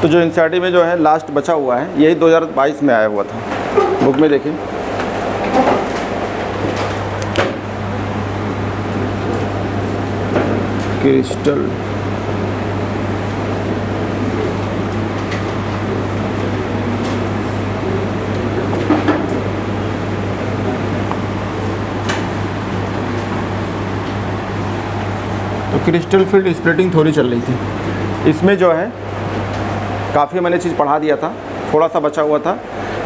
तो जो एनसीईआरटी में जो है लास्ट बचा हुआ है यही 2022 में आया हुआ था। बुक में देखिए, क्रिस्टल तो क्रिस्टल फील्ड स्प्लिटिंग थ्योरी चल रही थी। इसमें जो है काफ़ी मैंने चीज़ पढ़ा दिया था, थोड़ा सा बचा हुआ था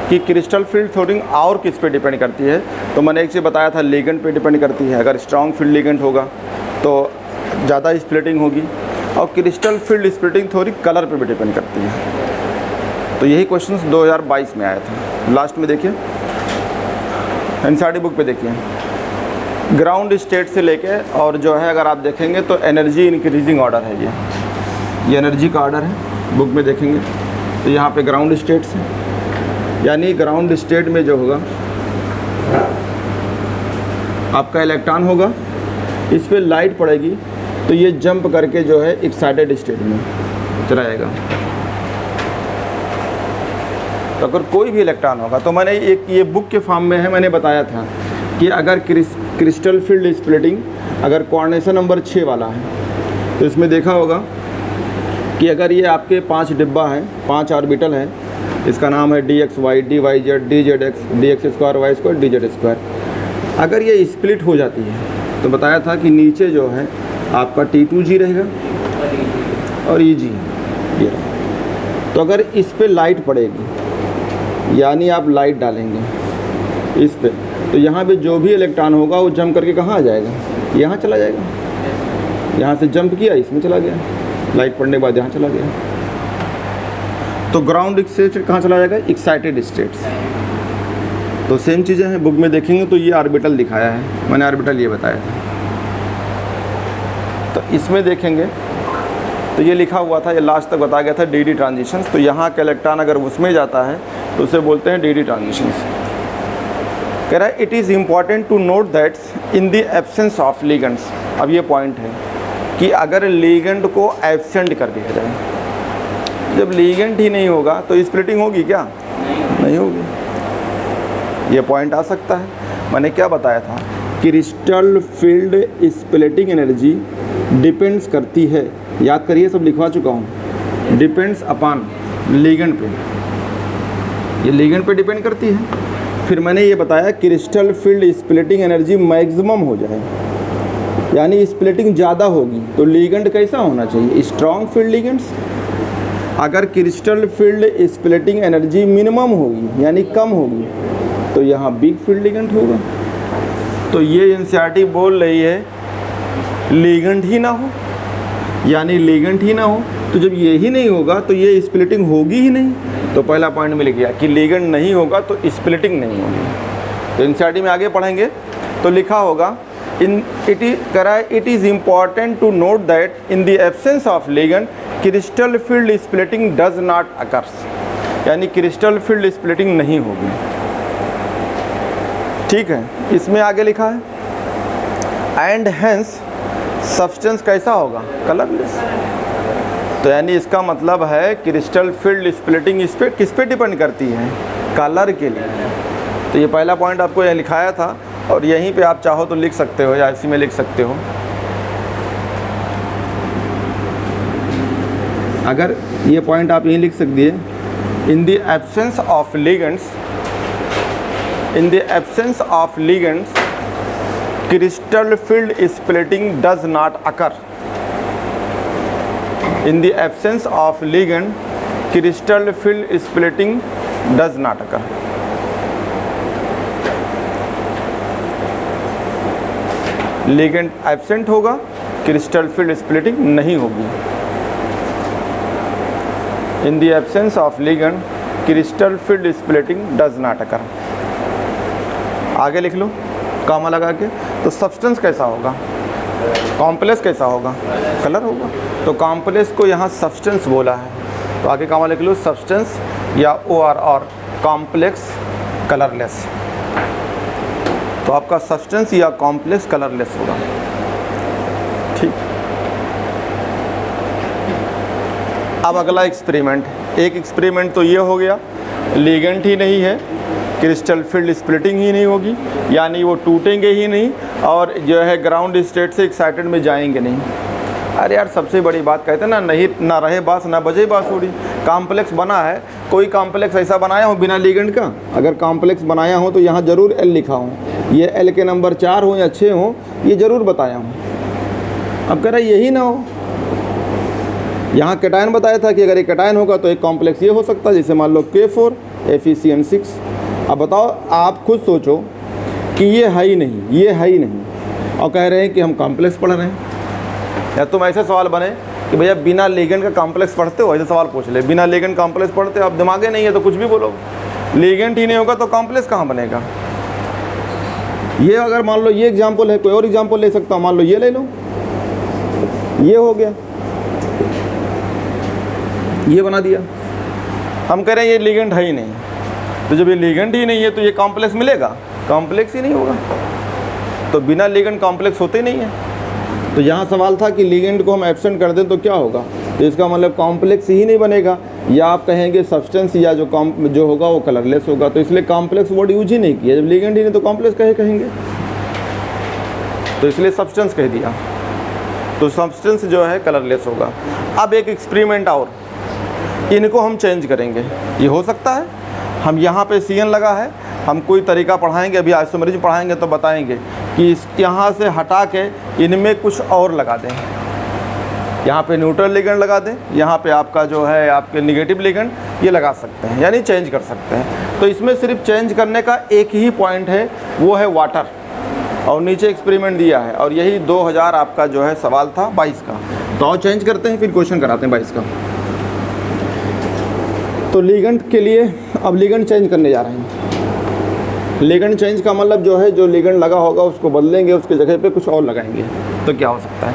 कि क्रिस्टल फील्ड थ्योरी और किस पे डिपेंड करती है। तो मैंने एक चीज़ बताया था, लिगेंड पे डिपेंड करती है। अगर स्ट्रॉन्ग फील्ड लिगेंड होगा तो ज़्यादा स्प्लिटिंग होगी, और crystal field splitting theory colour पे भी डिपेंड करती है। तो यही क्वेश्चन 2022 में आया था। लास्ट में देखिए, एनसीईआरटी बुक पे देखिए, ग्राउंड स्टेट से लेके और जो है अगर आप देखेंगे तो एनर्जी इंक्रीजिंग ऑर्डर है। ये एनर्जी का ऑर्डर है, बुक में देखेंगे तो यहाँ पे ग्राउंड स्टेट से, यानी ग्राउंड स्टेट में जो होगा आपका इलेक्ट्रॉन होगा, इस पर लाइट पड़ेगी तो ये जंप करके जो है एक्साइटेड स्टेट में चला जाएगा। तो अगर कोई भी इलेक्ट्रॉन होगा, तो मैंने एक ये बुक के फॉर्म में है, मैंने बताया था कि अगर क्रिस्टल फील्ड स्प्लिटिंग अगर कोऑर्डिनेशन नंबर 6 वाला है तो इसमें देखा होगा कि अगर ये आपके 5 डिब्बा है, 5 ऑर्बिटल है, इसका नाम है DXY, DYZ, DZX, DX2, Y2, DZ2। अगर ये स्प्लिट हो जाती है तो बताया था कि नीचे जो है आपका T2G रहेगा और EG ये। तो अगर इस पे लाइट पड़ेगी, यानी आप लाइट डालेंगे इस पे, तो यहाँ पे जो भी इलेक्ट्रॉन होगा वो जंप करके कहाँ आ जाएगा, यहाँ चला जाएगा। यहाँ से जंप किया, इसमें चला गया, लाइट पड़ने के बाद यहाँ चला गया। तो ग्राउंड स्टेट कहाँ चला जाएगा, एक्साइटेड स्टेट्स। तो सेम चीज़ें हैं, बुक में देखेंगे तो ये ऑर्बिटल दिखाया है, मैंने ऑर्बिटल ये बताया था। तो इसमें देखेंगे तो ये लिखा हुआ था, ये लास्ट तक बताया गया था डी ट्रांजिशंस। तो यहाँ का इलेक्ट्रॉन अगर उसमें जाता है तो उसे बोलते हैं डी ट्रांजिशंस। कह रहा है it is important to note that in the absence of ligands. अब ये पॉइंट है कि अगर लिगेंड को एब्सेंट कर दिया जाए, जब लिगेंड ही नहीं होगा तो स्प्लिटिंग होगी क्या, नहीं होगी। ये पॉइंट आ सकता है। मैंने क्या बताया था, crystal field splitting energy depends करती है, याद करिए, सब लिखवा चुका हूँ, डिपेंड्स अपॉन लिगेंड पे, ये लिगेंड पे डिपेंड करती है। फिर मैंने ये बताया crystal field splitting energy maximum हो जाए, यानी स्प्लिटिंग ज़्यादा होगी तो लिगेंड कैसा होना चाहिए, स्ट्रॉन्ग फील्ड लिगेंड्स। अगर crystal field splitting energy minimum होगी यानी कम होगी तो यहाँ वीक फील्ड लिगेंड होगा। तो ये एनसीईआरटी बोल रही है लिगेंड ही ना हो, यानी लिगेंड ही ना हो। तो जब ये ही नहीं होगा तो ये स्प्लिटिंग होगी ही नहीं। तो पहला पॉइंट मिल गया कि लिगेंड नहीं होगा तो स्प्लिटिंग नहीं होगी। तो एनसीईआरटी में आगे पढ़ेंगे तो लिखा होगा it is important to note that in the absence of ligand crystal field splitting does not occur, यानी क्रिस्टल फील्ड स्प्लिटिंग नहीं होगी। ठीक है, इसमें आगे लिखा है एंड हेंस सब्सटेंस कैसा होगा, कलरलेस। तो यानी इसका मतलब है क्रिस्टल फील्ड स्प्लिटिंग इस पे किस पे डिपेंड करती है, कलर के लिए। तो ये पहला पॉइंट आपको यहाँ लिखाया था और यहीं पे आप चाहो तो लिख सकते हो या इसी में लिख सकते हो। अगर ये पॉइंट आप यहीं लिख सकते हैं, इन the absence of ligands, in the absence of ligands crystal field splitting does not occur. In the absence of ligand crystal field splitting does not occur. Ligand absent होगा, क्रिस्टल फील्ड स्प्लिटिंग नहीं होगी। इन the absence of ligand crystal field splitting does not occur. आगे लिख लो comma लगा के। तो substance कैसा होगा, कॉम्प्लेक्स कैसा होगा, कलर होगा। तो कॉम्प्लेक्स को यहाँ सब्सटेंस बोला है, तो आगे कॉमा लिख लो सब्सटेंस या OR और कॉम्प्लेक्स कलरलेस। तो आपका सब्सटेंस या कॉम्प्लेक्स कलरलेस होगा। ठीक, अब अगला एक्सपेरिमेंट एक एक्सपेरिमेंट तो ये हो गया, लिगेंड ही नहीं है, क्रिस्टल फील्ड स्प्लिटिंग ही नहीं होगी, यानी वो टूटेंगे ही नहीं और जो है ग्राउंड स्टेट से एक्साइटेड में जाएंगे नहीं। अरे यार सबसे बड़ी बात कहते हैं ना, नहीं ना रहे बांस ना बजे बांसुरी। कॉम्प्लेक्स बना है, कोई कॉम्प्लेक्स ऐसा बनाया हो बिना लिगेंड का? अगर कॉम्प्लेक्स बनाया हो तो यहाँ ज़रूर एल लिखा हो, ये एल के नंबर 4 हो या 6 हो, ये ज़रूर बताया हूँ। अब कह रहा है यही ना हो, यहाँ कैटायन बताया था कि अगर ये कैटायन होगा तो एक कॉम्प्लेक्स ये हो सकता है, जैसे मान लो K4 FeCN6। अब बताओ, आप खुद सोचो कि ये है ही नहीं, ये है ही नहीं, और कह रहे हैं कि हम कॉम्प्लेक्स पढ़ रहे हैं। या तुम ऐसे सवाल बने कि भैया बिना लिगेंड का कॉम्प्लेक्स पढ़ते हो, ऐसे सवाल पूछ ले, बिना लिगेंड कॉम्प्लेक्स पढ़ते हो? अब दिमागे नहीं है तो कुछ भी बोलो, लिगेंड ही नहीं होगा तो कॉम्प्लेक्स कहाँ बनेगा? ये अगर मान लो ये एग्जाम्पल है, कोई और एग्जाम्पल ले सकता हूँ, मान लो ये ले लो, ये हो गया, ये बना दिया। हम कह रहे हैं ये लिगेंड है ही नहीं, तो जब ये लिगेंड ही नहीं है तो ये कॉम्प्लेक्स मिलेगा? कॉम्प्लेक्स ही नहीं होगा, तो बिना लिगेंड कॉम्प्लेक्स होते ही नहीं है। तो यहाँ सवाल था कि लिगेंड को हम एब्सेंट कर दें तो क्या होगा, तो इसका मतलब कॉम्प्लेक्स ही नहीं बनेगा, या आप कहेंगे सब्सटेंस या जो होगा वो कलरलेस होगा। तो इसलिए कॉम्प्लेक्स वर्ड यूज ही नहीं किया, जब लिगेंड ही नहीं तो कॉम्प्लेक्स कहेंगे, तो इसलिए सब्सटेंस कह दिया। तो सब्सटेंस जो है कलरलेस होगा। अब एक एक्सपेरिमेंट और, इनको हम चेंज करेंगे। ये हो सकता है हम यहाँ पे CN लगा है, हम कोई तरीका पढ़ाएंगे, अभी आइसोमेरिज्म पढ़ाएंगे तो बताएंगे कि इस यहाँ से हटा के इनमें कुछ और लगा दें, यहाँ पे न्यूट्रल लिगेंड लगा दें, यहाँ पे आपका जो है आपके नेगेटिव लिगेंड ये लगा सकते हैं, यानी चेंज कर सकते हैं। तो इसमें सिर्फ चेंज करने का एक ही पॉइंट है, वो है वाटर, और नीचे एक्सपेरिमेंट दिया है, और यही 2000 आपका जो है सवाल था 22 का। तो और चेंज करते हैं, फिर क्वेश्चन कराते हैं 22 का। तो लिगेंड के लिए अब लिगेंड चेंज करने जा रहे हैं। लिगेंड चेंज का मतलब जो है, जो लिगेंड लगा होगा उसको बदलेंगे, उसके जगह पे कुछ और लगाएंगे। तो क्या हो सकता है?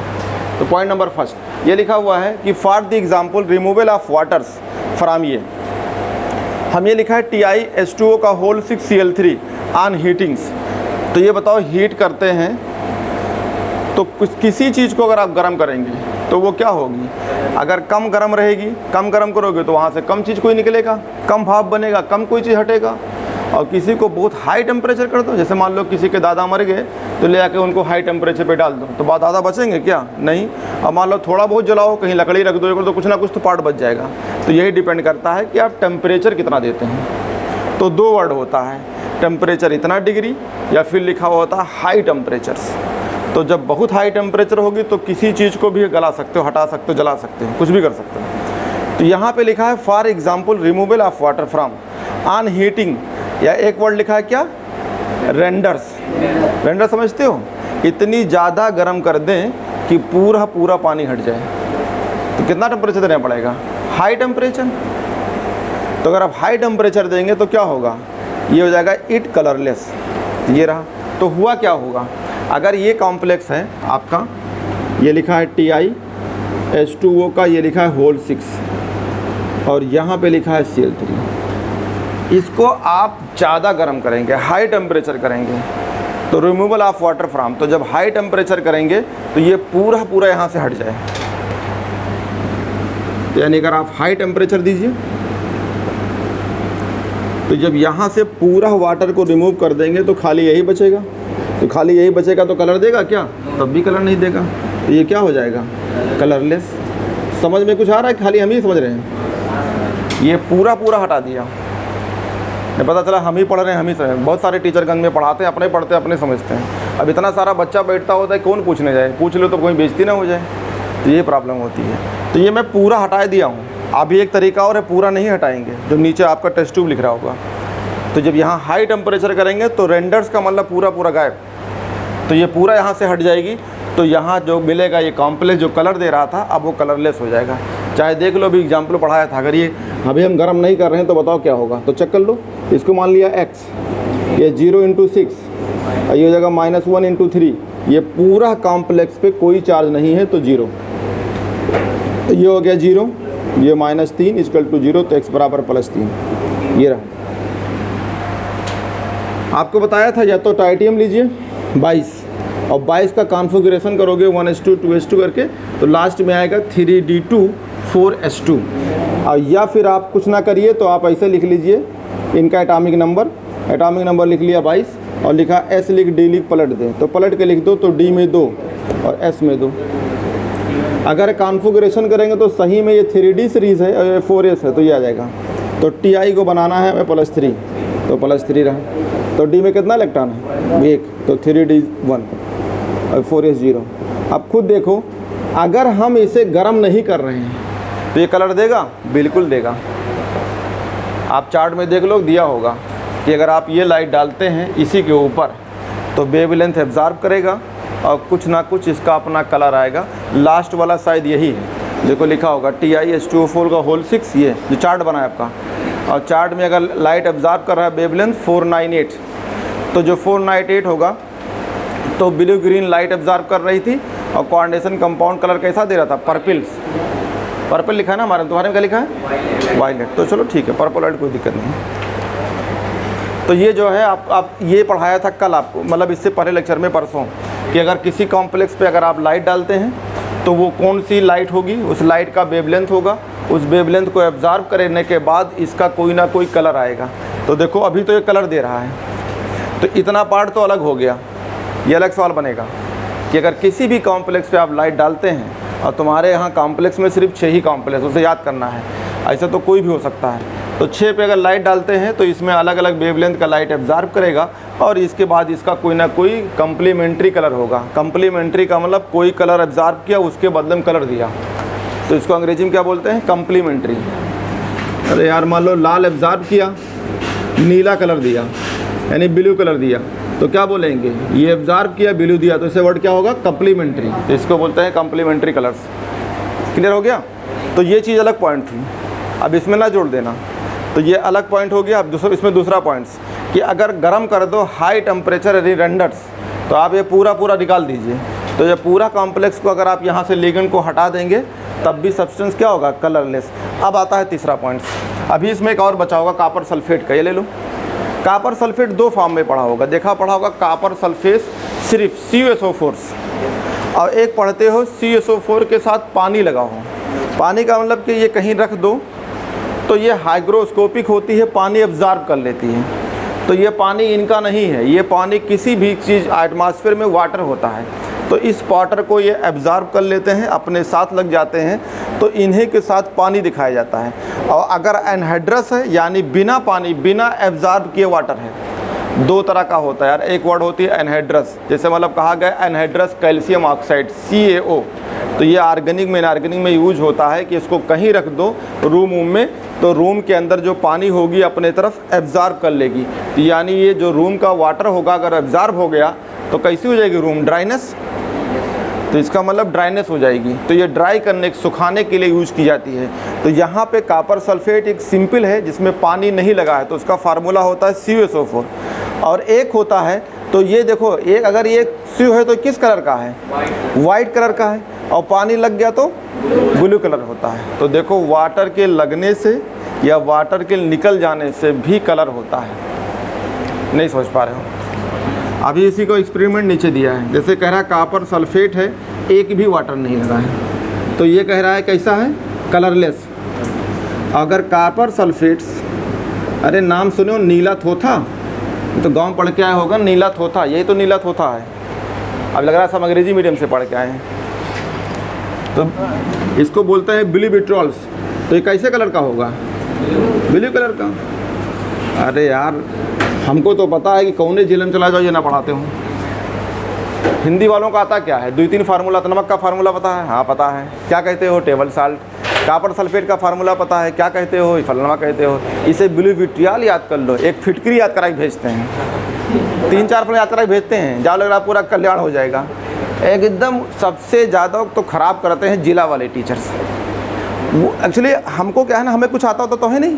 तो पॉइंट नंबर फर्स्ट ये लिखा हुआ है कि for the example removal of waters from, ये हम ये लिखा है TiH2O का होल 6Cl3 ऑन हीटिंग्स। तो ये बताओ, हीट करते हैं तो किसी चीज़ को अगर आप गर्म करेंगे तो वो क्या होगी? अगर कम गर्म रहेगी, कम गर्म करोगे तो वहाँ से कम चीज़ कोई निकलेगा, कम भाप बनेगा, कम कोई चीज़ हटेगा। और किसी को बहुत हाई टेम्परेचर कर दो, जैसे मान लो किसी के दादा मर गए तो ले आके उनको हाई टेम्परेचर पे डाल दो, तो बाद दादा बचेंगे क्या? नहीं। अब मान लो थोड़ा बहुत जलाओ, कहीं लकड़ी रख दो तो कुछ ना कुछ तो पार्ट बच जाएगा। तो यही डिपेंड करता है कि आप टेम्परेचर कितना देते हैं। तो 2 वर्ड होता है, टेम्परेचर इतना डिग्री, या फिर लिखा हुआ होता है हाई टेम्परेचर्स। तो जब बहुत हाई टेम्परेचर होगी तो किसी चीज़ को भी गला सकते हो, हटा सकते हो, जला सकते हो, कुछ भी कर सकते हो। तो यहाँ पे लिखा है for example removal of water from on heating, या एक वर्ड लिखा है क्या? रेंडर्स। रेंडर समझते हो? इतनी ज़्यादा गर्म कर दें कि पूरा पानी हट जाए। तो कितना टेम्परेचर देना पड़ेगा? High temperature. तो अगर आप हाई टेम्परेचर देंगे तो क्या होगा? ये हो जाएगा इट कलरलेस। ये रहा। तो हुआ क्या होगा? अगर ये कॉम्प्लेक्स है आपका, ये लिखा है TiH2O का, ये लिखा है होल 6, और यहाँ पे लिखा है Cl3, इसको आप ज़्यादा गर्म करेंगे, हाई टेम्परेचर करेंगे, तो रिमूवल ऑफ वाटर फ्रॉम, तो जब हाई टेम्परेचर करेंगे तो ये पूरा यहाँ से हट जाए। यानी अगर आप हाई टेम्परेचर दीजिए तो जब यहाँ से पूरा वाटर को रिमूव कर देंगे तो खाली यही बचेगा। तो खाली यही बचेगा तो कलर देगा क्या? तब भी कलर नहीं देगा। तो ये क्या हो जाएगा? कलरलेस। समझ में कुछ आ रहा है? खाली हम ही समझ रहे हैं। ये पूरा हटा दिया, नहीं पता चला हम ही पढ़ रहे हैं, हम ही समझ। बहुत सारे टीचरगंज में पढ़ाते हैं, अपने पढ़ते अपने समझते हैं। अब इतना सारा बच्चा बैठता होता है, कौन पूछने जाए? पूछ लो तो कोई बेइज्जती ना हो जाए, तो ये प्रॉब्लम होती है। तो ये मैं पूरा हटा दिया हूँ। अभी एक तरीका और है, पूरा नहीं हटाएंगे, जो नीचे आपका टेस्ट ट्यूब लिख रहा होगा। तो जब यहाँ हाई टेम्परेचर करेंगे तो रेंडर्स का मतलब पूरा गायब, तो ये पूरा यहाँ से हट जाएगी। तो यहाँ जो मिलेगा ये कॉम्प्लेक्स जो कलर दे रहा था, अब वो कलरलेस हो जाएगा। चाहे देख लो, अभी एग्जाम्पल पढ़ाया था। अगर ये अभी हम गर्म नहीं कर रहे हैं तो बताओ क्या होगा? तो चेक कर लो। इसको मान लिया x, ये 0 × 6, ये हो जाएगा -1 × 3। ये पूरा कॉम्प्लेक्स पे कोई चार्ज नहीं है तो 0। तो ये हो गया 0, ये -3 = 0, तो x बराबर +3। ये रहा। आपको बताया था या तो टाइटियम लीजिए 22, और 22 का कॉन्फ़िगरेशन करोगे 1:2 2:2 करके, तो लास्ट में आएगा 3D2 4s2। और या फिर आप कुछ ना करिए तो आप ऐसे लिख लीजिए इनका एटॉमिक नंबर लिख लिया 22 और लिखा S लिख D लिख पलट दे, तो पलट के लिख दो तो D में 2 और S में 2। अगर कॉन्फ़िगरेशन करेंगे तो सही में ये 3D सीरीज़ है और ये 4S है तो ये आ जाएगा। तो Ti को बनाना है हमें +3 तो +3 रहा। तो D में कितना इलेक्ट्रॉन है 1 तो 3D 1 और 4S 0। अब खुद देखो अगर हम इसे गर्म नहीं कर रहे हैं तो ये कलर देगा, बिल्कुल देगा। आप चार्ट में देख लो दिया होगा कि अगर आप ये लाइट डालते हैं इसी के ऊपर तो वेवलेंथ एब्जॉर्ब करेगा और कुछ ना कुछ इसका अपना कलर आएगा। लास्ट वाला शायद यही है, देखो लिखा होगा TiH2O4 का होल 6, ये जो चार्ट बना है आपका। और चार्ट में अगर लाइट एब्जॉर्ब कर रहा है वेवलेंथ 498, तो जो 498 होगा तो ब्लू ग्रीन लाइट एब्जॉर्ब कर रही थी और कोऑर्डिनेशन कंपाउंड कलर कैसा दे रहा था, पर्पल लिखा है ना हमारे, तुम्हारे में क्या लिखा है वायलेट। तो चलो ठीक है, पर्पल वाइट कोई दिक्कत नहीं है। तो ये जो है आप ये पढ़ाया था कल आपको, मतलब इससे पहले लेक्चर में परसों, कि अगर किसी कॉम्प्लेक्स पे अगर आप लाइट डालते हैं तो वो कौन सी लाइट होगी, उस लाइट का वेवलेंथ होगा, उस वेवलेंथ को एब्जॉर्ब करने के बाद इसका कोई ना कोई कलर आएगा। तो देखो अभी तो ये कलर दे रहा है, तो इतना पार्ट तो अलग हो गया। ये अलग सवाल बनेगा कि अगर किसी भी कॉम्प्लेक्स पे आप लाइट डालते हैं और तुम्हारे यहाँ कॉम्प्लेक्स में सिर्फ 6 ही कॉम्प्लेक्स, उसे याद करना है, ऐसा तो कोई भी हो सकता है। तो 6 पे अगर लाइट डालते हैं तो इसमें अलग अलग वेवलेंथ का लाइट एब्जॉर्ब करेगा और इसके बाद इसका कोई ना कोई कम्प्लीमेंट्री कलर होगा। कम्प्लीमेंट्री का मतलब कोई कलर एब्जॉर्ब किया उसके बदले में कलर दिया, तो इसको अंग्रेजी में क्या बोलते हैं, कम्प्लीमेंट्री। अरे यार मान लो लाल एब्जॉर्ब किया, नीला कलर दिया यानी ब्लू कलर दिया, तो क्या बोलेंगे, ये एब्जॉर्ब किया ब्लू दिया, तो इसे वर्ड क्या होगा, कम्प्लीमेंट्री। तो इसको बोलते हैं कम्प्लीमेंट्री कलर्स। क्लियर हो गया। तो ये चीज़ अलग पॉइंट थी, अब इसमें ना जोड़ देना। तो ये अलग पॉइंट हो गया। अब इसमें दूसरा पॉइंट्स कि अगर गर्म कर दो हाई टेम्परेचर रेंडर्स, तो आप ये पूरा निकाल दीजिए। तो ये पूरा कॉम्प्लेक्स को अगर आप यहाँ से लिगेंड को हटा देंगे तब भी सब्सटेंस क्या होगा, कलरलेस। अब आता है तीसरा पॉइंट्स। अभी इसमें एक और बचा होगा कॉपर सल्फेट का, ये ले लो। कॉपर सल्फेट 2 फॉर्म में पढ़ा होगा, पढ़ा होगा कॉपर सल्फेट सिर्फ CuSO4, और एक पढ़ते हो CuSO4 के साथ पानी लगा हो। पानी का मतलब कि ये कहीं रख दो तो ये हाइग्रोस्कोपिक होती है, पानी एब्जॉर्ब कर लेती है। तो ये पानी इनका नहीं है, ये पानी किसी भी चीज़ एटमॉस्फेयर में वाटर होता है, तो इस वाटर को ये एब्जॉर्ब कर लेते हैं, अपने साथ लग जाते हैं, तो इन्हीं के साथ पानी दिखाया जाता है। और अगर एनहाइड्रस है यानी बिना पानी बिना एब्जॉर्ब किए वाटर है, 2 तरह का होता है यार। एक वर्ड होती है एनहाइड्रस, जैसे मतलब कहा गया एनहाइड्रस कैल्शियम ऑक्साइड CaO, तो ये ऑर्गेनिक में इनऑर्गेनिक में यूज होता है कि इसको कहीं रख दो रूम में, तो रूम के अंदर जो पानी होगी अपने तरफ एब्जॉर्ब कर लेगी। यानी ये जो रूम का वाटर होगा अगर एब्जॉर्ब हो गया तो कैसी हो जाएगी रूम, ड्राइनेस। तो इसका मतलब ड्राइनेस हो जाएगी। तो ये ड्राई करने सुखाने के लिए यूज की जाती है। तो यहाँ पे कॉपर सल्फेट एक सिंपल है जिसमें पानी नहीं लगा है, तो उसका फार्मूला होता है CuSO4। और एक होता है, तो ये देखो एक अगर ये CU है तो किस कलर का है, वाइट कलर का है, और पानी लग गया तो ब्लू कलर होता है। तो देखो वाटर के लगने से या वाटर के निकल जाने से भी कलर होता है। नहीं सोच पा रहे हो। अभी इसी को एक्सपेरिमेंट नीचे दिया है, जैसे कह रहा है कॉपर सल्फेट है, एक भी वाटर नहीं लगा है, तो ये कह रहा है कैसा है, कलरलेस। अगर कॉपर सल्फेट्स, अरे नाम सुनो नीला थोथा, तो गांव पढ़ के आया होगा नीला थोथा, यही तो नीला थोथा है। अब लग रहा है सब अंग्रेजी मीडियम से पढ़ के आए हैं। तो इसको बोलते हैं ब्लू विट्रॉल्स। तो ये कैसे कलर का होगा, ब्लू कलर का। अरे यार हमको तो पता है कि कौने जिले में चला जाओ ये ना पढ़ाते हो। हिंदी वालों का आता क्या है, 2-3 फार्मूला। तो नमक का फार्मूला पता है, हाँ पता है, क्या कहते हो, टेबल साल्ट। कॉपर सल्फेट का फार्मूला पता है, क्या कहते हो, फलना कहते हो। इसे ब्लू विट्रियल याद कर लो, एक फिटकरी याद करा के भेजते हैं, 3-4 फल याद करा के भेजते हैं, जाओ लग रहा पूरा कल्याण हो जाएगा। एकदम सबसे ज़्यादा तो ख़राब करते हैं जिला वाले टीचर्स। वो एक्चुअली हमको क्या है ना, हमें कुछ आता होता तो है नहीं,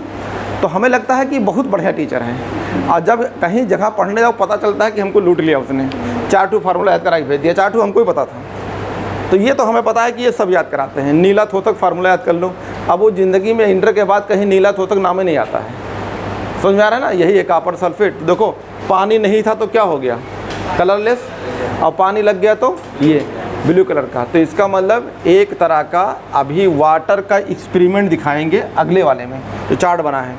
तो हमें लगता है कि बहुत बढ़िया टीचर हैं, और जब कहीं जगह पढ़ने जाओ पता चलता है कि हमको लूट लिया उसने, 4-2 फार्मूला याद करा के भेज दिया। 4-2 हमको ही पता था, तो ये तो हमें पता है कि ये सब याद कराते हैं। नीला थोतक फार्मूला याद कर लो। अब वो ज़िंदगी में इंटर के बाद कहीं नीला थोतक नाम ही नहीं आता है। समझ में आ रहा है ना, यही है कॉपर सल्फेट। देखो पानी नहीं था तो क्या हो गया, कलरलेस, और पानी लग गया तो ये। ब्लू कलर का। तो इसका मतलब एक तरह का अभी वाटर का एक्सपेरिमेंट दिखाएंगे अगले वाले में जो चार्ट बना है।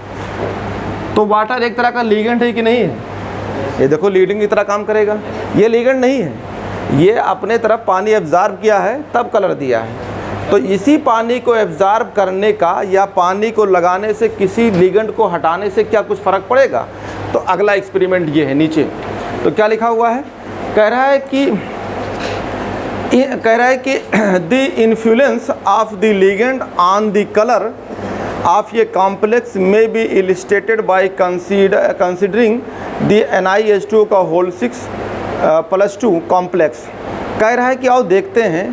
तो वाटर एक तरह का लिगेंड है कि नहीं है? ये देखो लीडिंग की तरह काम करेगा। ये लिगेंड नहीं है, ये अपने तरफ पानी एब्जॉर्ब किया है तब कलर दिया है। तो इसी पानी को एब्जॉर्ब करने का या पानी को लगाने से किसी लिगेंड को हटाने से क्या कुछ फ़र्क पड़ेगा? तो अगला एक्सपेरिमेंट ये है नीचे। तो क्या लिखा हुआ है? कह रहा है कि the influence of the ligand on the colour of ये कॉम्प्लेक्स में be illustrated by considering the NiH2O का होल 6+2 कॉम्प्लेक्स। कह रहा है कि आओ देखते हैं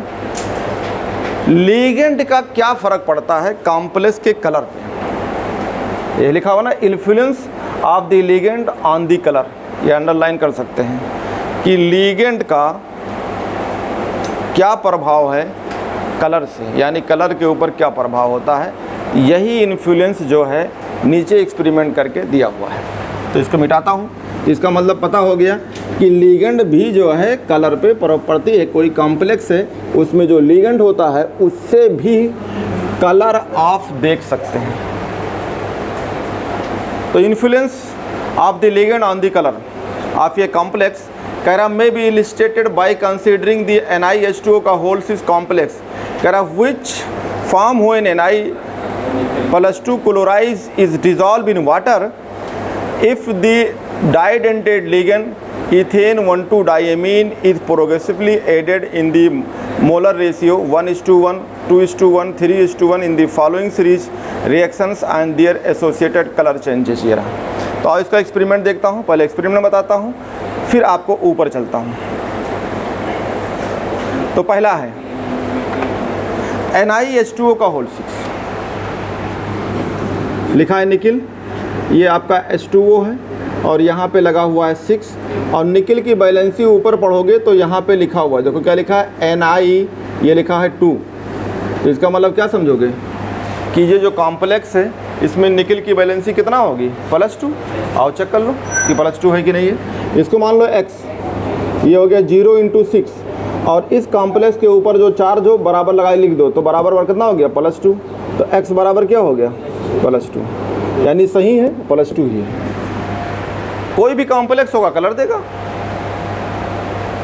लिगेंड का क्या फ़र्क पड़ता है कॉम्प्लेक्स के कलर पे। ये लिखा हुआ ना, influence of the ligand on the colour, ये अंडरलाइन कर सकते हैं कि लिगेंड का क्या प्रभाव है कलर से, यानी कलर के ऊपर क्या प्रभाव होता है। यही इन्फ्लुएंस जो है नीचे एक्सपेरिमेंट करके दिया हुआ है। तो इसको मिटाता हूँ। इसका मतलब पता हो गया कि लिगेंड भी जो है कलर पे प्रॉपर्टी है। कोई कॉम्प्लेक्स है उसमें जो लिगेंड होता है उससे भी कलर ऑफ देख सकते हैं। तो influence of the ligand on the colour of ये कॉम्प्लेक्स कह रहा may be illustrated by considering the NiH2O का होल 6 कॉम्प्लेक्स। कह रहा which form when Na+2 chlorides is dissolved in water if the didentate ligand ethane 1,2-diamine is progressively added in the molar ratio 1:1, 2:1, 3:1 in the following series reactions and their associated color changes। ये रहा। तो इसका experiment देखता हूँ, पहले experiment बताता हूँ फिर आपको ऊपर चलता हूँ। तो पहला है NiH2O का होल 6 लिखा है निकिल, ये आपका H2O है और यहाँ पे लगा हुआ है 6 और निकिल की बैलेंसी ऊपर पढ़ोगे तो यहाँ पे लिखा हुआ है, देखो क्या लिखा है Na, ये लिखा है 2। तो इसका मतलब क्या समझोगे कि ये जो कॉम्प्लेक्स है इसमें निकिल की बैलेंसी कितना होगी? +2। आओ चेक कर लो कि +2 है कि नहीं है। इसको मान लो x, ये हो गया 0 × 6 और इस कॉम्प्लेक्स के ऊपर जो चार्ज हो बराबर लगाए लिख दो तो बराबर कितना हो गया? +2। तो x बराबर क्या हो गया? +2, यानी सही है +2 ही है। कोई भी कॉम्प्लेक्स होगा कलर देगा।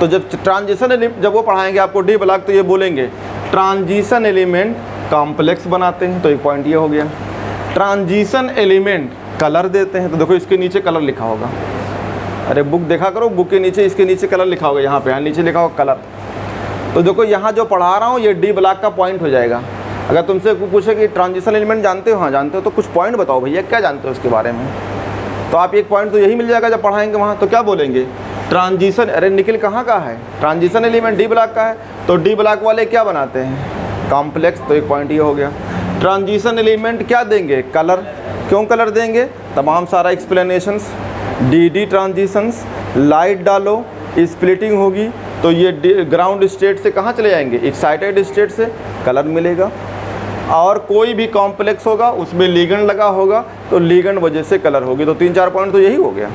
तो जब ट्रांजिशन जब वो पढ़ाएंगे आपको डी ब्लॉक तो ये बोलेंगे ट्रांजिशन एलिमेंट कॉम्प्लेक्स बनाते हैं। तो एक पॉइंट ये हो गया। ट्रांजिशन एलिमेंट कलर देते हैं। तो देखो इसके नीचे कलर लिखा होगा, अरे बुक देखा करो, बुक के नीचे इसके नीचे कलर लिखा होगा, यहाँ पे यहाँ नीचे लिखा होगा कलर। तो देखो यहाँ जो पढ़ा रहा हूँ ये डी ब्लॉक का पॉइंट हो जाएगा। अगर तुमसे पूछे कि ट्रांजिशन एलिमेंट जानते हो? हाँ जानते हो। तो कुछ पॉइंट बताओ भैया, क्या जानते हो उसके बारे में? तो आप एक पॉइंट तो यही मिल जाएगा जब पढ़ाएंगे वहाँ। तो क्या बोलेंगे? ट्रांजिशन, अरे निकिल कहाँ का है? ट्रांजिशन एलिमेंट डी ब्लॉक का है। तो डी ब्लॉक वाले क्या बनाते हैं? कॉम्प्लेक्स। तो एक पॉइंट ये हो गया। ट्रांजिशन एलिमेंट क्या देंगे? कलर। क्यों कलर देंगे? तमाम सारा एक्सप्लेनेशंस, डी ट्रांजिशंस, लाइट डालो, स्प्लिटिंग होगी तो ये ग्राउंड स्टेट से कहाँ चले जाएंगे? एक्साइटेड स्टेट से कलर मिलेगा। और कोई भी कॉम्प्लेक्स होगा उसमें लिगेंड लगा होगा तो लिगेंड वजह से कलर होगी। तो 3-4 पॉइंट तो यही हो गया।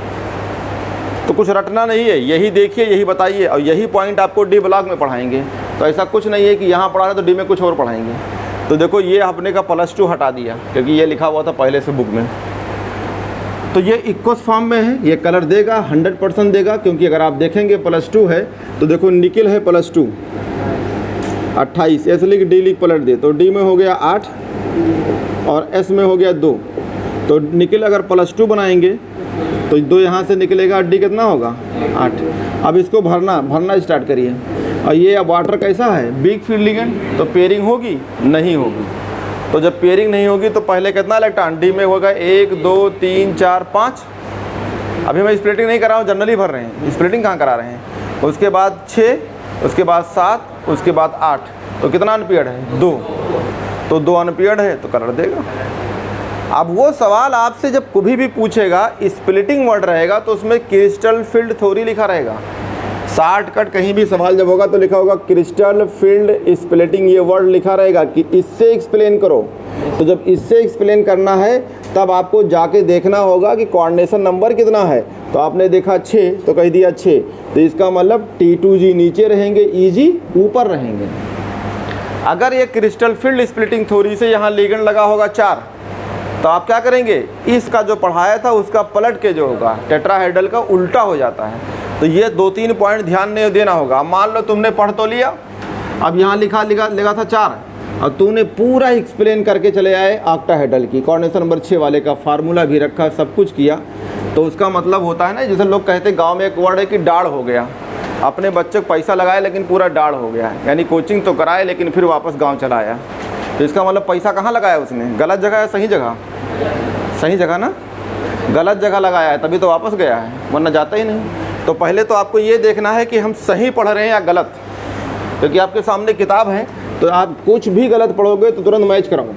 तो कुछ रटना नहीं है, यही देखिए यही बताइए और यही पॉइंट आपको डी ब्लॉक में पढ़ाएंगे। तो ऐसा कुछ नहीं है कि यहाँ पढ़ा रहे तो डी में कुछ और पढ़ाएंगे। तो देखो ये अपने का +2 हटा दिया क्योंकि ये लिखा हुआ था पहले से बुक में। तो ये इक्वस फॉर्म में है, ये कलर देगा 100% देगा। क्योंकि अगर आप देखेंगे +2 है तो देखो निकिल है +2 28, एस लिख डी लिख पलट दे तो डी में हो गया 8 और एस में हो गया 2। तो निकिल अगर +2 बनाएंगे तो 2 यहाँ से निकलेगा, डी कितना होगा? 8। अब इसको भरना स्टार्ट करिए। और ये अब वाटर कैसा है? Weak field ligand. तो पेयरिंग होगी? नहीं होगी। तो जब पेयरिंग नहीं होगी तो पहले कितना इलेक्ट्रॉन? डी में होगा 1 2 3 4 5। अभी मैं स्प्लिटिंग नहीं कर रहा हूँ, जनरली भर रहे हैं। स्प्लिटिंग कहाँ करा रहे हैं? उसके बाद 6, उसके बाद 7, उसके बाद 8। तो कितना अनपेयर्ड है? 2। तो 2 अनपेयर्ड है तो कलर देगा। अब वो सवाल आपसे जब कभी भी पूछेगा स्प्लिटिंग वर्ड रहेगा तो उसमें क्रिस्टल फील्ड थ्योरी लिखा रहेगा। शॉर्टकट कहीं भी सवाल जब होगा तो लिखा होगा क्रिस्टल फील्ड स्प्लिटिंग, ये वर्ड लिखा रहेगा कि इससे एक्सप्लेन करो। तो जब इससे एक्सप्लेन करना है तब आपको जाके देखना होगा कि कोऑर्डिनेशन नंबर कितना है। तो आपने देखा 6 तो कह दिया 6, तो इसका मतलब T2G नीचे रहेंगे, EG ऊपर रहेंगे। अगर ये क्रिस्टल फील्ड स्प्लिटिंग थ्योरी से यहाँ लिगेंड लगा होगा 4, तो आप क्या करेंगे, इसका जो पढ़ाया था उसका पलट के जो होगा टेट्राहेड्रल का उल्टा हो जाता है। तो ये 2-3 पॉइंट ध्यान नहीं देना होगा। मान लो तुमने पढ़ तो लिया, अब यहाँ लिखा था 4 और तूने पूरा एक्सप्लेन करके चले आए ऑक्टाहेड्रल की, कोऑर्डिनेशन नंबर 6 वाले का फार्मूला भी रखा, सब कुछ किया, तो उसका मतलब होता है ना, जैसे लोग कहते हैं गांव में एक वर्ड है कि डाढ़ हो गया। अपने बच्चे को पैसा लगाए लेकिन पूरा डाढ़ हो गया, यानी कोचिंग तो कराए लेकिन फिर वापस गाँव चला आया। तो इसका मतलब पैसा कहाँ लगाया उसने, गलत जगह या सही जगह? सही जगह ना, गलत जगह लगाया है तभी तो वापस गया है, वरना जाता ही नहीं। तो पहले तो आपको ये देखना है कि हम सही पढ़ रहे हैं या गलत, क्योंकि आपके सामने किताब है तो आप कुछ भी गलत पढ़ोगे तो तुरंत मैच कराओ।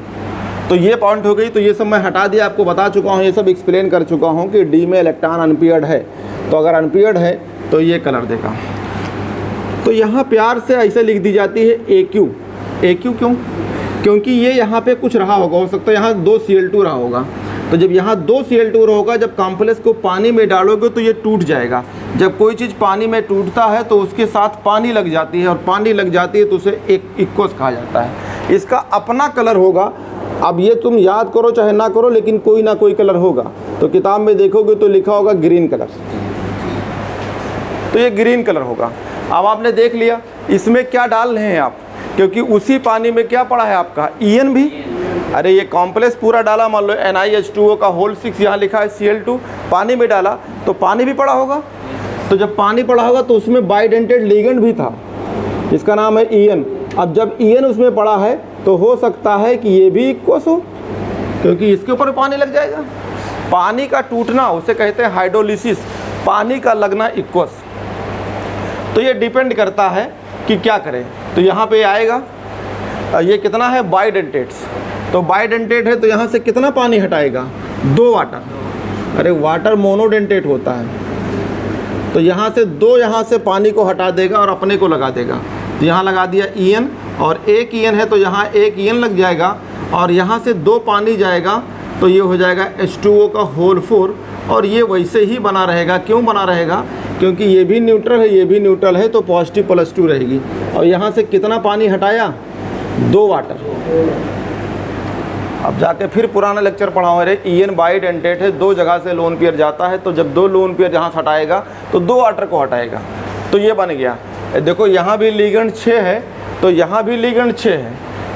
तो ये पॉइंट हो गई। तो ये सब मैं हटा दिया, आपको बता चुका हूँ, ये सब एक्सप्लेन कर चुका हूँ कि डी में इलेक्ट्रॉन अनपेयर्ड है, तो अगर अनपेयर्ड है तो ये कलर देगा। तो यहाँ प्यार से ऐसे लिख दी जाती है AQ। AQ क्यों? क्योंकि ये यहाँ पे कुछ रहा होगा, हो सकता है यहाँ 2 Cl2 रहा होगा। तो जब यहाँ 2 Cl2 होगा, जब कॉम्प्लेक्स को पानी में डालोगे तो ये टूट जाएगा। जब कोई चीज़ पानी में टूटता है तो उसके साथ पानी लग जाती है, और पानी लग जाती है तो उसे एक इक्वस कहा जाता है। इसका अपना कलर होगा। अब ये तुम याद करो चाहे ना करो, लेकिन कोई ना कोई कलर होगा। तो किताब में देखोगे तो लिखा होगा ग्रीन कलर, तो ये ग्रीन कलर होगा। अब आपने देख लिया इसमें क्या डाल रहे हैं आप, क्योंकि उसी पानी में क्या पड़ा है आपका EN भी। अरे ये कॉम्प्लेक्स पूरा डाला, मान लो NiH2O का होल 6 यहाँ लिखा है Cl2, पानी में डाला तो पानी भी पड़ा होगा। तो जब पानी पड़ा होगा तो उसमें बाइडेंटेड लिगेंड भी था, इसका नाम है EN। अब जब EN उसमें पड़ा है तो हो सकता है कि ये भी इक्वस हो, क्योंकि इसके ऊपर पानी लग जाएगा। पानी का टूटना उसे कहते हैं हाइड्रोलिसिस, पानी का लगना इक्वस। तो ये डिपेंड करता है कि क्या करें। तो यहाँ पे आएगा, ये कितना है बाइडेंटेट्स, तो बाइडेंटेट है तो यहाँ से कितना पानी हटाएगा, 2 वाटर। अरे वाटर मोनोडेंटेट होता है, तो यहाँ से 2 यहाँ से पानी को हटा देगा और अपने को लगा देगा। तो यहाँ लगा दिया EN, और एक EN है तो यहाँ एक EN लग जाएगा, और यहाँ से 2 पानी जाएगा तो ये हो जाएगा H2O का होल 4, और ये वैसे ही बना रहेगा। क्यों बना रहेगा? क्योंकि ये भी न्यूट्रल है, ये भी न्यूट्रल है, तो पॉजिटिव +2 रहेगी। और यहाँ से कितना पानी हटाया, 2 वाटर। अब जाके फिर पुराना लेक्चर पढ़ाओ, अरे EN बाइडेंटेट है, 2 जगह से लोन पेयर जाता है, तो जब 2 लोन पेयर यहाँ से हटाएगा तो 2 वाटर को हटाएगा। तो ये बन गया। देखो यहाँ भी लिगेंड 6 है, तो यहाँ भी लिगेंड 6 है,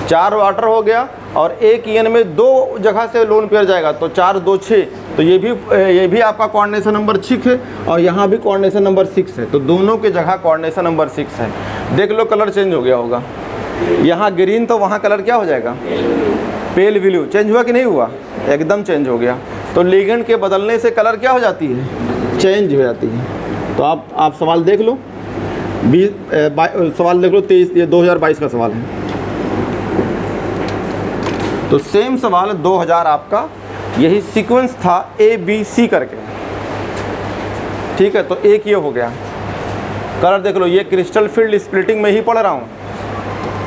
4 वाटर हो गया, और एक EN में 2 जगह से लोन पेयर जाएगा, तो 4 2 6। तो ये भी आपका कोऑर्डिनेशन नंबर 6 है, और यहाँ भी कोऑर्डिनेशन नंबर 6 है। तो दोनों की जगह कोऑर्डिनेशन नंबर 6 है। देख लो कलर चेंज हो गया होगा, यहाँ ग्रीन तो वहाँ कलर क्या हो जाएगा, पेल ब्लू। चेंज हुआ कि नहीं हुआ? एकदम चेंज हो गया। तो लिगेंड के बदलने से कलर क्या हो जाती है, चेंज हो जाती है। तो आप सवाल देख लो, सवाल देख लो 23, ये 2022 का सवाल है। तो सेम सवाल 2000 आपका यही सीक्वेंस था ABC करके, ठीक है। तो एक ये हो गया। कलर देख लो, ये क्रिस्टल फील्ड स्प्लिटिंग में ही पढ़ रहा हूँ।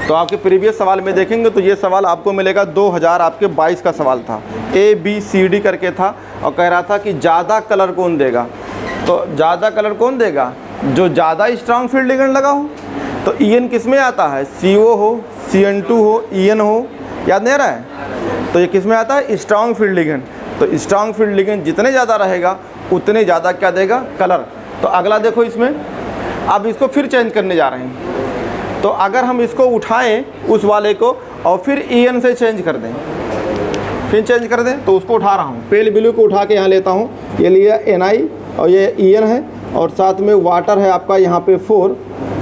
तो आपके प्रीवियस सवाल में देखेंगे तो ये सवाल आपको मिलेगा 2022 का सवाल था, ABCD करके था, और कह रहा था कि ज़्यादा कलर कौन देगा। तो ज़्यादा कलर कौन देगा, जो ज़्यादा स्ट्रांग फील्ड लिगेंड लगा हो। तो EN किस में आता है, CO हो, CN2 हो, EN हो, याद नहीं आ रहा है? तो ये किस में आता है, स्ट्रांग फील्ड लिगेंड। तो स्ट्रांग फील्ड लिगेंड जितने ज़्यादा रहेगा उतने ज़्यादा क्या देगा, कलर। तो अगला देखो इसमें, अब इसको फिर चेंज करने जा रहे हैं। तो अगर हम इसको उठाएं उस वाले को और फिर EN से चेंज कर दें, फिर चेंज कर दें, तो उसको उठा रहा हूँ, पेल ब्लू को उठा के यहाँ लेता हूँ। ये लिया NI और ये EN है, और साथ में वाटर है आपका यहाँ पे 4,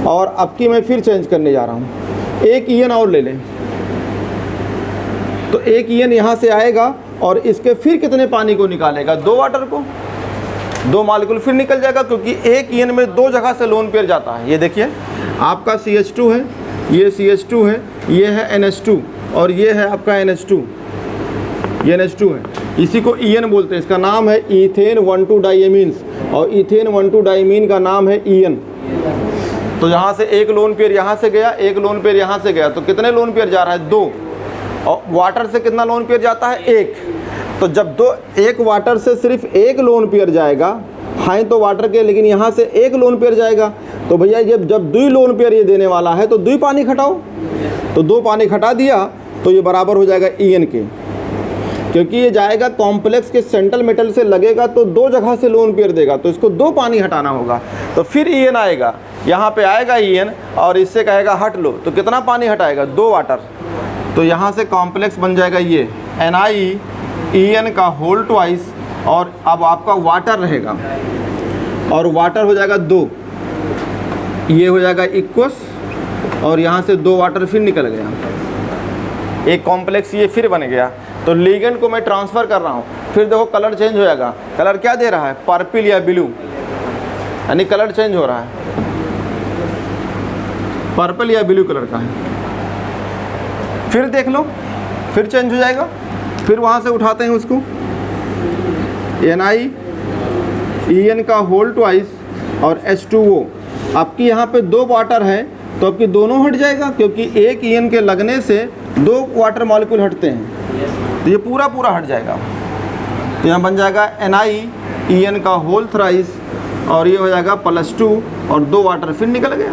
और अब की मैं फिर चेंज करने जा रहा हूँ। एक EN और ले लें, तो एक EN यहाँ से आएगा और इसके फिर कितने पानी को निकालेगा, 2 वाटर को, 2 मालिक्यूल फिर निकल जाएगा, क्योंकि एक EN में 2 जगह से लोन पेयर जाता है। ये देखिए आपका CH2 है, ये CH2 है, ये है NH2, और ये है आपका NH2, ये NH2 है। इसी को EN बोलते हैं, इसका नाम है ईथेन 1,2 डाइएमीन्स, और ईथेन 1,2 डाइमीन का नाम है EN। तो यहाँ से एक लोन पेयर यहाँ से गया, एक लोन पेयर यहाँ से गया, तो कितने लोन पेयर जा रहा है, 2, और वाटर से कितना लोन पेयर जाता है, 1। तो जब एक वाटर से सिर्फ एक लोन पेयर जाएगा, हैं तो वाटर के, लेकिन यहाँ से एक लोन पेयर जाएगा, तो भैया जब 2 लोन पेयर ये देने वाला है तो 2 पानी खटाओ, तो 2 पानी खटा दिया तो ये बराबर हो जाएगा EN के, क्योंकि ये जाएगा कॉम्प्लेक्स के सेंट्रल मेटल से लगेगा तो 2 जगह से लोन पेयर देगा, तो इसको 2 पानी हटाना होगा, तो फिर EN आएगा, यहाँ पे आएगा EN और इससे कहेगा हट लो, तो कितना पानी हटाएगा, 2 वाटर, तो यहाँ से कॉम्प्लेक्स बन जाएगा ये NiEN का होल ट्वाइस, और अब आपका वाटर रहेगा और वाटर हो जाएगा 2, ये हो जाएगा इक्वस, और यहाँ से 2 वाटर फिर निकल गया, एक कॉम्प्लेक्स ये फिर बन गया। तो लिगेंड को मैं ट्रांसफ़र कर रहा हूँ, फिर देखो कलर चेंज हो जाएगा, कलर क्या दे रहा है, पर्पल या ब्लू, यानी कलर चेंज हो रहा है, पर्पल या ब्लू कलर का है। फिर देख लो, फिर चेंज हो जाएगा, फिर वहाँ से उठाते हैं उसको, NiEN का होल ट्वाइस और H2O, आपकी यहाँ पे 2 वाटर है तो आपकी दोनों हट जाएगा, क्योंकि एक EN के लगने से 2 वाटर मॉलिक्यूल हटते हैं, तो ये पूरा हट जाएगा। तो यहाँ बन जाएगा NiEN का होल थ्राइस, और ये हो जाएगा +2 और 2 वाटर फिर निकल गया।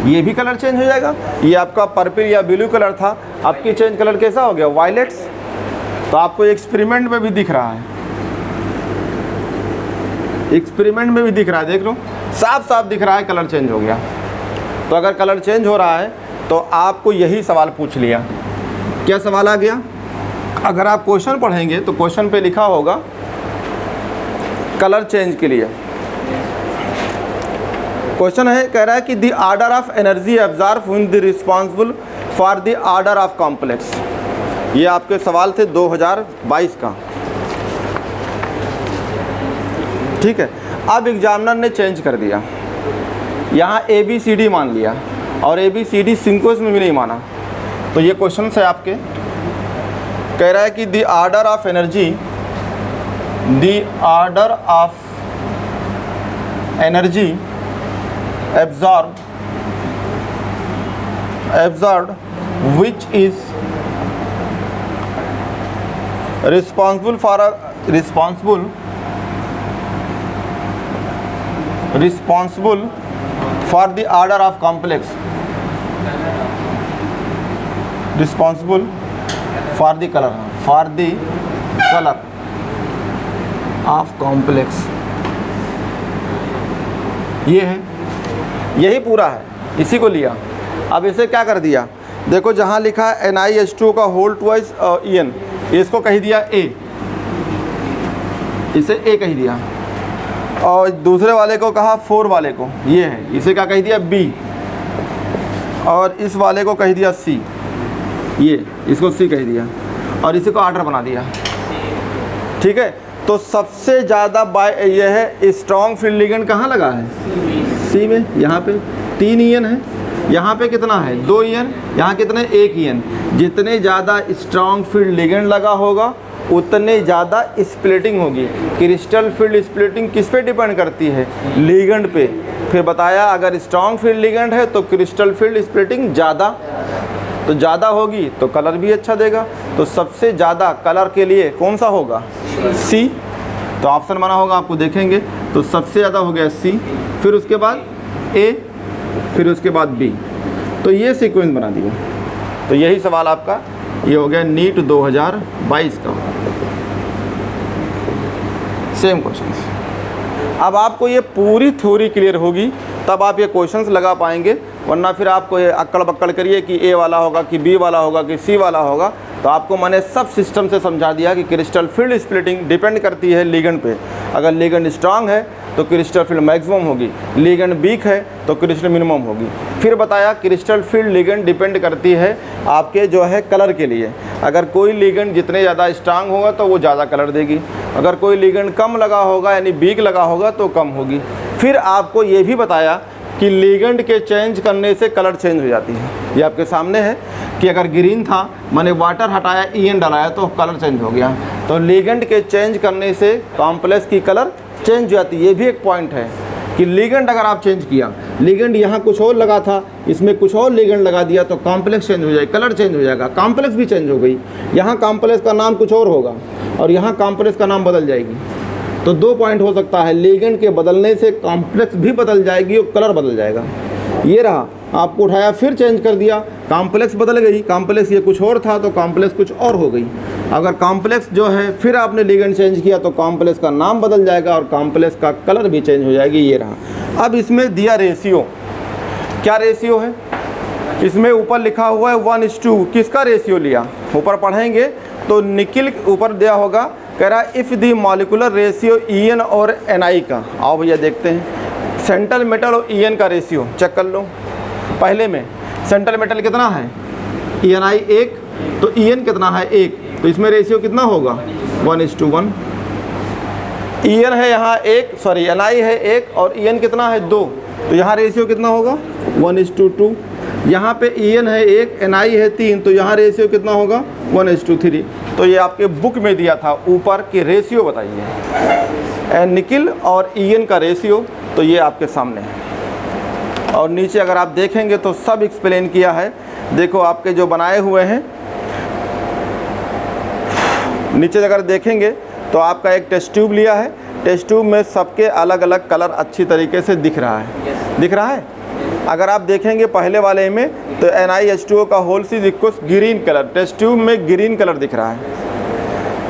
ये भी कलर चेंज हो जाएगा, ये आपका पर्पल या ब्लू कलर था, आपकी चेंज कलर कैसा हो गया, वायलेट्स। तो आपको एक्सपेरिमेंट में भी दिख रहा है, एक्सपेरिमेंट में भी दिख रहा है, देख लो साफ दिख रहा है, कलर चेंज हो गया। तो अगर कलर चेंज हो रहा है तो आपको यही सवाल पूछ लिया, क्या सवाल आ गया, अगर आप क्वेश्चन पढ़ेंगे तो क्वेश्चन पे लिखा होगा कलर चेंज के लिए। क्वेश्चन है, कह रहा है कि the order of energy absorb in the responsible for the order of complex. ये आपके सवाल थे 2022 का, ठीक है। अब एग्जामिनर ने चेंज कर दिया, यहाँ ABCD मान लिया और ABCD सिंक्वेंस में भी नहीं माना। तो ये क्वेश्चन है आपके, कह रहा है कि the order of energy, the order of energy absorbed which is responsible for the order of complex, responsible for the color of complex, ये है, यही पूरा है, इसी को लिया। अब इसे क्या कर दिया, देखो जहाँ लिखा है NiH2 का होल ट्वाइस EN, इसको कह दिया A, इसे A कह दिया, और दूसरे वाले को कहा 4 वाले को, ये है, इसे क्या कह दिया B, और इस वाले को कह दिया C, ये इसको C कह दिया, और इसी को ऑर्डर बना दिया, ठीक है। तो सबसे ज़्यादा यह है स्ट्रॉन्ग फील्ड लिगेंड कहाँ लगा है, C में, यहाँ पे 3 EN है, यहाँ पे कितना है 2 EN, यहाँ कितने 1 EN। जितने ज़्यादा स्ट्रॉन्ग फील्ड लिगेंड लगा होगा उतने ज़्यादा स्प्लिटिंग होगी। क्रिस्टल फील्ड स्प्लिटिंग किस पे डिपेंड करती है, लिगेंड पे। फिर बताया अगर स्ट्रॉन्ग फील्ड लिगेंड है तो क्रिस्टल फील्ड स्प्लिटिंग ज़्यादा, तो ज़्यादा होगी तो कलर भी अच्छा देगा। तो सबसे ज़्यादा कलर के लिए कौन सा होगा, C। तो ऑप्शन बना होगा, आपको देखेंगे तो सबसे ज़्यादा हो गया C, फिर उसके बाद A, फिर उसके बाद B। तो ये सीक्वेंस बना दिया। तो यही सवाल आपका ये हो गया नीट 2022 का सेम क्वेश्चन। अब आपको ये पूरी थ्योरी क्लियर होगी तब आप ये क्वेश्चंस लगा पाएंगे, वरना फिर आपको ये अक्कड़ बक्कड़ करिए कि A वाला होगा कि B वाला होगा कि C वाला होगा। तो आपको मैंने सब सिस्टम से समझा दिया कि क्रिस्टल फील्ड स्प्लिटिंग डिपेंड करती है लिगेंड पे। अगर लिगेंड स्ट्रांग है तो क्रिस्टल फील्ड मैक्सिमम होगी, लिगेंड वीक है तो क्रिस्टल मिनिमम होगी। फिर बताया क्रिस्टल फील्ड लिगेंड डिपेंड करती है आपके जो है कलर के लिए। अगर कोई लिगेंड जितने ज़्यादा स्ट्रांग होगा तो वो ज़्यादा कलर देगी, अगर कोई लिगेंड कम लगा होगा यानी वीक लगा होगा तो कम होगी। फिर आपको ये भी बताया कि लिगेंड के चेंज करने से कलर चेंज हो जाती है। ये आपके सामने है कि अगर ग्रीन था मैंने वाटर हटाया EN डालाया तो कलर चेंज हो गया। तो लिगेंड के चेंज करने से कॉम्प्लेक्स की कलर चेंज हो जाती है। ये भी एक पॉइंट है कि लिगेंड अगर आप चेंज किया, लिगेंड यहाँ कुछ और लगा था, इसमें कुछ और लिगेंड लगा दिया तो कॉम्प्लेक्स चेंज हो जाएगा, कलर चेंज हो जाएगा, कॉम्प्लेक्स भी चेंज हो गई। यहाँ कॉम्प्लेक्स का नाम कुछ और होगा और यहाँ कॉम्प्लेक्स का नाम बदल जाएगी। तो 2 पॉइंट हो सकता है, लिगेंड के बदलने से कॉम्प्लेक्स भी बदल जाएगी और कलर बदल जाएगा। ये रहा, आपको उठाया फिर चेंज कर दिया, कॉम्प्लेक्स बदल गई, कॉम्प्लेक्स ये कुछ और था तो कॉम्प्लेक्स कुछ और हो गई। अगर कॉम्प्लेक्स जो है फिर आपने लिगेंड चेंज किया तो कॉम्प्लेक्स का नाम बदल जाएगा और कॉम्प्लेक्स का कलर भी चेंज हो जाएगी। ये रहा। अब इसमें दिया रेशियो, क्या रेशियो है इसमें ऊपर लिखा हुआ है 1:2। किसका रेशियो लिया, ऊपर पढ़ेंगे तो निकिल ऊपर दिया होगा, कह रहा है if the molecular ratio EN और NI का। आओ भैया देखते हैं सेंट्रल मेटल और EN का रेशियो चेक कर लो। पहले में सेंट्रल मेटल कितना है ENI 1, तो EN कितना है 1, तो इसमें रेशियो कितना होगा 1:1। EN है यहाँ 1, सॉरी NI है 1 और EN कितना है 2, तो यहाँ रेशियो कितना होगा 1:2। यहाँ पे EN है 1, NI है 3, तो यहाँ रेशियो कितना होगा 1:3। तो ये आपके बुक में दिया था ऊपर कि रेशियो बताइए निकिल और EN का रेशियो, तो ये आपके सामने है। और नीचे अगर आप देखेंगे तो सब एक्सप्लेन किया है। देखो आपके जो बनाए हुए हैं नीचे अगर देखेंगे तो आपका एक टेस्ट ट्यूब लिया है, टेस्ट ट्यूब में सबके अलग अलग कलर अच्छी तरीके से दिख रहा है, दिख रहा है। अगर आप देखेंगे पहले वाले में तो NiH2O का होल सी दिखो ग्रीन कलर, टेस्ट ट्यूब में ग्रीन कलर दिख रहा है।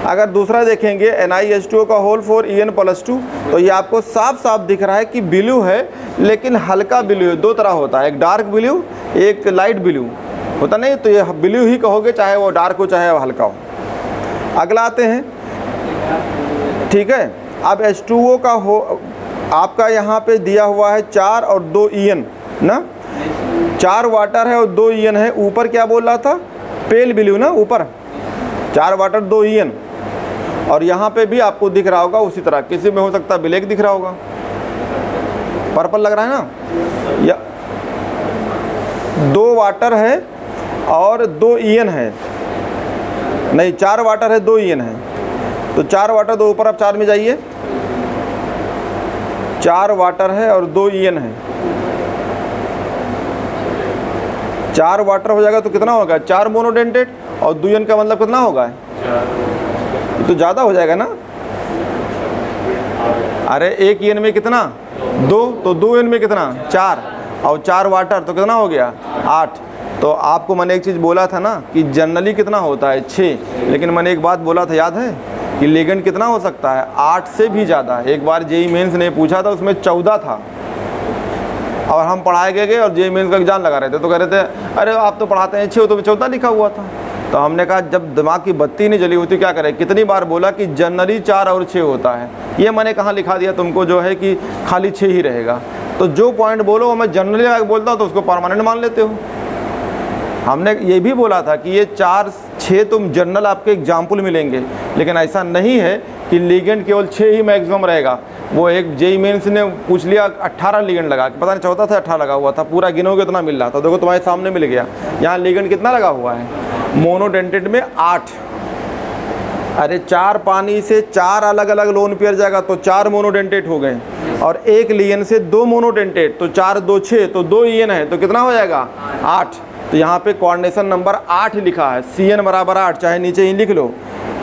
अगर दूसरा देखेंगे NiH2O का होल 4 EN+2, तो ये आपको साफ साफ दिख रहा है कि ब्लू है, लेकिन हल्का ब्लू है। 2 तरह होता है, एक डार्क ब्लू एक लाइट ब्लू होता नहीं, तो ये ब्लू ही कहोगे चाहे वो डार्क हो चाहे वो हल्का हो। अगला आते हैं, ठीक है। अब H2O का हो आपका यहाँ पे दिया हुआ है 4 और 2 EN ना, 4 वाटर है और 2 EN है। ऊपर क्या बोल रहा था पेल ब्लू ना, ऊपर 4 वाटर 2 EN, और यहाँ पे भी आपको दिख रहा होगा उसी तरह, किसी में हो सकता है ब्लैक दिख रहा होगा, पर्पल लग रहा है ना। या 2 वाटर है और 2 EN है, नहीं 4 वाटर है 2 EN है, तो 4 वाटर 2 ऊपर, आप 4 में जाइए, 4 वाटर है और 2 EN है, 4 वाटर हो जाएगा तो कितना होगा 4 मोनोडेंटेट, और 2 EN का मतलब कितना होगा, तो ज़्यादा हो जाएगा ना। अरे 1 EN में कितना 2, तो 2 EN में कितना 4, और 4 वाटर तो कितना हो गया 8। तो आपको मैंने एक चीज़ बोला था ना कि जनरली कितना होता है 6, लेकिन मैंने एक बात बोला था याद है कि लिगेंड कितना हो सकता है 8 से भी ज़्यादा। एक बार जेई मेंस ने पूछा था, उसमें 14 था, और हम पढ़ाए गए और जेई मेंस का एग्जाम लगा रहे थे, तो कह रहे थे अरे आप तो पढ़ाते हैं 6, तो 14 लिखा हुआ था। तो हमने कहा जब दिमाग की बत्ती नहीं जली होती क्या करें, कितनी बार बोला कि जनरली 4 और 6 होता है, ये मैंने कहाँ लिखा दिया तुमको जो है कि खाली 6 ही रहेगा। तो जो पॉइंट बोलो मैं जनरली आगे बोलता हूँ तो उसको परमानेंट मान लेते हो। हमने ये भी बोला था कि ये 4-6 तुम जनरल आपके एग्जाम्पल मिलेंगे, लेकिन ऐसा नहीं है कि लिगेंड केवल 6 ही मैक्सिमम रहेगा। वो एक जेई मेंस ने पूछ लिया 18 लिगेंड लगा, पता नहीं 14 था 18 लगा हुआ था, पूरा गिनोगे इतना मिल रहा था। देखो तुम्हारे सामने मिल गया, यहाँ लिगेंड कितना लगा हुआ है मोनोडेंटेट में 8। अरे 4 पानी से 4 अलग अलग लोन पेयर जाएगा तो 4 मोनोडेंटेट हो गए, और 1 लिगेंड से 2 मोनोडेंटेट, तो 4 2 6, तो 2 EN है, तो कितना हो जाएगा 8। तो यहाँ पे कोऑर्डिनेशन नंबर 8 लिखा है, CN बराबर 8, चाहे नीचे ही लिख लो,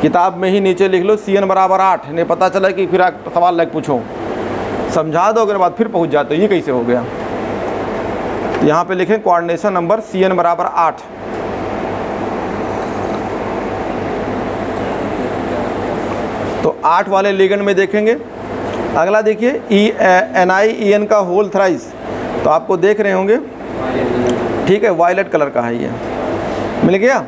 किताब में ही नीचे लिख लो CN बराबर 8। नहीं पता चला कि फिर आप सवाल लग पूछो, समझा दो अगर बाद फिर पहुँच जाते ये कैसे हो गया। तो यहाँ पे लिखें कोऑर्डिनेशन नंबर CN बराबर 8। तो 8 वाले लिगेंड में देखेंगे। अगला देखिए NiEN का होल थ्राइस, तो आपको देख रहे होंगे, ठीक है, वायलेट कलर का है, ये मिल गया।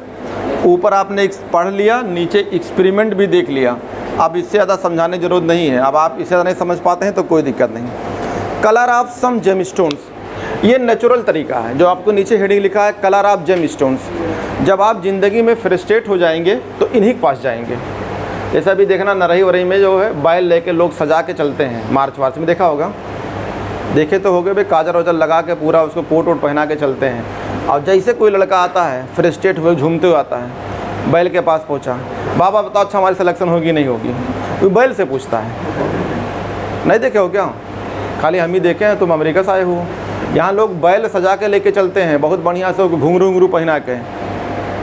ऊपर आपने पढ़ लिया, नीचे एक्सपेरिमेंट भी देख लिया। अब इससे ज़्यादा समझाने की जरूरत नहीं है, अब आप इससे ज़्यादा नहीं समझ पाते हैं तो कोई दिक्कत नहीं। कलर ऑफ सम जेमस्टोन्स, ये नेचुरल तरीका है, जो आपको नीचे हेडिंग लिखा है कलर ऑफ जेमस्टोन्स। जब आप ज़िंदगी में फ्रस्ट्रेट हो जाएंगे तो इन्हीं के पास जाएंगे। जैसा भी देखना नरही वरही में जो है बैल लेके लोग सजा के चलते हैं, मार्च वार्च में देखा होगा, देखे तो होगे भाई, काजल वाजल लगा के पूरा उसको कोट वोट पहना के चलते हैं। और जैसे कोई लड़का आता है फ्रस्ट्रेट हुए झूमते हुए आता है, बैल के पास पहुंचा, बाबा बताओ अच्छा हमारी सिलेक्शन होगी नहीं होगी, तो बैल से पूछता है, नहीं देखे हो क्या, खाली हम ही देखे हैं, तुम अमेरिका से आए हो। यहाँ लोग बैल सजा के लेके चलते हैं बहुत बढ़िया से, घुंघरू उंगरू पहना के।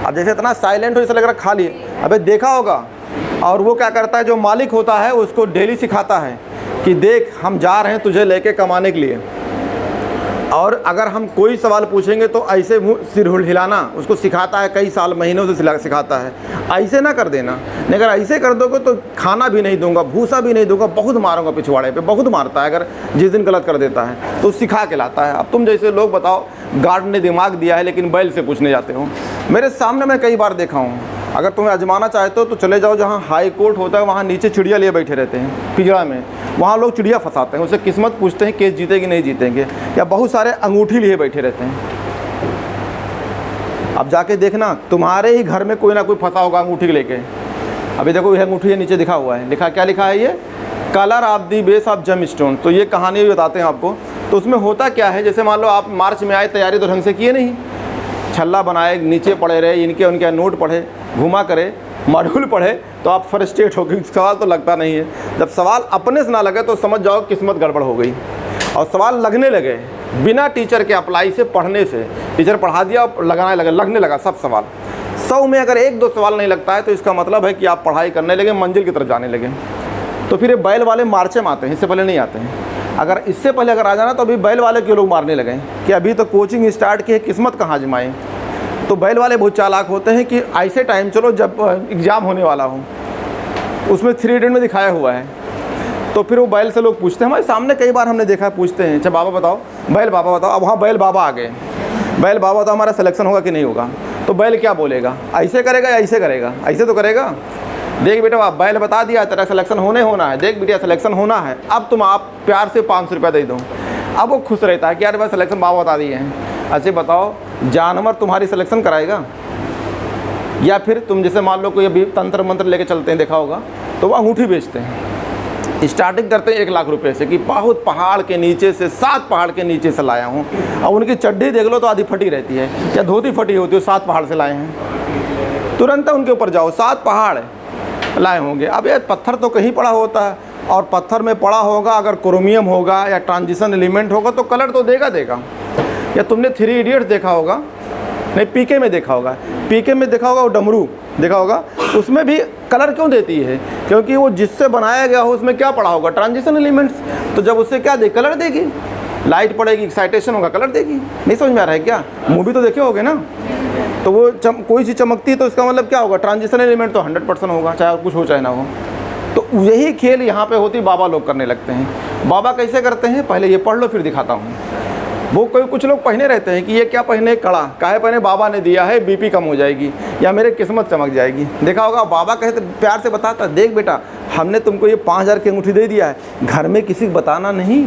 अब जैसे इतना साइलेंट हो, जैसे लग रहा खाली, अबे देखा होगा। और वो क्या करता है, जो मालिक होता है उसको डेली सिखाता है कि देख हम जा रहे हैं तुझे लेके कमाने के लिए, और अगर हम कोई सवाल पूछेंगे तो ऐसे मुँह सिर हिलाना, उसको सिखाता है, कई साल महीनों से सिखाता है। ऐसे ना कर देना, नहीं अगर ऐसे कर दोगे तो खाना भी नहीं दूंगा, भूसा भी नहीं दूंगा, बहुत मारूंगा पिछवाड़े पे, बहुत मारता है अगर जिस दिन गलत कर देता है तो सिखा के लाता है। अब तुम जैसे लोग बताओ, गार्ड ने दिमाग दिया है लेकिन बैल से पूछने जाते हो। मेरे सामने मैं कई बार देखा हूँ, अगर तुम्हें आजमाना चाहते हो तो चले जाओ जहाँ हाई कोर्ट होता है, वहाँ नीचे चिड़िया लिए बैठे रहते हैं पिंजरा में, वहाँ लोग चिड़िया फंसाते हैं, उससे किस्मत पूछते हैं केस जीतेगी नहीं जीतेंगे, या बहुत सारे अंगूठी लिए बैठे रहते हैं। अब जाके देखना तुम्हारे ही घर में कोई ना कोई फंसा होगा अंगूठी लेके। अभी देखो यह अंगूठी है, नीचे लिखा हुआ है, क्या लिखा है, ये colour of the base of gem stone. तो ये कहानी भी बताते हैं आपको। तो उसमें होता क्या है, जैसे मान लो आप मार्च में आए, तैयारी तो ढंग से किए नहीं, छल्ला बनाए, नीचे पड़े रहे, इनके उनके नोट पढ़े, घुमा करे, मॉड्यूल पढ़े, तो आप फ्रस्ट्रेट हो गए, सवाल तो लगता नहीं है। जब सवाल अपने से ना लगे तो समझ जाओ किस्मत गड़बड़ हो गई। और सवाल लगने लगे बिना टीचर के अप्लाई से, पढ़ने से, टीचर पढ़ा दिया, लगने लगा सब सवाल। 100 में अगर 1-2 सवाल नहीं लगता है तो इसका मतलब है कि आप पढ़ाई करने लगे, मंजिल की तरफ जाने लगे। तो फिर ये बैल वाले मार्चे में आते हैं, इससे पहले नहीं आते हैं। अगर इससे पहले अगर आ जाना तो अभी बैल वाले क्यों लोग मारने लगे कि अभी तो कोचिंग स्टार्ट की है, किस्मत कहाँ आजमाएं। तो बैल वाले बहुत चालाक होते हैं कि ऐसे टाइम चलो जब एग्ज़ाम होने वाला हो, उसमें 3 इडियट में दिखाया हुआ है, तो फिर वो बैल से लोग पूछते हैं। हमारे सामने कई बार हमने देखा है, पूछते हैं अच्छा बाबा बताओ, बैल बाबा बताओ। अब वहाँ बैल बाबा आ गए, बैल बाबा बताओ हमारा सिलेक्शन होगा कि नहीं होगा। तो बैल क्या बोलेगा, ऐसे करेगा या ऐसे करेगा, ऐसे तो करेगा। देख बेटा आप बैल बता दिया तेरा सिलेक्शन होना है, देख बेटा सिलेक्शन होना है, अब तुम आप प्यार से 500 रुपया दे दो। अब वो खुश रहता है कि यार भाई सिलेक्शन बाबा बता दिए हैं। अच्छा बताओ जानवर तुम्हारी सिलेक्शन कराएगा, या फिर तुम जैसे मान लो कोई अभी तंत्र मंत्र लेके चलते हैं, देखा होगा, तो वो अंगूठी बेचते हैं, स्टार्टिंग करते हैं 1 लाख रुपए से कि बहुत पहाड़ के नीचे से, 7 पहाड़ के नीचे से लाया हूँ। अब उनकी चड्डी देख लो तो आधी फटी रहती है, या धोती फटी होती है, 7 पहाड़ से लाए हैं। तुरंत उनके ऊपर जाओ, 7 पहाड़ लाए होंगे। अब ये पत्थर तो कहीं पड़ा होता है, और पत्थर में पड़ा होगा अगर क्रोमियम होगा या ट्रांजिशन एलिमेंट होगा तो कलर तो देगा। या तुमने 3 इडियट्स देखा होगा, नहीं पीके में देखा होगा, पीके में देखा होगा, वो डमरू देखा होगा, उसमें भी कलर क्यों देती है, क्योंकि वो जिससे बनाया गया हो उसमें क्या पड़ा होगा, ट्रांजिशन एलिमेंट्स। तो जब उससे क्या दे, कलर देगी, लाइट पड़ेगी, एक्साइटेशन होगा, कलर देगी। नहीं समझ में आ रहा है क्या, मूवी तो देखे होगे ना। तो वो कोई चीज़ चमकती है तो इसका मतलब क्या होगा, ट्रांजिशन एलिमेंट तो 100% होगा, चाहे कुछ हो चाहे ना हो। तो यही खेल यहाँ पे होती, बाबा लोग करने लगते हैं। बाबा कैसे करते हैं, पहले ये पढ़ लो फिर दिखाता हूँ। वो कुछ लोग पहने रहते हैं कि ये क्या पहने, कड़ा काहे पहने, बाबा ने दिया है, बीपी कम हो जाएगी या मेरे किस्मत चमक जाएगी। देखा होगा बाबा कहते प्यार से बताता, देख बेटा हमने तुमको ये 5000 की अंगूठी दे दिया है, घर में किसी को बताना नहीं,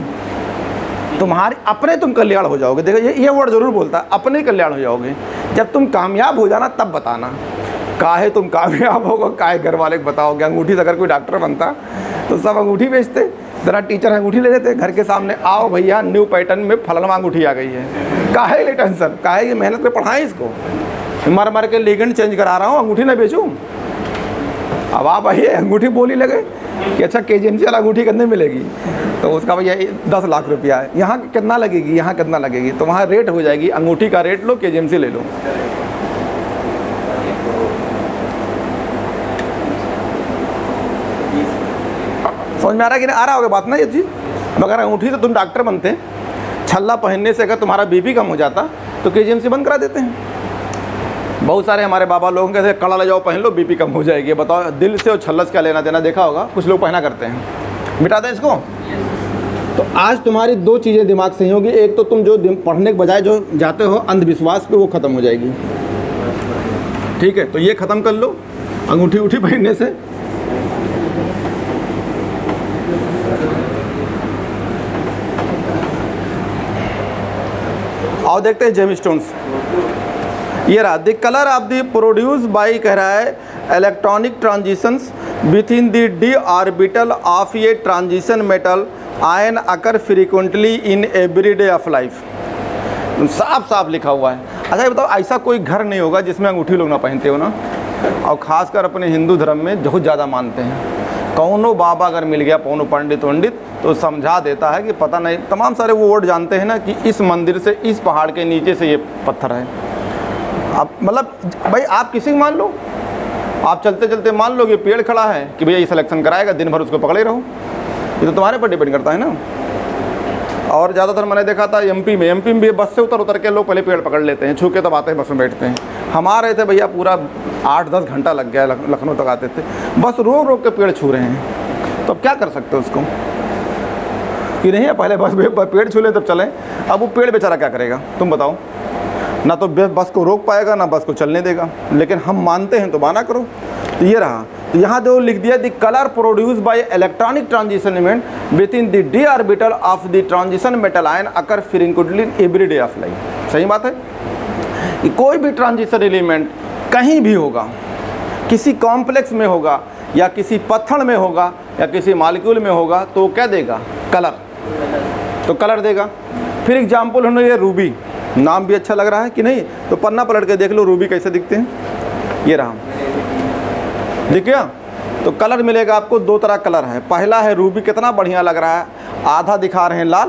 तुम्हारे अपने तुम कल्याण हो जाओगे। देखो ये वर्ड जरूर बोलता है, अपने कल्याण हो जाओगे। जब तुम कामयाब हो जाना तब बताना, काहे तुम कामयाब होगा, काहे घर वाले को बताओगे। अंगूठी से अगर कोई डॉक्टर बनता तो सब अंगूठी बेचते, जरा टीचर अंगूठी ले लेते घर के सामने, आओ भैया न्यू पैटर्न में फलाना अंगूठी आ गई है। काहे ले टेंशन, काहे ये मेहनत पे पढ़ाएं इसको, मर के लिगेंड चेंज करा रहा हूँ, अंगूठी ना बेचूँ। अब आप आइए अंगूठी बोली लगे कि अच्छा KGMC वाला अंगूठी कितने मिलेगी, तो उसका भैया 10 लाख रुपया है, यहाँ कितना लगेगी, यहाँ कितना लगेगी, तो वहाँ रेट हो जाएगी, अंगूठी का रेट लो, KGMC ले लो। समझ में आ रहा है कि नहीं आ रहा होगा बात ना ये चीज़। मगर अंगूठी से तुम डॉक्टर बनते, छल्ला पहनने से अगर तुम्हारा बीपी कम हो जाता तो KGMC बंद करा देते हैं। बहुत सारे हमारे बाबा लोगों के कड़ा ले जाओ पहन लो, बीपी कम हो जाएगी। बताओ दिल से और छल्ला से क्या लेना देना, देखा होगा कुछ लोग पहना करते हैं। मिटा दें इसको। तो आज तुम्हारी 2 चीज़ें दिमाग सही होगी, एक तो तुम जो पढ़ने के बजाय जो जाते हो अंधविश्वास पे, वो ख़त्म हो जाएगी। ठीक है, तो ये ख़त्म कर लो अंगूठी उठी पहनने से। और देखते हैं जेम स्टोन्स। ये रहा, the colour of the produce by कह रहा है electronic transitions within the D orbital of a transition metal ion occur frequently in everyday of life. साफ साफ लिखा हुआ है। अच्छा ये बताओ, ऐसा कोई घर नहीं होगा जिसमें अंगूठी लोग ना पहनते हो ना, और ख़ासकर अपने हिंदू धर्म में बहुत ज़्यादा मानते हैं। कौनो बाबा अगर मिल गया, कौनो पंडित वंडित, तो समझा देता है कि पता नहीं, तमाम सारे वो वर्ड जानते हैं ना कि इस मंदिर से, इस पहाड़ के नीचे से ये पत्थर है। अब मतलब भाई आप किसी को मान लो, आप चलते चलते मान लो कि पेड़ खड़ा है कि भैया ये सिलेक्शन कराएगा, दिन भर उसको पकड़े रहो, ये तो तुम्हारे पर डिपेंड करता है ना। और ज़्यादातर मैंने देखा था एमपी में भी बस से उतर के लोग पहले पेड़ पकड़ लेते हैं, छू के तब आते हैं बस में बैठते हैं। हम आ रहे थे भैया, पूरा 8-10 घंटा लग गया, लखनऊ तक आते थे, बस रोक के पेड़ छू रहे हैं। तो अब क्या कर सकते हो उसको कि नहीं, पहले बस पेड़ छू लें तब चलें। अब वो पेड़ बेचारा क्या करेगा तुम बताओ, ना तो बस को रोक पाएगा ना बस को चलने देगा। लेकिन हम मानते हैं तो माना करो। तो ये रहा, तो यहाँ जो लिख दिया, the colour produce by electronic transition event with in the D orbital of the transition metal ion occur frequently in every day of life. सही बात है कि कोई भी ट्रांजिशन एलिमेंट कहीं भी होगा, किसी कॉम्प्लेक्स में होगा या किसी पत्थर में होगा या किसी मॉलिक्यूल में होगा, तो क्या देगा, कलर, तो कलर देगा। फिर एग्जाम्पल होना, ये रूबी, नाम भी अच्छा लग रहा है कि नहीं, तो पन्ना पलट के देख लो रूबी कैसे दिखते हैं। ये रहा, दिख गया। तो कलर मिलेगा आपको, 2 तरह कलर है। पहला है रूबी, कितना बढ़िया लग रहा है, आधा दिखा रहे हैं लाल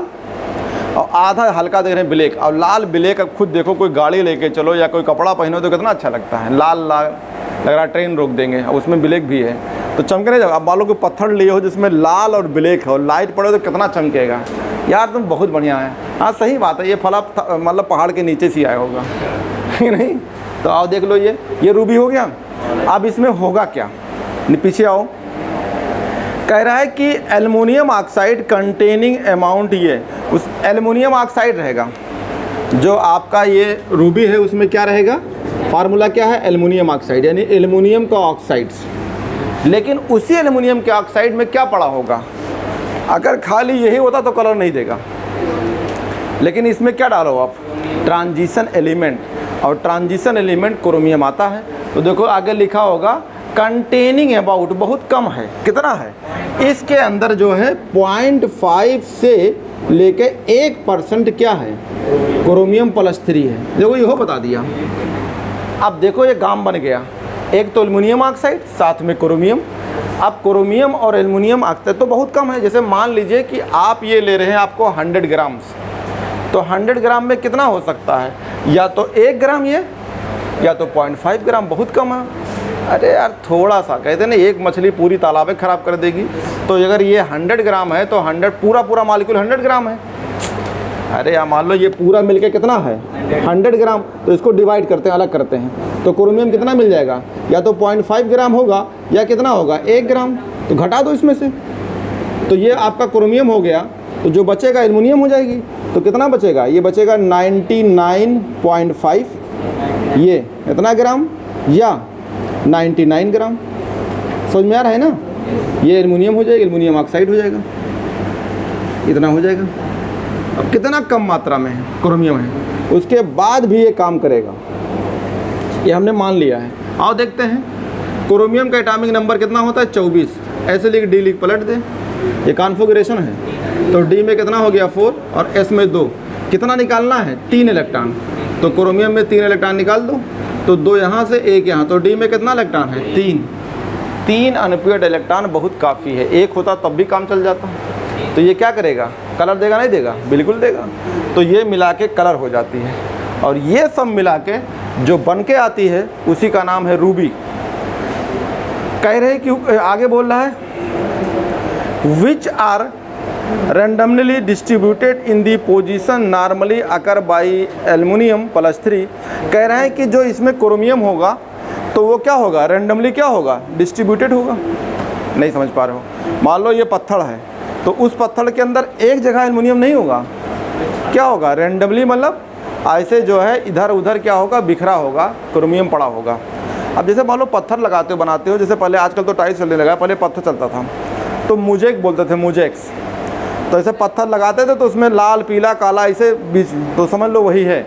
और आधा हल्का देख रहे हैं ब्लैक। और लाल ब्लैक अब खुद देखो, कोई गाड़ी लेके चलो या कोई कपड़ा पहनो तो कितना अच्छा लगता है, लाल लाल लग रहा है, ट्रेन रोक देंगे, और उसमें ब्लैक भी है तो चमकने जाओ। अब मान लो कि पत्थर लिए हो जिसमें लाल और ब्लैक हो, लाइट पड़े तो कितना चमकेगा यार, तुम बहुत बढ़िया है। हाँ सही बात है, ये फला मतलब पहाड़ के नीचे से आया होगा नहीं। तो आओ देख लो, ये रूबी हो गया। अब इसमें होगा क्या, पीछे आओ, कह रहा है कि एल्युमिनियम ऑक्साइड कंटेनिंग अमाउंट, ये उस एल्युमिनियम ऑक्साइड रहेगा जो आपका ये रूबी है, उसमें क्या रहेगा, फार्मूला क्या है, एल्युमिनियम ऑक्साइड, यानी एल्युमिनियम का ऑक्साइड्स। लेकिन उसी एल्युमिनियम के ऑक्साइड में क्या पड़ा होगा, अगर खाली यही होता तो कलर नहीं देगा, लेकिन इसमें क्या डालो आप, ट्रांजिशन एलिमेंट, और ट्रांजिशन एलिमेंट क्रोमियम आता है। तो देखो आगे लिखा होगा कंटेनिंग अबाउट, बहुत कम है, कितना है, इसके अंदर जो है 0.5 से लेके 1% क्या है, क्रोमियम +3 है। देखो ये हो बता दिया। अब देखो ये गाम बन गया, एक तो एल्युमिनियम ऑक्साइड साथ में क्रोमियम। अब क्रोमियम और एल्युमिनियम ऑक्साइड तो बहुत कम है, जैसे मान लीजिए कि आप ये ले रहे हैं आपको 100 ग्राम्स, तो 100 ग्राम में कितना हो सकता है, या तो 1 ग्राम ये, या तो 0.5 ग्राम, बहुत कम है। अरे यार थोड़ा सा, कहते हैं ना एक मछली पूरी तालाबें ख़राब कर देगी, तो अगर ये 100 ग्राम है तो 100 पूरा मॉलिक्यूल 100 ग्राम है। अरे यार मान लो ये पूरा मिलके कितना है 100 ग्राम, तो इसको डिवाइड करते हैं, अलग करते हैं, तो क्रोमियम कितना मिल जाएगा, या तो 0.5 ग्राम होगा या कितना होगा 1 ग्राम, तो घटा दो इसमें से, तो ये आपका क्रोमियम हो गया। तो जो बचेगा एल्युमिनियम हो जाएगी, तो कितना बचेगा, ये बचेगा 99.5, ये इतना ग्राम या 99 ग्राम, समझ में आ रहा है ना। ये एल्युमिनियम हो जाएगा, एल्युमिनियम ऑक्साइड हो जाएगा, इतना हो जाएगा। अब कितना कम मात्रा में है क्रोमियम है, उसके बाद भी ये काम करेगा, ये हमने मान लिया है। आओ देखते हैं क्रोमियम का एटॉमिक नंबर कितना होता है, 24। ऐसे लिख, डी लिख, पलट दे, ये कॉन्फ़िगरेशन है। तो डी में कितना हो गया 4 और एस में 2, कितना निकालना है 3 इलेक्ट्रॉन, तो क्रोमियम में 3 इलेक्ट्रॉन निकाल दो, तो 2 यहाँ से 1 यहाँ, तो डी में कितना इलेक्ट्रॉन है 3 अनपेयर्ड इलेक्ट्रॉन बहुत काफ़ी है, 1 होता तब भी काम चल जाता। तो ये क्या करेगा, कलर देगा नहीं देगा, बिल्कुल देगा। तो ये मिला के कलर हो जाती है, और ये सब मिला के जो बन के आती है उसी का नाम है रूबी। कह रहे कि आगे बोल रहा है which are randomly distributed in the position normally occur by aluminium +3। कह रहे हैं कि जो इसमें क्रोमियम होगा तो वो क्या होगा, रैंडमली क्या होगा, डिस्ट्रीब्यूटेड होगा। नहीं समझ पा रहे हो, मान लो ये पत्थर है, तो उस पत्थर के अंदर एक जगह एल्युमिनियम नहीं होगा, क्या होगा, रैंडमली, मतलब ऐसे जो है इधर उधर क्या होगा, बिखरा होगा, क्रोमियम पड़ा होगा। अब जैसे मान लो पत्थर लगाते हो, बनाते हो, जैसे पहले, आजकल तो टाइल्स चलने लगा, पहले पत्थर चलता था तो मुजेक बोलते थे, मुजेक्स। तो ऐसे पत्थर लगाते थे तो उसमें लाल पीला काला ऐसे बीच, तो समझ लो वही है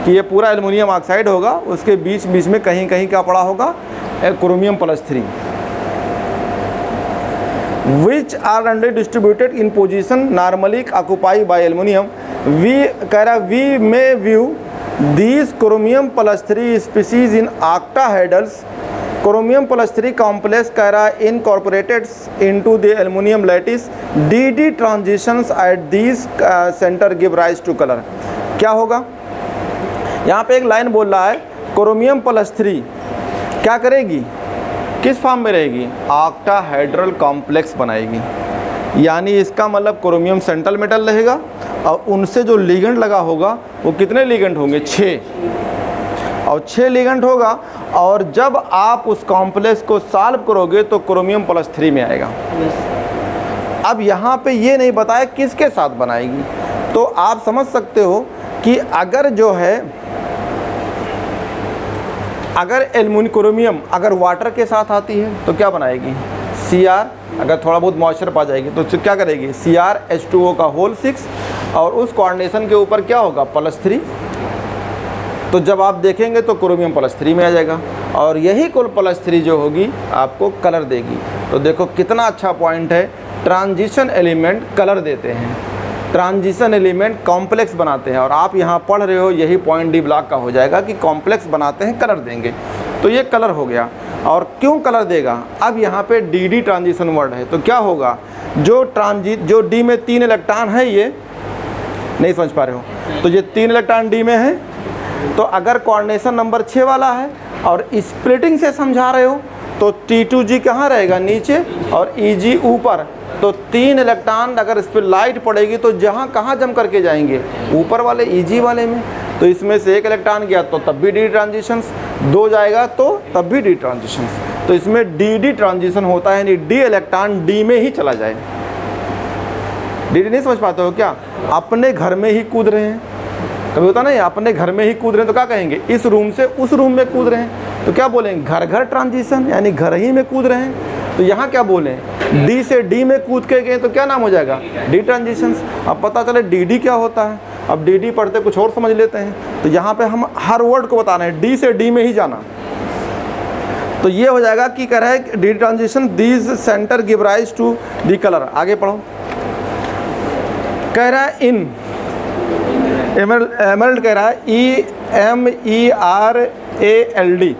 कि ये पूरा एल्युमिनियम ऑक्साइड होगा, उसके बीच बीच में कहीं कहीं क्या पड़ा होगा, chromium +3। Which are randomly distributed in position normally occupy by aluminium. We कह रहा, we may view these chromium +3 species in octahedrals chromium plus 3 complex कह रहा है incorporated into the aluminium lattice d transitions at this centre give rise to colour. क्या होगा, यहाँ पे एक लाइन बोल रहा है क्रोमियम प्लस 3 क्या करेगी, किस फॉर्म में रहेगी, ऑक्टाहेड्रल कॉम्प्लेक्स बनाएगी। यानी इसका मतलब क्रोमियम सेंट्रल मेटल रहेगा और उनसे जो लिगेंड लगा होगा वो कितने लिगेंड होंगे, 6, और 6 लिगेंड होगा। और जब आप उस कॉम्प्लेक्स को सॉल्व करोगे तो क्रोमियम प्लस 3 में आएगा। अब यहाँ पे ये नहीं बताया किसके साथ बनाएगी, तो आप समझ सकते हो कि अगर जो है अगर क्रोमियम अगर वाटर के साथ आती है तो क्या बनाएगी, Cr, अगर थोड़ा बहुत मॉइस्चर पा जाएगी तो क्या करेगी, CrH2O का होल 6 और उस कोऑर्डिनेशन के ऊपर क्या होगा, +3। तो जब आप देखेंगे तो क्रोमियम +3 में आ जाएगा और यही कुल +3 जो होगी आपको कलर देगी। तो देखो कितना अच्छा पॉइंट है, ट्रांजिशन एलिमेंट कलर देते हैं, ट्रांजिशन एलिमेंट कॉम्प्लेक्स बनाते हैं। और आप यहाँ पढ़ रहे हो यही पॉइंट डी ब्लॉक का हो जाएगा कि कॉम्प्लेक्स बनाते हैं कलर देंगे। तो ये कलर हो गया। और क्यों कलर देगा, अब यहाँ पे डी ट्रांजिशन वर्ड है तो क्या होगा, जो डी में 3 इलेक्ट्रॉन है, ये नहीं समझ पा रहे हो, तो ये 3 इलेक्ट्रॉन डी में है। तो अगर कोऑर्डिनेशन नंबर 6 वाला है और स्प्लिटिंग से समझा रहे हो तो T2G कहाँ रहेगा, नीचे, और EG ऊपर। तो 3 इलेक्ट्रॉन अगर इस पर लाइट पड़ेगी तो जहाँ कहाँ जम करके जाएंगे, ऊपर वाले EG वाले में। तो इसमें से 1 इलेक्ट्रॉन गया तो तब भी डी ट्रांजिशंस, 2 जाएगा तो तब भी डी ट्रांजिशंस। तो इसमें डी ट्रांजिशन होता है, यानी डी इलेक्ट्रॉन डी में ही चला जाए। डी नहीं समझ पाते हो क्या, अपने घर में ही कूद रहे हैं, कभी होता नहीं, अपने घर में ही कूद रहे हैं तो क्या कहेंगे, इस रूम से उस रूम में कूद रहे हैं तो क्या बोलेंगे, घर घर ट्रांजिशन, यानी घर ही में कूद रहे हैं। तो यहाँ क्या बोलें, डी से डी में कूद के गए तो क्या नाम हो जाएगा, डी ट्रांजिशंस। अब पता चले डी क्या होता है, अब डी पढ़ते कुछ और समझ लेते हैं। तो यहाँ पे हम हर वर्ड को बता रहे हैं, डी से डी में ही जाना। तो ये हो जाएगा कि कह रहा है D transition these centre give rise to the colour. आगे पढ़ो, कह रहा है इन एमरल्ड, कह रहा है EMERALD,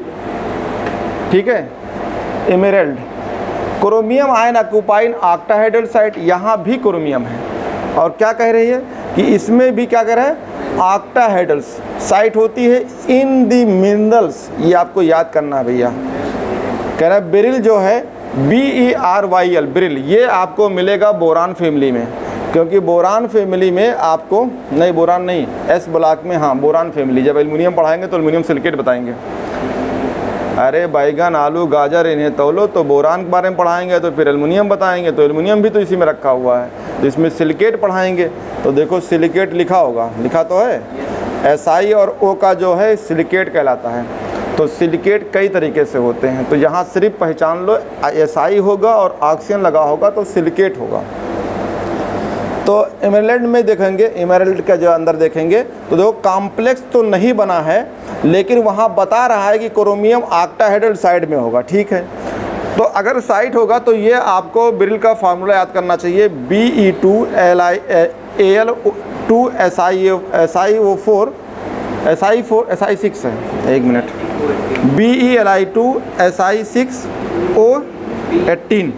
ठीक है, emerald. Chromium ion occupying octahedral site, यहाँ भी क्रोमियम है। और क्या कह रही है कि इसमें भी क्या कह रहा है, ऑक्टाहेड्रल साइट होती है इन दी मिनरल्स। ये आपको याद करना है भैया। कह रहा है बेरिल जो है BERYL, बेरिल, ये आपको मिलेगा बोरान फैमिली में, क्योंकि बोरान फैमिली में आपको, नहीं बोरान नहीं, एस ब्लॉक में, हाँ बोरान फैमिली। जब एल्युमिनियम पढ़ाएंगे तो एल्युमिनियम सिलिकेट बताएंगे। अरे बैगन आलू गाजर इन्हें तौलो, तो बोरान के बारे में पढ़ाएंगे तो फिर एल्युमिनियम बताएंगे, तो एल्युमिनियम भी तो इसी में रखा हुआ है। तो इसमें सिलिकेट पढ़ाएंगे तो देखो सिलिकेट लिखा होगा, लिखा तो है, SI और O का जो है सिलिकेट कहलाता है। तो सिलिकेट कई तरीके से होते हैं, तो यहाँ सिर्फ पहचान लो, SI होगा और ऑक्सीजन लगा होगा तो सिलिकेट होगा। तो एमरल्ड में देखेंगे, एमरल्ड का जो अंदर देखेंगे तो देखो कॉम्प्लेक्स तो नहीं बना है, लेकिन वहाँ बता रहा है कि क्रोमियम ऑक्टाहेड्रल साइड में होगा, ठीक है। तो अगर साइट होगा तो ये आपको बेरिल का फार्मूला याद करना चाहिए, BE2Li2SiO4 SI6 है, एक मिनट, BeLi2Si6O18,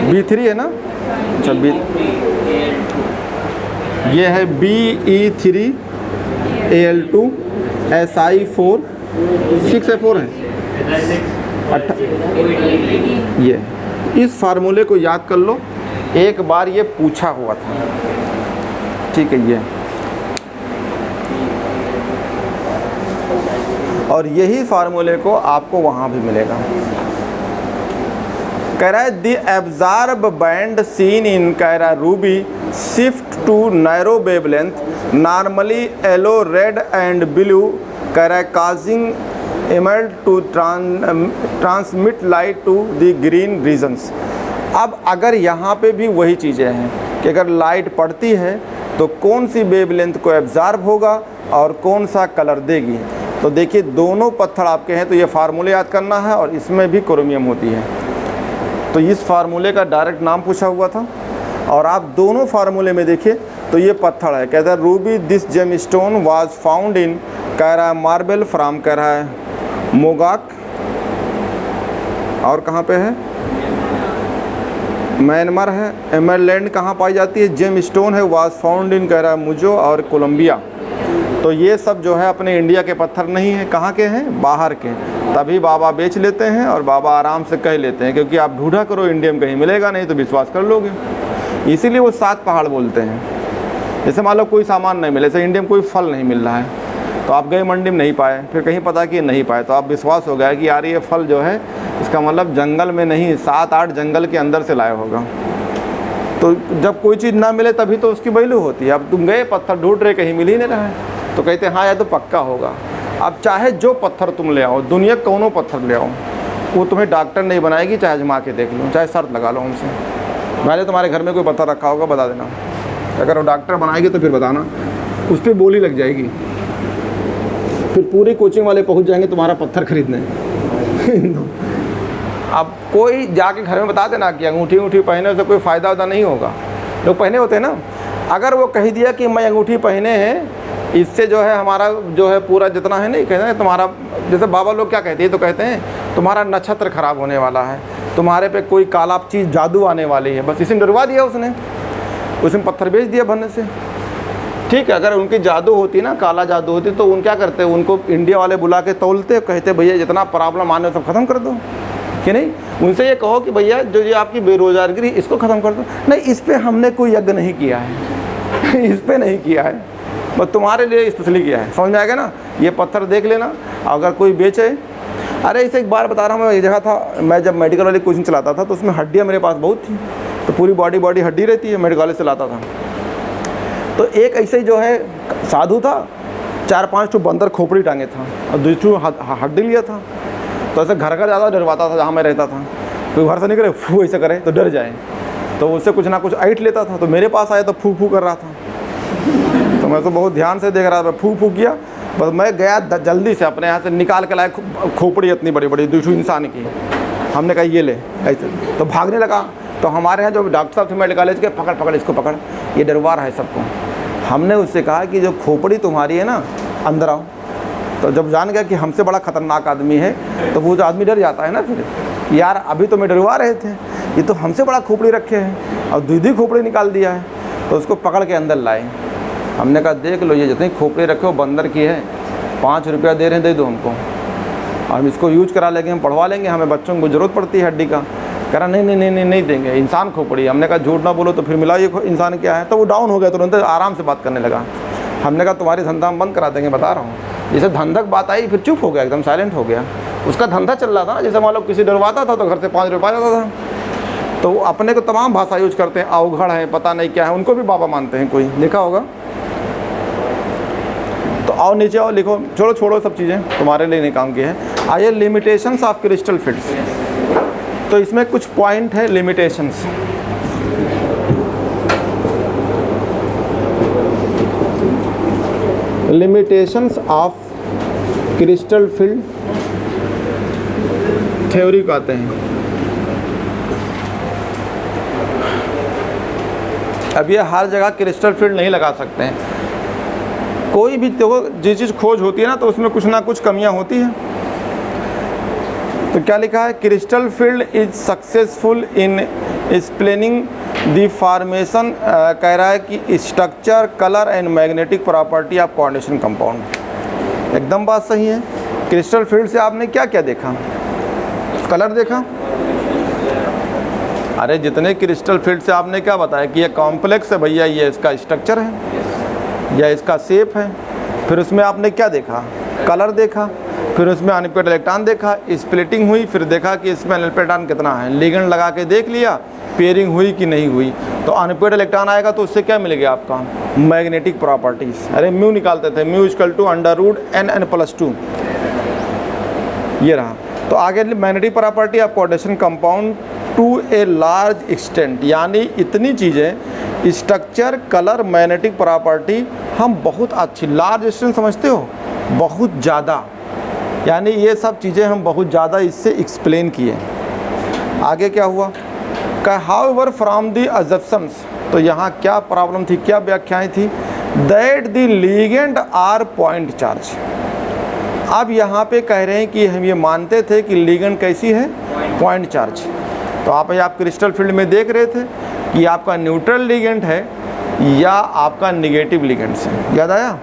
B3 है ना, अच्छा ये है BE3Al2Si4 6A4 है, ये इस फार्मूले को याद कर लो, एक बार ये पूछा हुआ था, ठीक है। ये और यही फार्मूले को आपको वहाँ भी मिलेगा। कह रहा है the absorb band seen in, कह रहा है ruby shift to narrow wavelength, normally yellow, red and blue, कह रहा है causing emerald to transmit light to the green regions. अब अगर यहाँ पे भी वही चीज़ें हैं कि अगर लाइट पड़ती है तो कौन सी वेवलेंथ को एब्जॉर्ब होगा और कौन सा कलर देगी। तो देखिए दोनों पत्थर आपके हैं, तो ये फार्मूले याद करना है और इसमें भी क्रोमियम होती है। तो इस फार्मूले का डायरेक्ट नाम पूछा हुआ था और आप दोनों फार्मूले में देखिए तो ये पत्थर है। कहता है ruby this gem stone was found in, कह रहा है मार्बल फ्राम, कह रहा है मोगाक, और कहाँ पे है, म्यांमार है। एमरलैंड कहाँ पाई जाती है, जेम स्टोन है, वाज फाउंड इन कैरामुजो और कोलंबिया। तो ये सब जो है अपने इंडिया के पत्थर नहीं है, कहाँ के हैं, बाहर के। तभी बाबा बेच लेते हैं और बाबा आराम से कह लेते हैं, क्योंकि आप ढूंढा करो इंडिया में कहीं मिलेगा नहीं तो विश्वास कर लोगे, इसीलिए वो 7 पहाड़ बोलते हैं। जैसे मान लो कोई सामान नहीं मिले, जैसे इंडिया में कोई फल नहीं मिल रहा है, तो आप गए मंडी में नहीं पाए, फिर कहीं पता कि नहीं पाए, तो आप विश्वास हो गया कि यार ये फल जो है इसका मतलब जंगल में नहीं 7-8 जंगल के अंदर से लाया होगा। तो जब कोई चीज़ ना मिले तभी तो उसकी वैल्यू होती है। अब तुम गए पत्थर ढूंढ रहे, कहीं मिल ही नहीं रहा है, तो कहते हैं हाँ यह तो पक्का होगा। अब चाहे जो पत्थर तुम ले आओ, दुनिया कौनों पत्थर ले आओ, वो तुम्हें डॉक्टर नहीं बनाएगी, चाहे आजमा के देख लो, चाहे शर्त लगा लो उनसे, पहले तुम्हारे घर में कोई पत्थर रखा होगा बता देना, अगर वो डॉक्टर बनाएगी तो फिर बताना, उस पर बोली लग जाएगी, फिर पूरी कोचिंग वाले पहुंच जाएंगे तुम्हारा पत्थर खरीदने। अब कोई जाके घर में बता देना कि अंगूठी पहने से कोई फ़ायदा वायदा नहीं होगा, लोग पहने होते हैं ना, अगर वो कह दिया कि मैं अंगूठी पहने हैं, इससे जो है हमारा जो है पूरा जितना है, नहीं कहते हैं तुम्हारा, जैसे बाबा लोग क्या कहते हैं, तो कहते हैं तुम्हारा नक्षत्र खराब होने वाला है, तुम्हारे पे कोई काला चीज़ जादू आने वाली है, बस इसी में डरवा दिया उसने पत्थर बेच दिया भरने से। ठीक है, अगर उनकी जादू होती ना, काला जादू होती, तो उन क्या करते, उनको इंडिया वाले बुला के तौलते, कहते भैया जितना प्रॉब्लम आने सब ख़त्म कर दो, कि नहीं, उनसे ये कहो कि भैया जो ये आपकी बेरोजगारी इसको ख़त्म कर दो। नहीं, इस पर हमने कोई यज्ञ नहीं किया है इस पर नहीं किया है, बस तुम्हारे लिए स्पेशली किया है, समझ में आएगा ना। ये पत्थर देख लेना, अगर कोई बेचे, अरे इसे एक बार बता रहा हूँ, मैं एक जगह था, मैं जब मेडिकल वाली कोचिंग चलाता था तो उसमें हड्डियाँ मेरे पास बहुत थी, तो पूरी बॉडी हड्डी रहती है, मेडिकल वाले चलाता था। तो एक ऐसे ही जो है साधु था, 4-5 ठो बंदर खोपड़ी टांगे था और 2 हड्डी लिया था, तो ऐसे घर का ज़्यादा डरवाता था जहाँ मैं रहता था, कोई घर से निकले फू ऐसे करे तो डर जाए, तो उससे कुछ ना कुछ ऐंठ लेता था, तो मेरे पास आया तो फू कर रहा था, तो मैं तो बहुत ध्यान से देख रहा था, फू किया, बस मैं गया जल्दी से अपने यहाँ से निकाल के लाया खोपड़ी इतनी बड़ी 2 इंसान की, हमने कहा ये ले ऐसे, तो भागने लगा। तो हमारे यहाँ जो डॉक्टर साहब थे मेडिकल कॉलेज के, पकड़ इसको पकड़, ये डरवा रहा है सबको। हमने उससे कहा कि जो खोपड़ी तुम्हारी है ना, अंदर आओ। तो जब जान गया कि हमसे बड़ा ख़तरनाक आदमी है, तो वो जो आदमी डर जाता है ना, फिर यार अभी तो मैं डरवा रहे थे, ये तो हमसे बड़ा खोपड़ी रखे हैं और 2 खोपड़ी निकाल दिया है। तो उसको पकड़ के अंदर लाए, हमने कहा देख लो ये जितनी खोपड़ी रखे हो बंदर की है, 5 रुपया दे रहे हैं, दे दो हमको, हम इसको यूज करा लेंगे, हम पढ़वा लेंगे, हमें बच्चों को ज़रूरत पड़ती है हड्डी का। कह रहा नहीं देंगे, इंसान खोपड़ी। हमने कहा झूठ ना बोलो, तो फिर मिला ये इंसान क्या है, तो वो डाउन हो गया, तुरंत आराम से बात करने लगा। हमने कहा तुम्हारी धंधा हम बंद करा देंगे, बता रहा हूँ। जैसे धंधक बात आई फिर चुप हो गया, एकदम साइलेंट हो गया। उसका धंधा चल रहा था, जैसे मान लो किसी डरवाता था तो घर से 5 रुपये जाता था, तो वो अपने को तमाम भाषा यूज करते हैं, अवघड़ है, पता नहीं क्या है, उनको भी बाबा मानते हैं, कोई देखा होगा। तो आओ नीचे आओ, लिखो, छोड़ो सब चीज़ें तुम्हारे लिए नहीं काम की है। आइए लिमिटेशंस ऑफ क्रिस्टल फील्ड्स। तो इसमें कुछ पॉइंट है limitations. Limitations of crystal field theory कहते हैं। अब ये हर जगह क्रिस्टल फील्ड नहीं लगा सकते हैं, कोई भी तो जिस चीज़ खोज होती है ना, तो उसमें कुछ ना कुछ कमियां होती हैं। तो क्या लिखा है, crystal field is successful in explaining the formation, कह रहा है कि structure, colour and magnetic property of coordination compound. एकदम बात सही है। क्रिस्टल फील्ड से आपने क्या क्या देखा, कलर देखा, अरे जितने क्रिस्टल फील्ड से आपने क्या बताया कि ये कॉम्प्लेक्स है भैया, ये इसका स्ट्रक्चर है या इसका शेप है। फिर उसमें आपने क्या देखा, कलर देखा, फिर उसमें अनपेड इलेक्ट्रॉन देखा, स्प्लिटिंग हुई, फिर देखा कि इसमें इलेक्ट्रॉन कितना है, लिगेंड लगा के देख लिया, पेयरिंग हुई कि नहीं हुई। तो अनपेड इलेक्ट्रॉन आएगा तो उससे क्या मिल गया आपका, मैग्नेटिक प्रॉपर्टीज। अरे म्यू निकालते थे, म्यू इक्वल टू √n+2, ये रहा। तो आगे magnetic property of coordination compound to a large extent, यानी इतनी चीज़ें, स्ट्रक्चर, कलर, मैग्नेटिक प्रॉपर्टी हम बहुत अच्छी, लार्ज एक्सटेंट समझते हो, बहुत ज़्यादा, यानी ये सब चीज़ें हम बहुत ज़्यादा इससे एक्सप्लेन किए। आगे क्या हुआ, हाउएवर फ्रॉम द अजम्पशंस, तो यहाँ क्या प्रॉब्लम थी, क्या व्याख्याएं थी, that the ligand are point charge. अब यहाँ पे कह रहे हैं कि हम ये मानते थे कि लिगेंड कैसी है, पॉइंट चार्ज। तो आप क्रिस्टल फील्ड में देख रहे थे कि आपका न्यूट्रल लिगेंड है या आपका निगेटिव लिगेंड से, याद आया?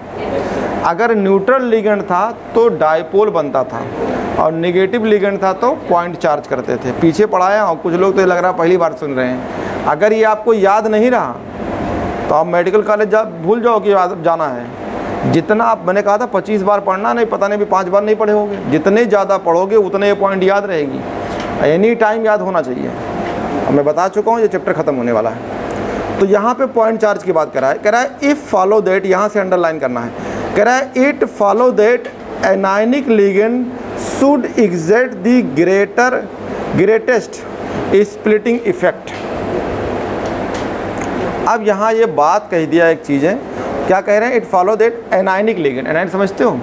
अगर न्यूट्रल लिगेंड था तो डायपोल बनता था और निगेटिव लिगेंड था तो पॉइंट चार्ज करते थे। पीछे पढ़ाया और कुछ लोग तो लग रहा पहली बार सुन रहे हैं। अगर ये आपको याद नहीं रहा तो आप मेडिकल कॉलेज भूल जाओ कि जाना है। जितना आप, मैंने कहा था 25 बार पढ़ना, नहीं पता नहीं भी 5 बार नहीं पढ़े होगे। जितने ज़्यादा पढ़ोगे उतने ये पॉइंट याद रहेगी, एनी टाइम याद होना चाहिए। अब मैं बता चुका हूँ ये चैप्टर ख़त्म होने वाला है। तो यहाँ पे पॉइंट चार्ज की बात कह रहा है इफ़ फॉलो दैट, यहाँ से अंडरलाइन करना है, कह रहा है it follow that anionic ligand should exert the greatest splitting effect. अब यहाँ ये बात कह दिया एक चीज़ है, क्या कह रहे हैं? It follow that anionic ligand, anion समझते हो,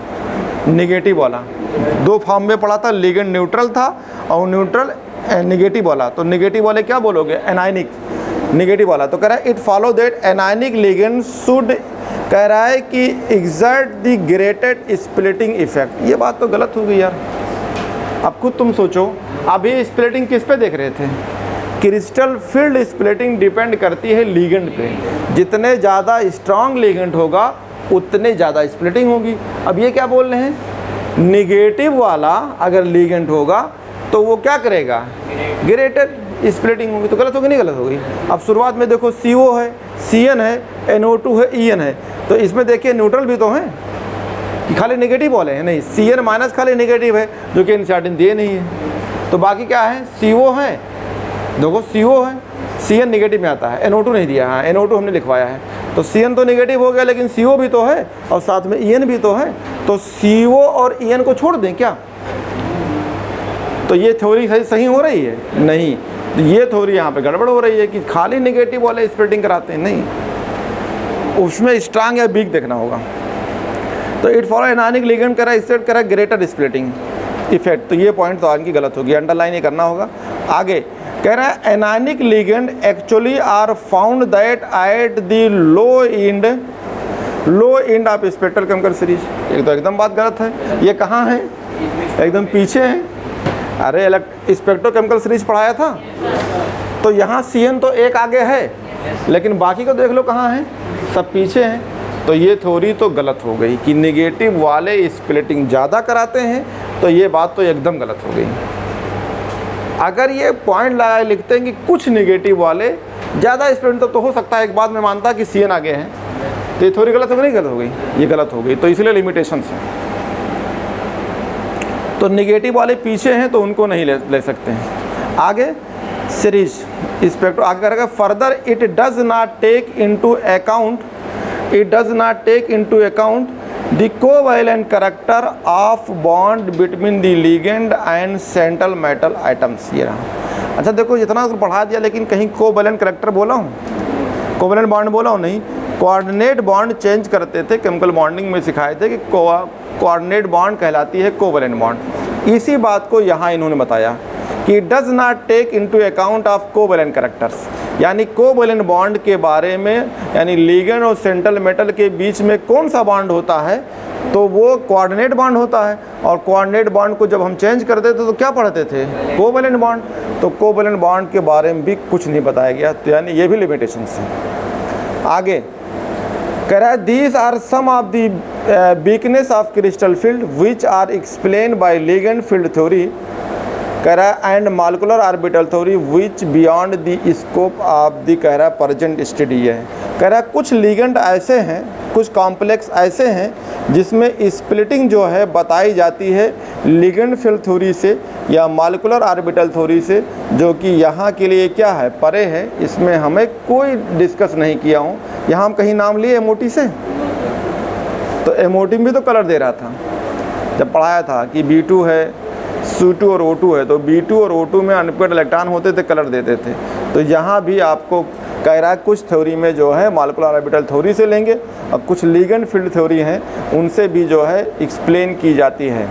निगेटिव वाला। 2 फॉर्म में पढ़ा था, लिगेंड न्यूट्रल था और न्यूट्रल निगेटिव वाला। तो निगेटिव वाले क्या बोलोगे? एनायनिक, निगेटिव वाला। तो कह रहा है it follow that anionic ligand should, कह रहा है कि exert the greatest splitting effect. ये बात तो गलत हो गई यार। अब खुद तुम सोचो, अभी स्प्लिटिंग किस पे देख रहे थे? क्रिस्टल फील्ड स्प्लिटिंग डिपेंड करती है लिगेंड पे। जितने ज़्यादा स्ट्रॉन्ग लिगेंड होगा उतने ज़्यादा स्प्लिटिंग होगी। अब ये क्या बोल रहे हैं? निगेटिव वाला अगर लिगेंड होगा तो वो क्या करेगा? ग्रेटेड स्प्लिटिंग होगी। तो गलत होगी नहीं? गलत होगी। अब शुरुआत में देखो CO है, CN है, NO2 है, EN है। तो इसमें देखिए न्यूट्रल भी तो हैं, खाली निगेटिव वाले हैं नहीं। CN माइनस खाली निगेटिव है जो कि एनसीईआरटी दिए नहीं है। तो बाकी क्या है? CO है, देखो CO है, CN निगेटिव में आता है, NO2 नहीं दिया है, NO2 हमने लिखवाया है। तो CN तो निगेटिव हो गया लेकिन CO भी तो है और साथ में EN भी तो है। तो CO और EN को छोड़ दें क्या? तो ये थ्योरी सही हो रही है? नहीं, तो ये थ्योरी यहाँ पे गड़बड़ हो रही है कि खाली निगेटिव वाले स्प्लिटिंग कराते हैं। नहीं, उसमें स्ट्रांग या वीक देखना होगा। तो इट फॉलो एनायनिक लिगेंड करा, इससे करा ग्रेटर स्प्लिटिंग इफेक्ट। तो ये पॉइंट तो आगे गलत होगी, अंडरलाइन ये करना होगा। आगे कह रहा है anionic ligand actually are found that at the low end of spectral chemical series. ये तो एकदम बात गलत है। ये कहाँ है? एकदम पीछे है। अरे स्पेक्ट्रोकेमिकल सीरीज पढ़ाया था तो यहाँ CN तो एक आगे है लेकिन बाकी को देख लो कहाँ है, सब पीछे हैं। तो ये थ्योरी तो गलत हो गई कि निगेटिव वाले स्प्लिटिंग ज़्यादा कराते हैं। तो ये बात तो एकदम गलत हो गई। अगर ये पॉइंट लगाए लिखते हैं कि कुछ निगेटिव वाले ज़्यादा स्प्लिटिंग, तो हो सकता है एक बात मैं मानता कि CN आगे हैं। तो ये थ्योरी गलत हो गई नहीं? गलत हो गई, ये गलत हो गई। तो इसलिए लिमिटेशन है। तो निगेटिव वाले पीछे हैं तो उनको नहीं ले सकते हैं। आगे सीरीज स्पेक्ट्रो आगे करेगा further it does not take into account the covalent character of bond between the ligand and central metal items. ये रहा। अच्छा देखो, जितना तो पढ़ा दिया लेकिन कहीं कोवैलेंट कैरेक्टर बोला हूँ, कोवैलेंट बॉन्ड बोला हूँ? नहीं। कोऑर्डिनेट बॉन्ड चेंज करते थे, केमिकल बॉन्डिंग में सिखाए थे कि कोऑर्डिनेट बॉन्ड कहलाती है कोवैलेंट बॉन्ड। इसी बात को यहाँ इन्होंने बताया कि does not take into account of covalent characters, यानी कोवैलेंट बॉन्ड के बारे में, यानी लिगेंड और सेंट्रल मेटल के बीच में कौन सा बॉन्ड होता है तो वो कोऑर्डिनेट बॉन्ड होता है। और कोऑर्डिनेट बॉन्ड को जब हम चेंज करते थे तो क्या पढ़ते थे? Covalent bond. तो कोवैलेंट बॉन्ड के बारे में भी कुछ नहीं बताया गया, तो यानी ये भी लिमिटेशंस हैं। आगे कह रहा है these are some of the weakness of crystal field which are explain by ligand field theory, कह रहा है and molecular orbital theory which beyond the scope of the, कह रहा है प्रेजेंट स्टडी है। कह रहा है कुछ लिगेंड ऐसे हैं, कुछ कॉम्प्लेक्स ऐसे हैं जिसमें स्प्लिटिंग जो है बताई जाती है लिगेंड फील्ड थ्योरी से या मॉलिक्यूलर ऑर्बिटल थ्योरी से, जो कि यहाँ के लिए क्या है? परे है। इसमें हमें कोई डिस्कस नहीं किया हूँ। यहाँ हम कहीं नाम लिए एमओटी से, तो एमओटी भी तो कलर दे रहा था जब पढ़ाया था कि B2 है, C2 और O2 है। तो B2 और O2 में अनपेड इलेक्ट्रॉन होते थे, कलर देते थे। तो यहाँ भी आपको कह रहा है कुछ थ्योरी में जो है मॉलिक्यूलर ऑर्बिटल थ्योरी से लेंगे और कुछ लिगेंड फील्ड थ्योरी हैं उनसे भी जो है एक्सप्लेन की जाती है।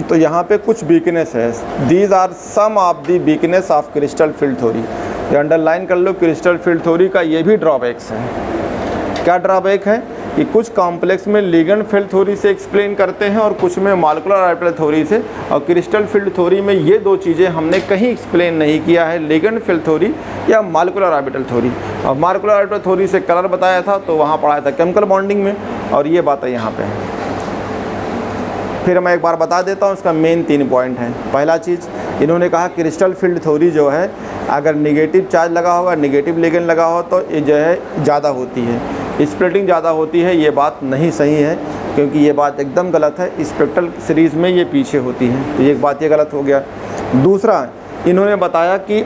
तो यहाँ पे कुछ वीकनेस है। These are some of the weakness of crystal field theory. ये अंडरलाइन कर लो, क्रिस्टल फील्ड थ्योरी का ये भी ड्रॉबैक्स है। क्या ड्रॉबैक है कि कुछ कॉम्प्लेक्स में लिगेंड फील्ड थ्योरी से एक्सप्लेन करते हैं और कुछ में मॉलिक्यूलर ऑर्बिटल थ्योरी से, और क्रिस्टल फील्ड थ्योरी में ये दो चीज़ें हमने कहीं एक्सप्लेन नहीं किया है, लिगेंड फील्ड थ्योरी या मॉलिक्यूलर ऑर्बिटल थ्योरी। और मॉलिक्यूलर ऑर्बिटल थ्योरी से कलर बताया था तो वहाँ पढ़ाया था केमिकल बॉन्डिंग में, और ये बातें यहाँ पे हैं। फिर मैं एक बार बता देता हूँ, इसका मेन 3 पॉइंट है। पहला चीज़ इन्होंने कहा क्रिस्टल फील्ड थ्योरी जो है अगर निगेटिव चार्ज लगा होगा, निगेटिव लिगेंड लगा हो तो ये जो है ज़्यादा होती है, स्प्लिटिंग ज़्यादा होती है। ये बात नहीं सही है, क्योंकि ये बात एकदम गलत है। स्पेक्ट्रल सीरीज़ में ये पीछे होती है, तो एक बात ये गलत हो गया। दूसरा इन्होंने बताया कि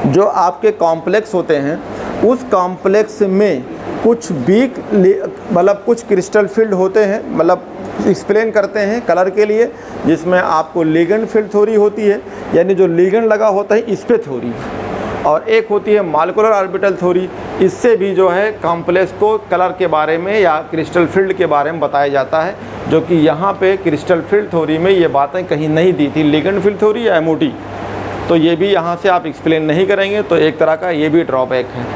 जो आपके कॉम्प्लेक्स होते हैं उस कॉम्प्लेक्स में कुछ वीक मतलब कुछ क्रिस्टल फील्ड होते हैं, मतलब एक्सप्लेन करते हैं कलर के लिए, जिसमें आपको लिगेंड फील्ड थ्योरी होती है, यानी जो लिगेंड लगा होता है इस पे थ्योरी, और एक होती है मॉलिक्यूलर ऑर्बिटल थ्योरी। इससे भी जो है कॉम्प्लेक्स को कलर के बारे में या क्रिस्टल फील्ड के बारे में बताया जाता है, जो कि यहाँ पे क्रिस्टल फील्ड थ्योरी में ये बातें कहीं नहीं दी थी, लिगेंड फील्ड थ्योरी या MOT। तो ये भी यहाँ से आप एक्सप्लेन नहीं करेंगे, तो एक तरह का ये भी ड्रॉबैक है।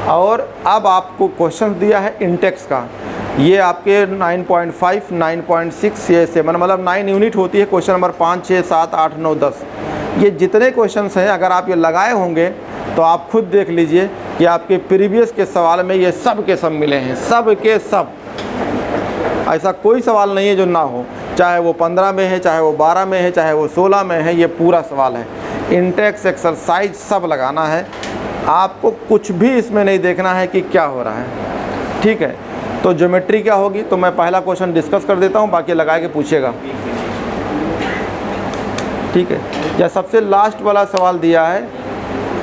और अब आपको क्वेश्चन दिया है इंटेक्स का, ये आपके 9.5, 9.6 ये 7 मतलब 9 यूनिट होती है। क्वेश्चन नंबर 5, 6, 7, 8, 9, 10 ये जितने क्वेश्चंस हैं, अगर आप ये लगाए होंगे तो आप खुद देख लीजिए कि आपके प्रीवियस के सवाल में ये सब के सब मिले हैं, सब के सब। ऐसा कोई सवाल नहीं है जो ना हो, चाहे वो 15 में है, चाहे वो 12 में है, चाहे वो 16 में है, ये पूरा सवाल है। इंटेक्स एक्सरसाइज सब लगाना है, आपको कुछ भी इसमें नहीं देखना है कि क्या हो रहा है, ठीक है। तो ज्योमेट्री क्या होगी, तो मैं पहला क्वेश्चन डिस्कस कर देता हूँ, बाकी लगा के पूछिएगा, ठीक है। या सबसे लास्ट वाला सवाल दिया है,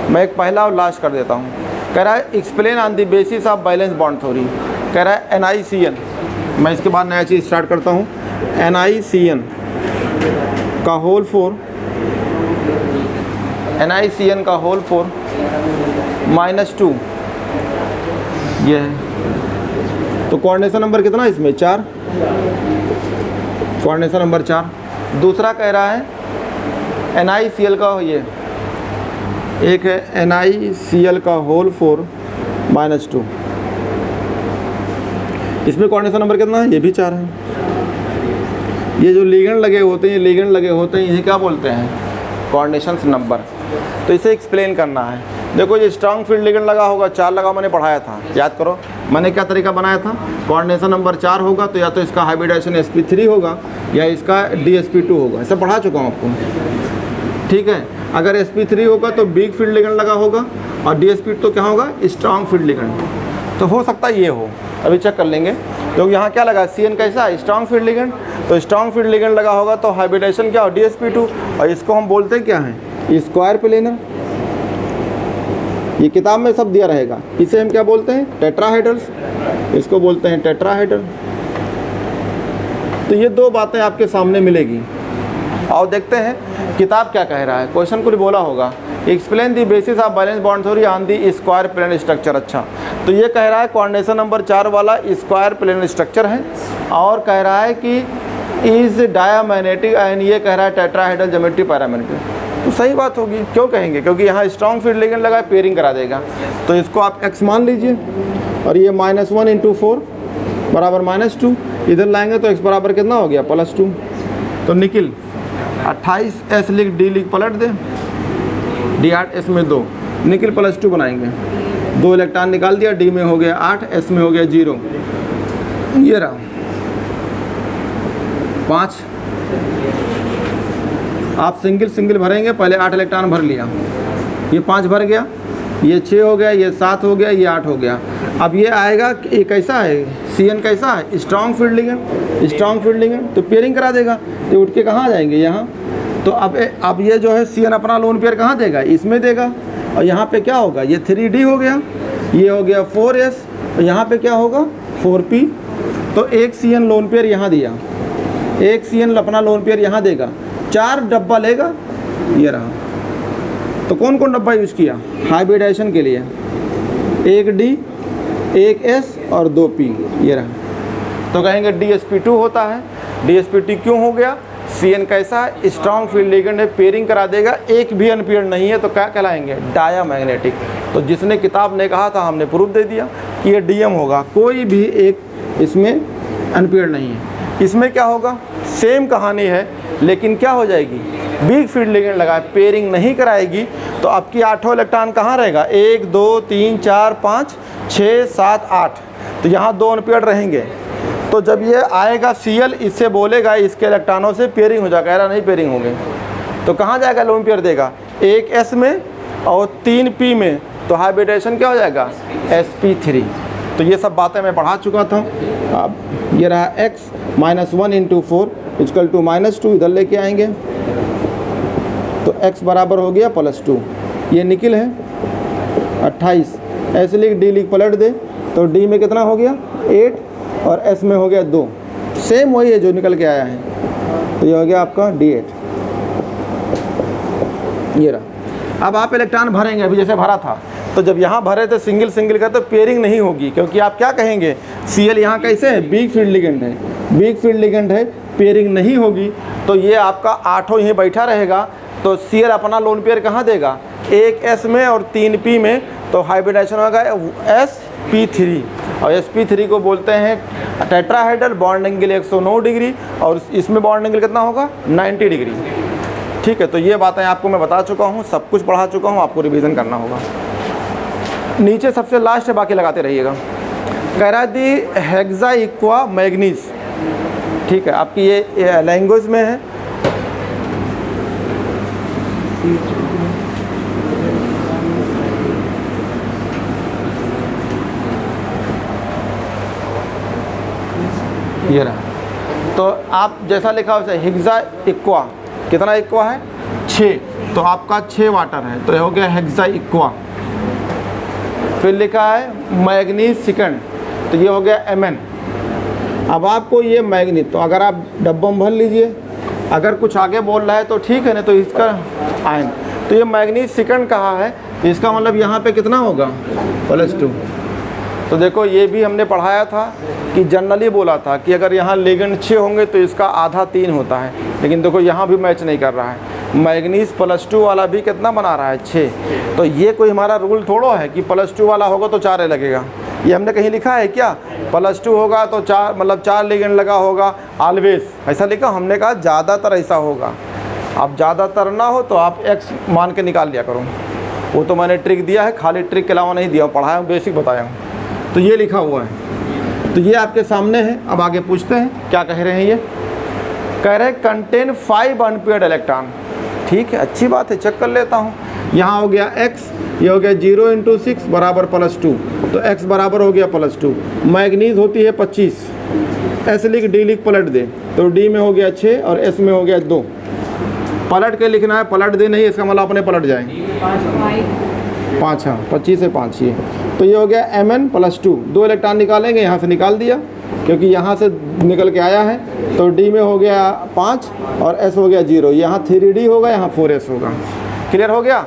मैं एक पहला और लास्ट कर देता हूँ। कह रहा है explain on the basis of balance bond theory, कह रहा है NiCN। मैं इसके बाद नया चीज़ स्टार्ट करता हूँ। NiCN का होल 4, NiCN का होल 4 -2 ये है। तो कोऑर्डिनेशन नंबर कितना इसमें, 4, कोऑर्डिनेशन नंबर 4। दूसरा कह रहा है NiCl का, ये एक है NiCl का होल 4 -2, इसमें कोऑर्डिनेशन नंबर कितना है, ये भी 4 है। ये जो लिगेंड लगे होते हैं, लिगेंड लगे होते हैं, इन्हें क्या बोलते हैं, कोऑर्डिनेशन नंबर। तो इसे एक्सप्लेन करना है। देखो ये स्ट्रॉन्ग फील्ड लिगेंड लगा होगा, 4 लगा, मैंने पढ़ाया था, याद करो मैंने क्या तरीका बनाया था। कोऑर्डिनेशन नंबर 4 होगा तो या तो इसका हाइब्रिडाइजेशन sp3 होगा या इसका dsp2 होगा, ऐसा पढ़ा चुका हूँ आपको, ठीक है। अगर sp3 होगा तो वीक फील्ड लिगेंड लगा होगा, और dsp2 तो क्या होगा, स्ट्रॉन्ग फील्ड लिगेंड। तो हो सकता है ये हो, अभी चेक कर लेंगे। क्योंकि यहाँ क्या लगा, CN कैसा है, स्ट्रॉन्ग फील्ड लिगेंड, तो स्ट्रॉन्ग फील्ड लिगेंड लगा होगा तो हाइब्रिडाइजेशन क्या हो, dsp2, और इसको हम बोलते क्या हैं, स्क्वायर प्लेनर। ये किताब में सब दिया रहेगा। इसे हम क्या बोलते हैं, टेट्राहेड्रल्स, इसको बोलते हैं टेट्राहेड्रल। तो ये दो बातें आपके सामने मिलेगी। और देखते हैं किताब क्या कह रहा है। क्वेश्चन कुछ बोला होगा, explain the basis of balance bond theory on the square plane structure. अच्छा, तो ये कह रहा है कोऑर्डिनेशन नंबर 4 वाला स्क्वायर प्लेन स्ट्रक्चर है, और कह रहा है कि इज डायामैग्नेटिक, एंड ये कह रहा है टेट्राहेड्रल ज्योमेट्री पैरामीटर। तो सही बात होगी, क्यों कहेंगे, क्योंकि यहाँ स्ट्रॉन्ग फील्ड लिगेंड लगा है, पेयरिंग करा देगा। तो इसको आप x मान लीजिए, और ये -1 × 4 बराबर -2, इधर लाएंगे तो x बराबर कितना हो गया, +2। तो निकल 28s लिख, d लिख, पलट दे, d 8s में 2, निकल +2 बनाएंगे, 2 इलेक्ट्रॉन निकाल दिया, d में हो गया 8, s में हो गया 0, ये रहा 5। आप सिंगल सिंगल भरेंगे, पहले 8 इलेक्ट्रॉन भर लिया, ये 5 भर गया, ये 6 हो गया, ये 7 हो गया, ये 8 हो गया। अब ये आएगा, ये कैसा है, CN कैसा है, strong field ligand, strong field ligand, तो पेयरिंग करा देगा। तो उठ के कहाँ जाएंगे, यहाँ। तो अब ये जो है CN अपना लोन पेयर कहाँ देगा, इसमें देगा, और यहाँ पे क्या होगा, ये 3D हो गया, ये हो गया 4s, और यहाँ पे क्या होगा 4p। तो एक CN लोन पेयर यहाँ दिया, एक CN अपना लोन पेयर यहाँ देगा, 4 डब्बा लेगा, ये रहा। तो कौन कौन डब्बा यूज़ किया हाइब्रिडाइजेशन के लिए, 1 D, 1 S और 2 P, ये रहा। तो कहेंगे dsp2 होता है। dsp2 क्यों हो गया, CN कैसा है, स्ट्रॉन्ग फील्ड लिगेंड है, पेयरिंग करा देगा, एक भी अनपेयर्ड नहीं है, तो क्या कहलाएंगे, डायामैग्नेटिक। तो जिसने किताब ने कहा था हमने प्रूफ दे दिया कि ये DM होगा, कोई भी एक इसमें अनपेयर्ड नहीं है। इसमें क्या होगा, सेम कहानी है, लेकिन क्या हो जाएगी, वीक फील्ड लिगेंड लगा, पेयरिंग नहीं कराएगी तो आपकी 8 इलेक्ट्रॉन कहाँ रहेगा, 1 2 3 4 5 6 7 8, तो यहाँ 2 अनपेयर्ड रहेंगे। तो जब ये आएगा Cl, इससे बोलेगा इसके इलेक्ट्रॉनों से पेयरिंग हो जाएगा, नहीं पेयरिंग हो गई तो कहाँ जाएगा, लोन पेयर देगा 1 S में और 3 P में, तो हाइब्रिडेशन क्या हो जाएगा, sp3। तो ये सब बातें मैं पढ़ा चुका था। अब ये रहा x -1 × 4 = -2, इधर लेके आएंगे तो x बराबर हो गया +2। ये निकल है 28, ऐसे लिख d लिख पलट दे तो d में कितना हो गया 8 और s में हो गया 2, सेम वही है जो निकल के आया है, तो ये हो गया आपका D8। ये रहा। अब आप इलेक्ट्रॉन भरेंगे, अभी जैसे भरा था, तो जब यहाँ भरे थे सिंगल सिंगल का तो पेयरिंग नहीं होगी, क्योंकि आप क्या कहेंगे, Cl यहाँ कैसे है, वीक फील्ड लिगेंड है, वीक फील्ड लिगेंड है, पेयरिंग नहीं होगी, तो ये आपका 8 यहीं बैठा रहेगा। तो Cl अपना लोन पेयर कहाँ देगा, 1 S में और 3 P में, तो हाइब्रिडेशन होगा sp3, और sp3 को बोलते हैं टेट्राहेड्रल, बॉन्ड एंगल 109 डिग्री, और इसमें बॉन्ड एंगल कितना होगा 90 डिग्री। ठीक है, तो ये बातें आपको मैं बता चुका हूँ, सब कुछ पढ़ा चुका हूँ, आपको रिवीजन करना होगा। नीचे सबसे लास्ट है, बाकी लगाते रहिएगा। कह रहा है दी हेक्सा इक्वा मैग्नीज, ठीक है, आपकी ये लैंग्वेज में है। ये रहा, तो आप जैसा लिखा वैसे हेक्सा इक्वा, कितना इक्वा है 6, तो आपका 6 वाटर है, तो ये हो गया हेक्सा इक्वा। फिर लिखा है मैग्नीज सेकंड, तो ये हो गया Mn। अब आपको ये मैग्नीज, तो अगर आप डब्बा में भर लीजिए, अगर कुछ आगे बोल रहा है तो ठीक है, नहीं तो इसका आयन, तो ये मैग्नीज सेकंड कहा है, इसका मतलब यहाँ पे कितना होगा +2। तो देखो ये भी हमने पढ़ाया था कि जनरली बोला था कि अगर यहाँ लिगेंड 6 होंगे तो इसका आधा 3 होता है, लेकिन देखो यहाँ भी मैच नहीं कर रहा है, मैग्नीज +2 वाला भी कितना बना रहा है 6। तो ये कोई हमारा रूल थोड़ो है कि +2 वाला होगा तो 4 लगेगा, ये हमने कहीं लिखा है क्या, +2 होगा तो 4 मतलब 4 लिगेंड लगा होगा ऑलवेज, ऐसा लिखा, हमने कहा ज़्यादातर ऐसा होगा। अब ज़्यादातर ना हो तो आप x मान के निकाल लिया करो, वो तो मैंने ट्रिक दिया है, खाली ट्रिक के अलावा नहीं दिया, पढ़ाया हूँ, बेसिक बताया हूँ। तो ये लिखा हुआ है, तो ये आपके सामने है। अब आगे पूछते हैं क्या कह रहे हैं, ये कह रहे हैं कंटेन 5 अनपेयर्ड इलेक्ट्रॉन। ठीक है, अच्छी बात है, चेक कर लेता हूँ। यहाँ हो गया x, ये हो गया 0 × 6 बराबर +2, तो x बराबर हो गया +2। मैग्नीज होती है 25, s लिख d लिख पलट दे, तो d में हो गया 6 और s में हो गया 2। पलट के लिखना है, पलट दे नहीं, इसका मतलब अपने पलट जाएंगे 5, हाँ 25 से 5 ये, तो ये हो गया Mn +2। 2 इलेक्ट्रॉन निकालेंगे, यहाँ से निकाल दिया क्योंकि यहाँ से निकल के आया है, तो d में हो गया 5 और s हो गया 0, यहाँ 3d होगा, यहाँ 4s होगा। क्लियर हो गया।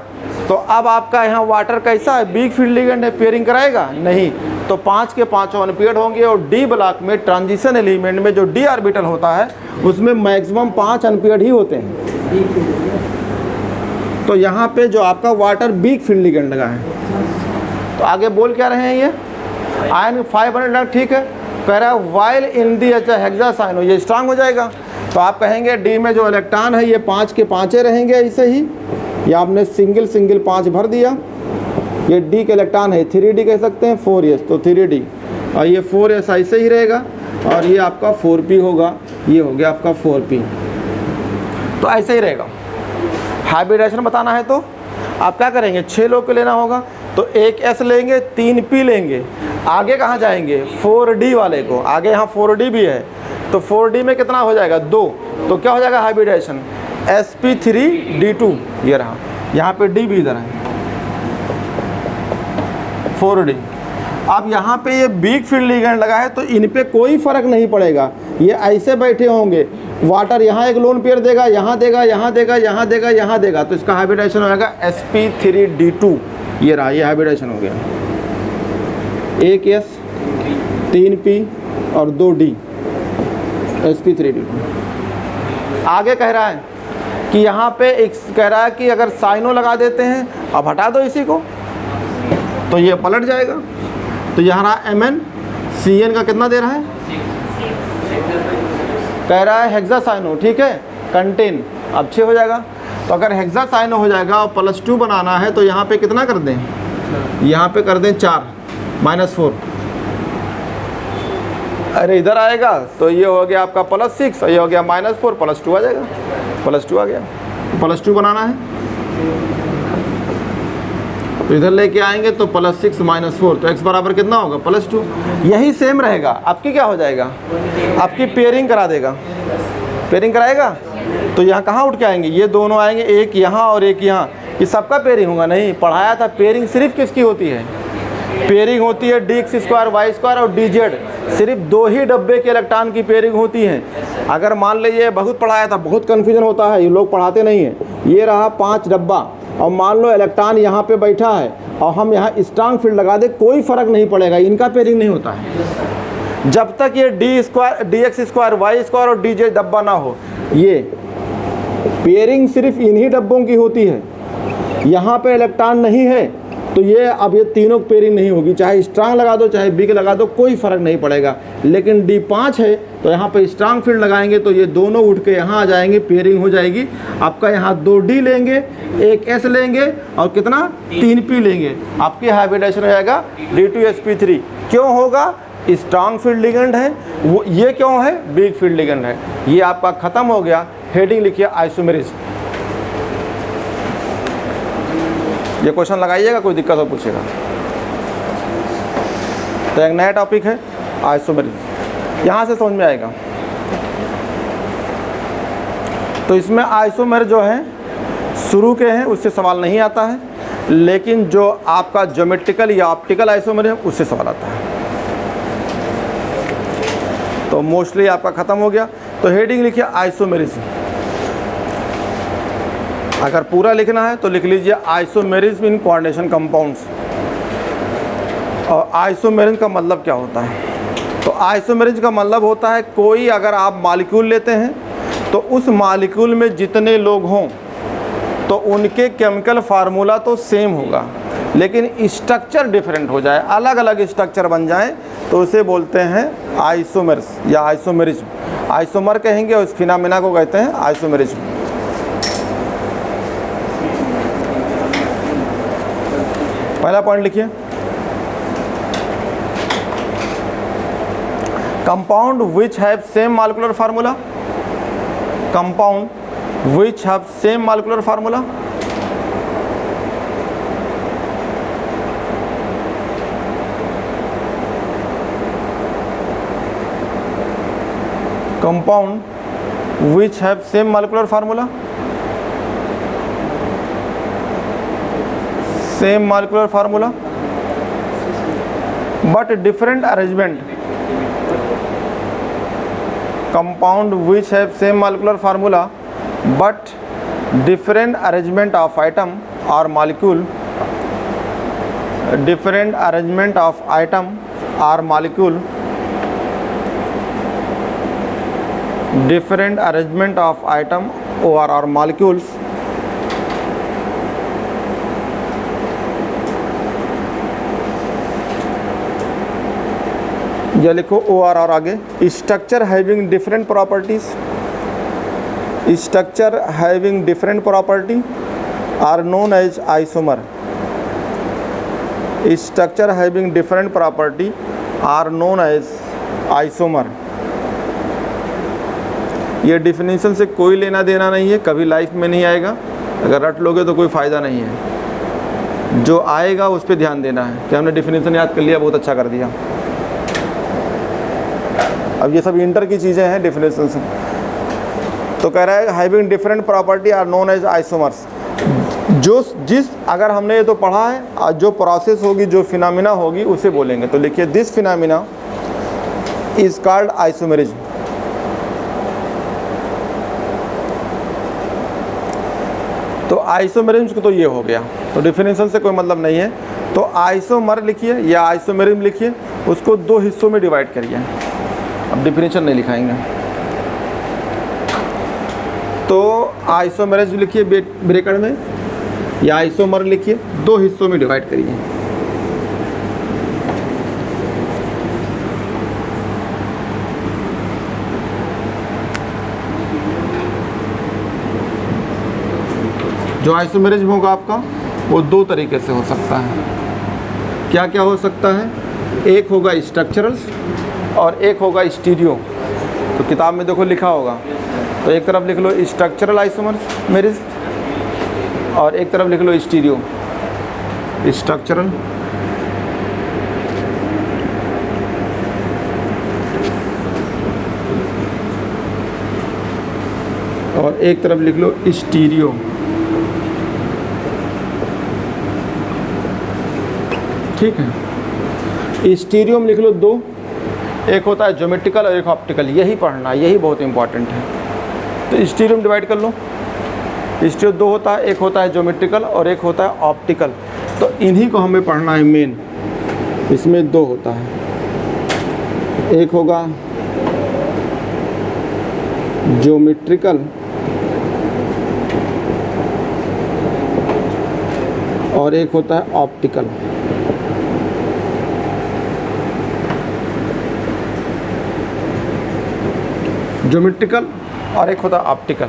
तो अब आपका यहाँ वाटर कैसा है, वीक फील्ड लिगेंड है, पेयरिंग कराएगा नहीं, तो 5 के 5 अनपेयर्ड होंगे, और डी ब्लॉक में ट्रांजिशन एलिमेंट में जो डी ऑर्बिटल होता है उसमें मैक्सिमम 5 अनपेयर्ड ही होते हैं। तो यहाँ पे जो आपका वाटर वीक फील्ड लिगेंड लगा है, तो आगे बोल क्या रहे हैं ये, आयन 500, ठीक है, कह रहा है वाइल इन दी हेक्सासाइनो, ये स्ट्रांग हो जाएगा। तो आप कहेंगे डी में जो इलेक्ट्रॉन है ये 5 के 5 रहेंगे ऐसे ही, या आपने सिंगल 5 भर दिया, ये डी के इलेक्ट्रॉन है 3d कह सकते हैं, 4s तो 3d, और ये 4s ऐसे ही रहेगा, और ये आपका 4p होगा, ये हो गया आपका 4p। तो ऐसे ही रहेगा। हाइब्रिडेशन बताना है तो आप क्या करेंगे, 6 लोग को लेना होगा, तो 1 S लेंगे, 3 P लेंगे, आगे कहाँ जाएंगे 4D वाले को, आगे यहाँ 4D भी है, तो 4D में कितना हो जाएगा 2, तो क्या हो जाएगा हाइब्रिडेशन sp3d2, ये रहा, यहाँ पे D भी इधर है 4D। अब यहाँ पे ये वीक फील्ड लिगेंड लगा है, तो इन पे कोई फ़र्क नहीं पड़ेगा, ये ऐसे बैठे होंगे, वाटर यहाँ एक लोन पेयर देगा, यहाँ देगा, यहाँ देगा, यहाँ देगा, यहाँ देगा, तो इसका हाइब्रिडेशन हो जाएगा sp3d2, ये रहा, ये हाइब्रिडेशन हो गया, 1 S 3 P और 2 D, sp3d2। आगे कह रहा है कि यहाँ पे एक कह रहा है कि अगर साइनो लगा देते हैं, अब हटा दो इसी को, तो ये पलट जाएगा, तो यहाँ Mn Cn का कितना दे रहा है, कह रहा है हेक्सासाइनो, ठीक है, कंटेन। अब 6 हो जाएगा। तो अगर हेक्सासाइनो हो जाएगा और +2 बनाना है तो यहाँ पे कितना कर दें, यहाँ पे कर दें 4 -4। अरे इधर आएगा तो ये हो गया आपका +6 और ये हो गया -4, +2 आ जाएगा, +2 आ गया। +2 बनाना है तो इधर लेके आएंगे तो +6 -4, तो x बराबर कितना होगा, +2। यही सेम रहेगा। आपकी क्या हो जाएगा, आपकी पेयरिंग करा देगा, पेयरिंग कराएगा। तो यहाँ कहाँ उठ के आएंगे, ये दोनों आएंगे, एक यहाँ और एक यहाँ, ये सबका पेयरिंग होगा। नहीं, पढ़ाया था पेयरिंग सिर्फ किसकी होती है, पेयरिंग होती है dx² y² और dz। सिर्फ 2 ही डब्बे के इलेक्ट्रॉन की पेयरिंग होती है। अगर मान लीजिए, बहुत पढ़ाया था, बहुत कन्फ्यूजन होता है, ये लोग पढ़ाते नहीं हैं। ये रहा 5 डब्बा और मान लो इलेक्ट्रॉन यहाँ पे बैठा है और हम यहाँ स्ट्रांग फील्ड लगा दे, कोई फ़र्क नहीं पड़ेगा, इनका पेयरिंग नहीं होता है जब तक ये dx² y² और dz डब्बा ना हो। ये पेयरिंग सिर्फ इन्हीं डब्बों की होती है। यहाँ पे इलेक्ट्रॉन नहीं है तो ये अब ये तीनों पेयरिंग नहीं होगी, चाहे स्ट्रांग लगा दो चाहे बिग लगा दो, कोई फ़र्क नहीं पड़ेगा। लेकिन D5 है तो यहाँ पे स्ट्रांग फील्ड लगाएंगे तो ये दोनों उठ के यहाँ आ जाएंगे, पेयरिंग हो जाएगी। आपका यहाँ 2 D लेंगे, एक S लेंगे और कितना 3 P लेंगे, आपकी हाइब्रिडाइजेशन हो जाएगा D2sp3। क्यों होगा, स्ट्रांग फील्ड लिगेंड है वो, ये क्यों है, बिग फील्ड लिगेंड है। ये आपका ख़त्म हो गया। हेडिंग लिखिए आइसोमेरिज्म। ये क्वेश्चन लगाइएगा, कोई दिक्कत हो पूछेगा। तो एक नया टॉपिक है आइसोमेरिज्म, यहाँ से समझ में आएगा। तो इसमें आइसोमेर जो है शुरू के हैं, उससे सवाल नहीं आता है, लेकिन जो आपका ज्योमेट्रिकल या ऑप्टिकल आइसोमेर है उससे सवाल आता है। तो मोस्टली आपका ख़त्म हो गया। तो हेडिंग लिखिए आइसोमेरिज्म। अगर पूरा लिखना है तो लिख लीजिए आइसोमेरिज्म इन कोऑर्डिनेशन कंपाउंड्स। और आइसोमेरिज्म का मतलब क्या होता है, तो आइसोमेरिज्म का मतलब होता है कोई अगर आप मॉलिक्यूल लेते हैं तो उस मॉलिक्यूल में जितने लोग हों तो उनके केमिकल फार्मूला तो सेम होगा, लेकिन स्ट्रक्चर डिफरेंट हो जाए, अलग अलग स्ट्रक्चर बन जाए, तो उसे बोलते हैं आइसोमेर्स या आइसोमेरिज्म। आइसोमर कहेंगे और इस फिनोमेना को कहते हैं आइसोमेरिज्म। पहला पॉइंट लिखिए, compound which have same molecular formula, compound which have same molecular formula. Compound which have same molecular formula, same molecular formula but different arrangement. Compound which have same molecular formula but different arrangement of atom or molecule, different arrangement of atom or molecule, different arrangement of atom or molecules, या लिखो O R और आगे, structure having different properties, structure having different property are known as isomer, structure having different property are known as isomer. ये definition से कोई लेना देना नहीं है, कभी लाइफ में नहीं आएगा, अगर रट लोगे तो कोई फ़ायदा नहीं है। जो आएगा उस पर ध्यान देना है कि हमने डिफिनीशन याद कर लिया, बहुत अच्छा कर दिया। अब ये सब इंटर की चीज़ें हैं डिफिनेशन से। तो कह रहा है having different property are known as isomers. जिस अगर हमने ये तो पढ़ा है, और जो प्रोसेस होगी, जो फिनोमिना होगी उसे बोलेंगे। तो लिखिए this phenomena is called isomerism. तो आइसोमेरिज्म तो ये हो गया, तो डिफिनेशन से कोई मतलब नहीं है। तो आइसोमर लिखिए या आइसोमेरिज्म लिखिए, उसको 2 हिस्सों में डिवाइड करिए। अब डिफिनेशन नहीं लिखाएंगे। तो आइसोमेरिज्म लिखिए ब्रैकेट में, या आइसोमर लिखिए, 2 हिस्सों में डिवाइड करिए। जो आइसोमेरिज्म होगा आपका वो दो तरीके से हो सकता है। क्या क्या हो सकता है? एक होगा स्ट्रक्चरल्स और एक होगा स्टीरियो। तो किताब में देखो लिखा होगा, तो एक तरफ लिख लो स्ट्रक्चरल आइसोमेरिज्म और एक तरफ लिख लो स्टीरियो। स्ट्रक्चरल और एक तरफ लिख लो स्टीरियो। ठीक है, स्टीरियो में लिख लो दो, एक होता है ज्योमेट्रिकल और एक ऑप्टिकल। यही पढ़ना, यही बहुत इंपॉर्टेंट है। तो स्टीरियो में डिवाइड कर लो। स्टीरियो दो होता है, एक होता है ज्योमेट्रिकल और एक होता है ऑप्टिकल। तो इन्हीं को हमें पढ़ना है मेन। इसमें दो होता है, एक होगा ज्योमेट्रिकल और एक होता है ऑप्टिकल। ज्योमेट्रिकल और एक होता है ऑप्टिकल।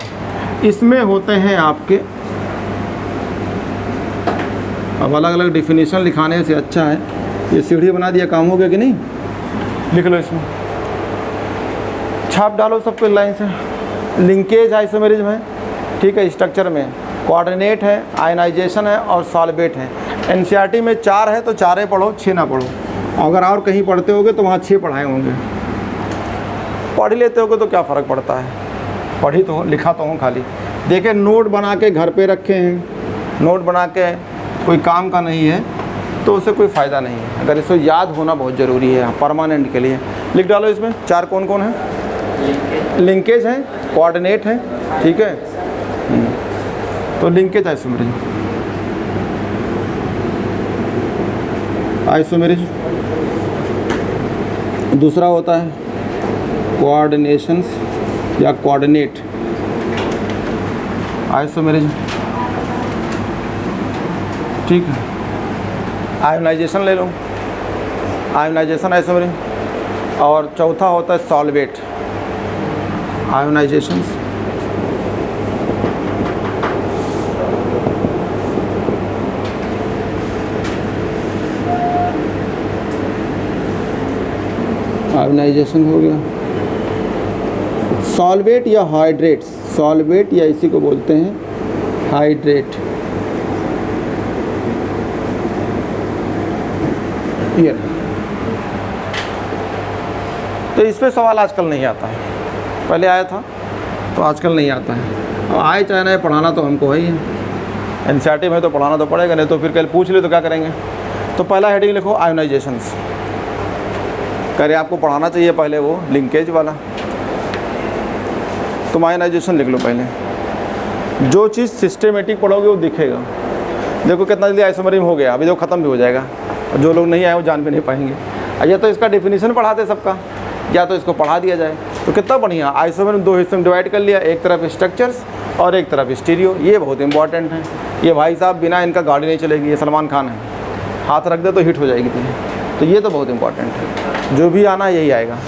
इसमें होते हैं आपके, अब अलग अलग डिफिनीशन लिखाने से अच्छा है ये सीढ़ी बना दिया, काम हो गया कि नहीं? लिख लो इसमें, छाप डालो सबको लाइन से। लिंकेज आइसोमेरिज्म है, ठीक है, स्ट्रक्चर में कोऑर्डिनेट है, आयनाइजेशन है और सॉल्वेट है। एनसीईआरटी में 4 है तो 4 पढ़ो, 6 ना पढ़ो। अगर और कहीं पढ़ते होगे तो वहाँ 6 पढ़ाए होंगे। पढ़ लेते होगे तो क्या फ़र्क पड़ता है, पढ़ी तो लिखा तो हूँ खाली। देखिए नोट बना के घर पे रखे हैं, नोट बना के कोई काम का नहीं है तो उससे कोई फ़ायदा नहीं है। अगर इसको याद होना बहुत ज़रूरी है परमानेंट के लिए। लिख डालो इसमें 4 कौन कौन है। लिंकेज है, कोऑर्डिनेट है, ठीक है। तो लिंकेज आइसोमेरिज्म, आइसोमेरिज्म। दूसरा होता है कोऑर्डिनेशंस या कोऑर्डिनेट आइसोमेरिज्म, ठीक है। आयोनाइजेशन ले लो, आयोनाइजेशन आइसोमेरिज्म। और चौथा होता है सॉल्वेट आयोनाइजेशंस। आयोनाइजेशन हो गया। सॉल्वेट या हाइड्रेट्स, सॉल्वेट या इसी को बोलते हैं हाइड्रेट। ये तो इस पे सवाल आजकल नहीं आता है, पहले आया था तो आजकल नहीं आता है। अब आए चाहे ना, पढ़ाना तो हमको है ही है। एनसीईआरटी में तो पढ़ाना तो पड़ेगा, नहीं तो फिर कल पूछ ले तो क्या करेंगे। तो पहला हेडिंग लिखो आयोनाइजेशंस। कह रहे आपको पढ़ाना चाहिए पहले वो लिंकेज वाला, तुम आयोनाइजेशन लिख लो पहले। जो चीज़ सिस्टमेटिक पढ़ोगे वो दिखेगा। देखो कितना जल्दी आइसोमेरिज्म हो गया, अभी तो ख़त्म भी हो जाएगा। और जो लोग नहीं आए वो जान भी नहीं पाएंगे। या तो इसका डेफिनेशन पढ़ाते सबका, या तो इसको पढ़ा दिया जाए तो कितना बढ़िया। आइसोमेरिज्म 2 हिस्सों में डिवाइड कर लिया, एक तरफ स्ट्रक्चर्स और एक तरफ स्टीरियो। ये बहुत इंपॉर्टेंट है। ये भाई साहब बिना इनका गाड़ी नहीं चलेगी। ये सलमान खान है, हाथ रख दे तो हिट हो जाएगी तुझे। तो ये तो बहुत इंपॉर्टेंट है, जो भी आना यही आएगा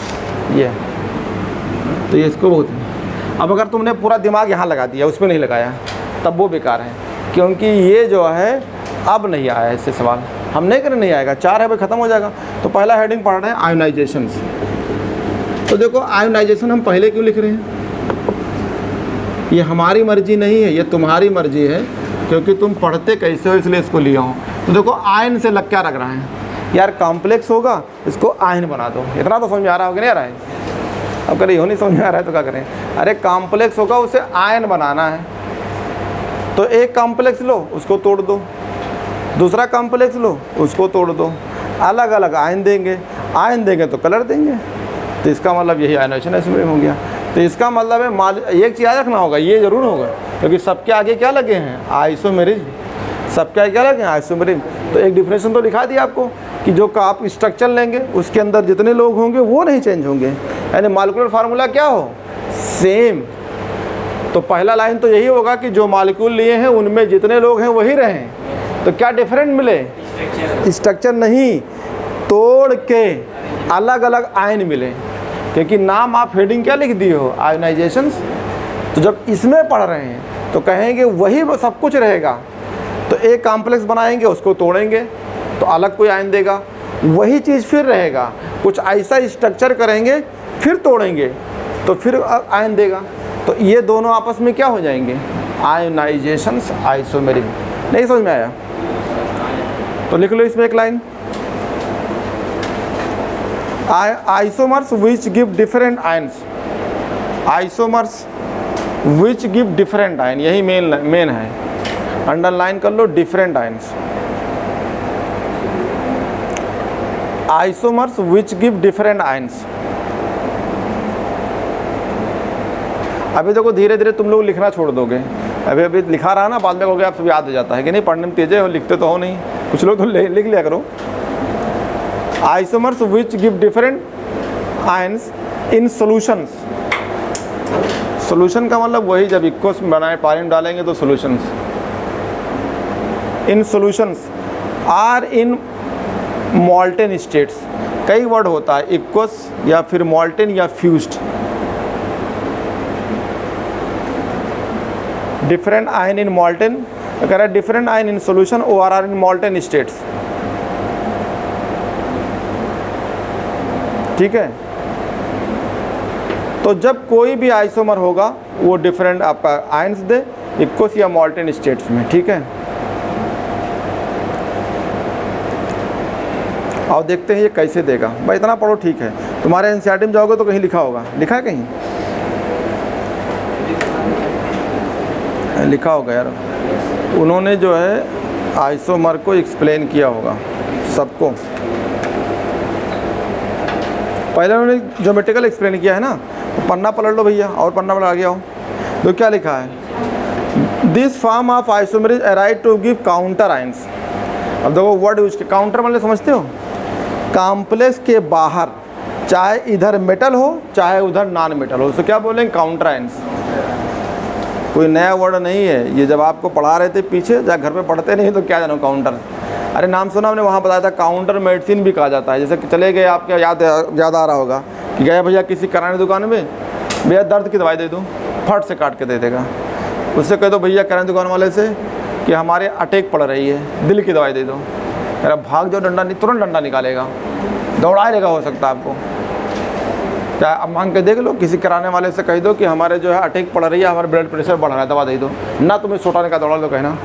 ये। तो ये इसको बहुत, अब अगर तुमने पूरा दिमाग यहाँ लगा दिया, उसमें नहीं लगाया, तब वो बेकार है। क्योंकि ये जो है अब नहीं आया है इससे सवाल, हम नहीं करें नहीं आएगा। 4 है भाई, ख़त्म हो जाएगा। तो पहला हेडिंग पढ़ रहे हैं आयोनाइजेशंस। तो देखो आयोनाइजेशन हम पहले क्यों लिख रहे हैं, ये हमारी मर्जी नहीं है, ये तुम्हारी मर्जी है। क्योंकि तुम पढ़ते कैसे हो इसलिए इसको लिया हूँ। तो देखो आयन से लग क्या रख रहा है यार, कॉम्प्लेक्स होगा इसको आयन बना दो। इतना तो समझ में आ रहा होगा, नहीं आ रहा है? अब करें हो नहीं समझ में आ रहा है तो क्या करें। अरे कॉम्प्लेक्स होगा उसे आयन बनाना है, तो एक कॉम्प्लेक्स लो उसको तोड़ दो, दूसरा कॉम्प्लेक्स लो उसको तोड़ दो, अलग अलग आयन देंगे। आयन देंगे तो कलर देंगे। तो इसका मतलब यही आयनाइजेशन आइसोमेरिज्म हो गया। तो इसका मतलब है एक चीज़ याद रखना होगा, ये ज़रूर होगा, क्योंकि सबके आगे क्या लगे हैं आइसोमेरिज्म, सबके आगे क्या लगे हैं आइसोमेरिज्म। तो एक डिफिनेशन तो दिखा दिया आपको कि जो का आप स्ट्रक्चर लेंगे उसके अंदर जितने लोग होंगे वो नहीं चेंज होंगे, यानी मॉलिक्यूलर फार्मूला क्या हो, सेम। तो पहला लाइन तो यही होगा कि जो मॉलिक्यूल लिए हैं उनमें जितने लोग हैं वही रहें। तो क्या डिफरेंट मिले, स्ट्रक्चर नहीं, तोड़ के अलग अलग आयन मिले। क्योंकि नाम आप हेडिंग क्या लिख दिए हो, आयोनाइजेशंस। तो जब इसमें पढ़ रहे हैं तो कहेंगे वही सब कुछ रहेगा। तो एक कॉम्प्लेक्स बनाएंगे, उसको तोड़ेंगे तो अलग कोई आयन देगा, वही चीज़ फिर रहेगा, कुछ ऐसा स्ट्रक्चर करेंगे फिर तोड़ेंगे तो फिर आयन देगा। तो ये दोनों आपस में क्या हो जाएंगे, आयोनाइजेशंस, आइसोमेरिक। नहीं समझ में आया तो लिख लो इसमें एक line, isomers which give different ions, isomers which give different ion, यही मेन है, अंडरलाइन कर लो, different ions. Isomers which give different ions. अभी देखो धीरे धीरे तुम लोग लिखना छोड़ दोगे, अभी अभी लिखा रहा ना, बाद में हो गया आप सब याद हो जाता है कि नहीं, पढ़ने में तेज है, लिखते तो हो नहीं, कुछ लोग तो लिख लिया करो। Isomers which give different ions in solutions. Solution का मतलब वही जब इक्वस बनाए पानी में डालेंगे तो solutions. In solutions are in molten states, कई वर्ड होता है, इक्वस या फिर मॉल्टेन या fused. Different ion in molten, कह रहा है different ion in solution ORR in molten states. ठीक है, तो जब कोई भी आइसोमर होगा वो डिफरेंट आपका आयन्स दे, इक्वस या मॉल्टेन स्टेट्स में। ठीक है, और देखते हैं ये कैसे देगा। भाई इतना पढ़ो ठीक है, तुम्हारे एनसीईआरटी में जाओगे तो कहीं लिखा होगा, लिखा है कहीं, लिखा होगा यार, उन्होंने जो है आइसोमर को एक्सप्लेन किया होगा सबको। पहले उन्होंने ज्योमेट्रिकल एक्सप्लेन किया है ना, तो पन्ना पलट लो भैया, और पन्ना पलट गया हो तो क्या लिखा है, this form of isomer is arrive to give counter ions. अब देखो वर्ड यूज के, काउंटर मतलब समझते हो, कॉम्प्लेक्स के बाहर चाहे इधर मेटल हो चाहे उधर नॉन मेटल हो, तो क्या बोलेंगे, काउंटर आयन्स। कोई नया वर्ड नहीं है ये, जब आपको पढ़ा रहे थे पीछे, जब घर पे पढ़ते नहीं तो क्या जानो काउंटर। अरे नाम सुना हमने, वहाँ बताया था काउंटर मेडिसिन भी कहा जाता है। जैसे कि चले गए, आपके याद आ रहा होगा कि गए भैया किसी किराने दुकान में, भैया दर्द की दवाई दे दो, फट से काट के दे देगा। उससे कह दो भैया किराने दुकान वाले से कि हमारे अटैक पड़ रही है, दिल की दवाई दे दो, अरे भाग जाओ, डंडा तुरंत डंडा निकालेगा, दौड़ा लेगा हो सकता है आपको। क्या अब मांग के देख लो, किसी किराने वाले से कह दो कि हमारे जो है अटैक पड़ रही है, हमारा ब्लड प्रेशर बढ़ रहा है, दवा दे दो ना, तुम्हें सोटाने का दौड़ा दो कहना।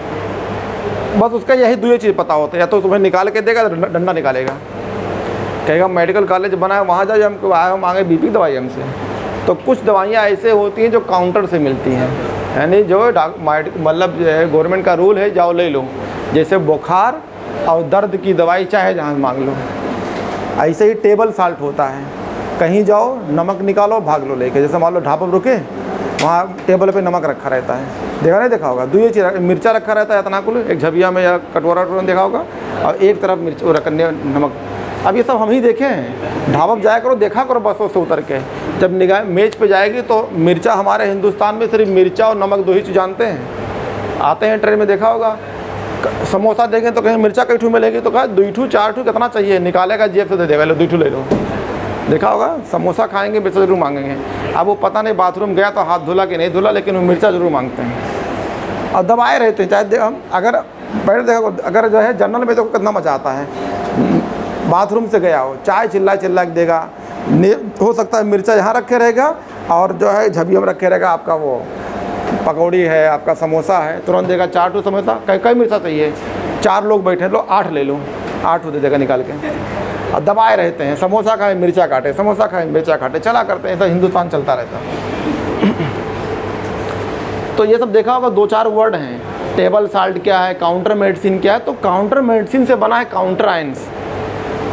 बस उसका यही दो चीज़ पता होता है, या तो तुम्हें निकाल के देगा, डंडा निकालेगा, कहेगा मेडिकल कॉलेज बना है वहाँ जाए, हमको आए मांगे बीपी दवाई हमसे। तो कुछ दवाइयाँ ऐसे होती हैं जो काउंटर से मिलती हैं, यानी जो मतलब जो है गवर्नमेंट का रूल है, जाओ ले लो, जैसे बुखार और दर्द की दवाई चाहे जहाँ मांग लो। ऐसे ही टेबल साल्ट होता है, कहीं जाओ नमक निकालो भाग लो लेके, जैसे मान लो ढाबा रुके, वहाँ टेबल पे नमक रखा रहता है, देखा नहीं देखा होगा, दो चीज़, मिर्चा रखा रहता है इतना कुल, एक झबिया में या कटोरा देखा होगा, और एक तरफ मिर्च रखने नमक। अब ये सब हम ही देखे हैं, ढाबा जाया करो, देखा करो बसों से उतर के, जब निगाह मेज पे जाएगी तो मिर्चा, हमारे हिंदुस्तान में सिर्फ मिर्चा और नमक दो ही चीज़ जानते हैं। आते हैं ट्रेन में देखा होगा, समोसा देखें तो कहीं मिर्चा कई ठू मिलेगी, तो कहा 2 ठू 4 ठू कितना चाहिए, निकालेगा जेब से दे देगा, लो 2 ठू ले लो। देखा होगा, समोसा खाएंगे मिर्चा जरूर मांगेंगे। अब वो पता नहीं बाथरूम गया तो हाथ धुला कि नहीं धुला, लेकिन वो मिर्चा जरूर मांगते हैं और दबाए रहते हैं। चाहे हम अगर पहले देखो, अगर जो है जनरल में तो कितना मजा आता है, बाथरूम से गया हो, चाय चिल्ला चिल्ला के देगा, हो सकता है मिर्चा यहाँ रखे रहेगा और जो है झबिया में रखे रहेगा, आपका वो पकौड़ी है, आपका समोसा है, तुरंत देगा 4 ठू समोसा, कई मिर्चा चाहिए, 4 लोग बैठे, लो 8 ले लो, 8 दे देगा निकाल के, और दबाए रहते हैं, समोसा खाए मिर्चा काटे, समोसा खाए मिर्चा काटे, चला करते हैं, तो हिंदुस्तान चलता रहता। तो ये सब देखा होगा, 2-4 वर्ड हैं, टेबल साल्ट क्या है, काउंटर मेडिसिन क्या है। तो काउंटर मेडिसिन से बना है काउंटर आयन्स,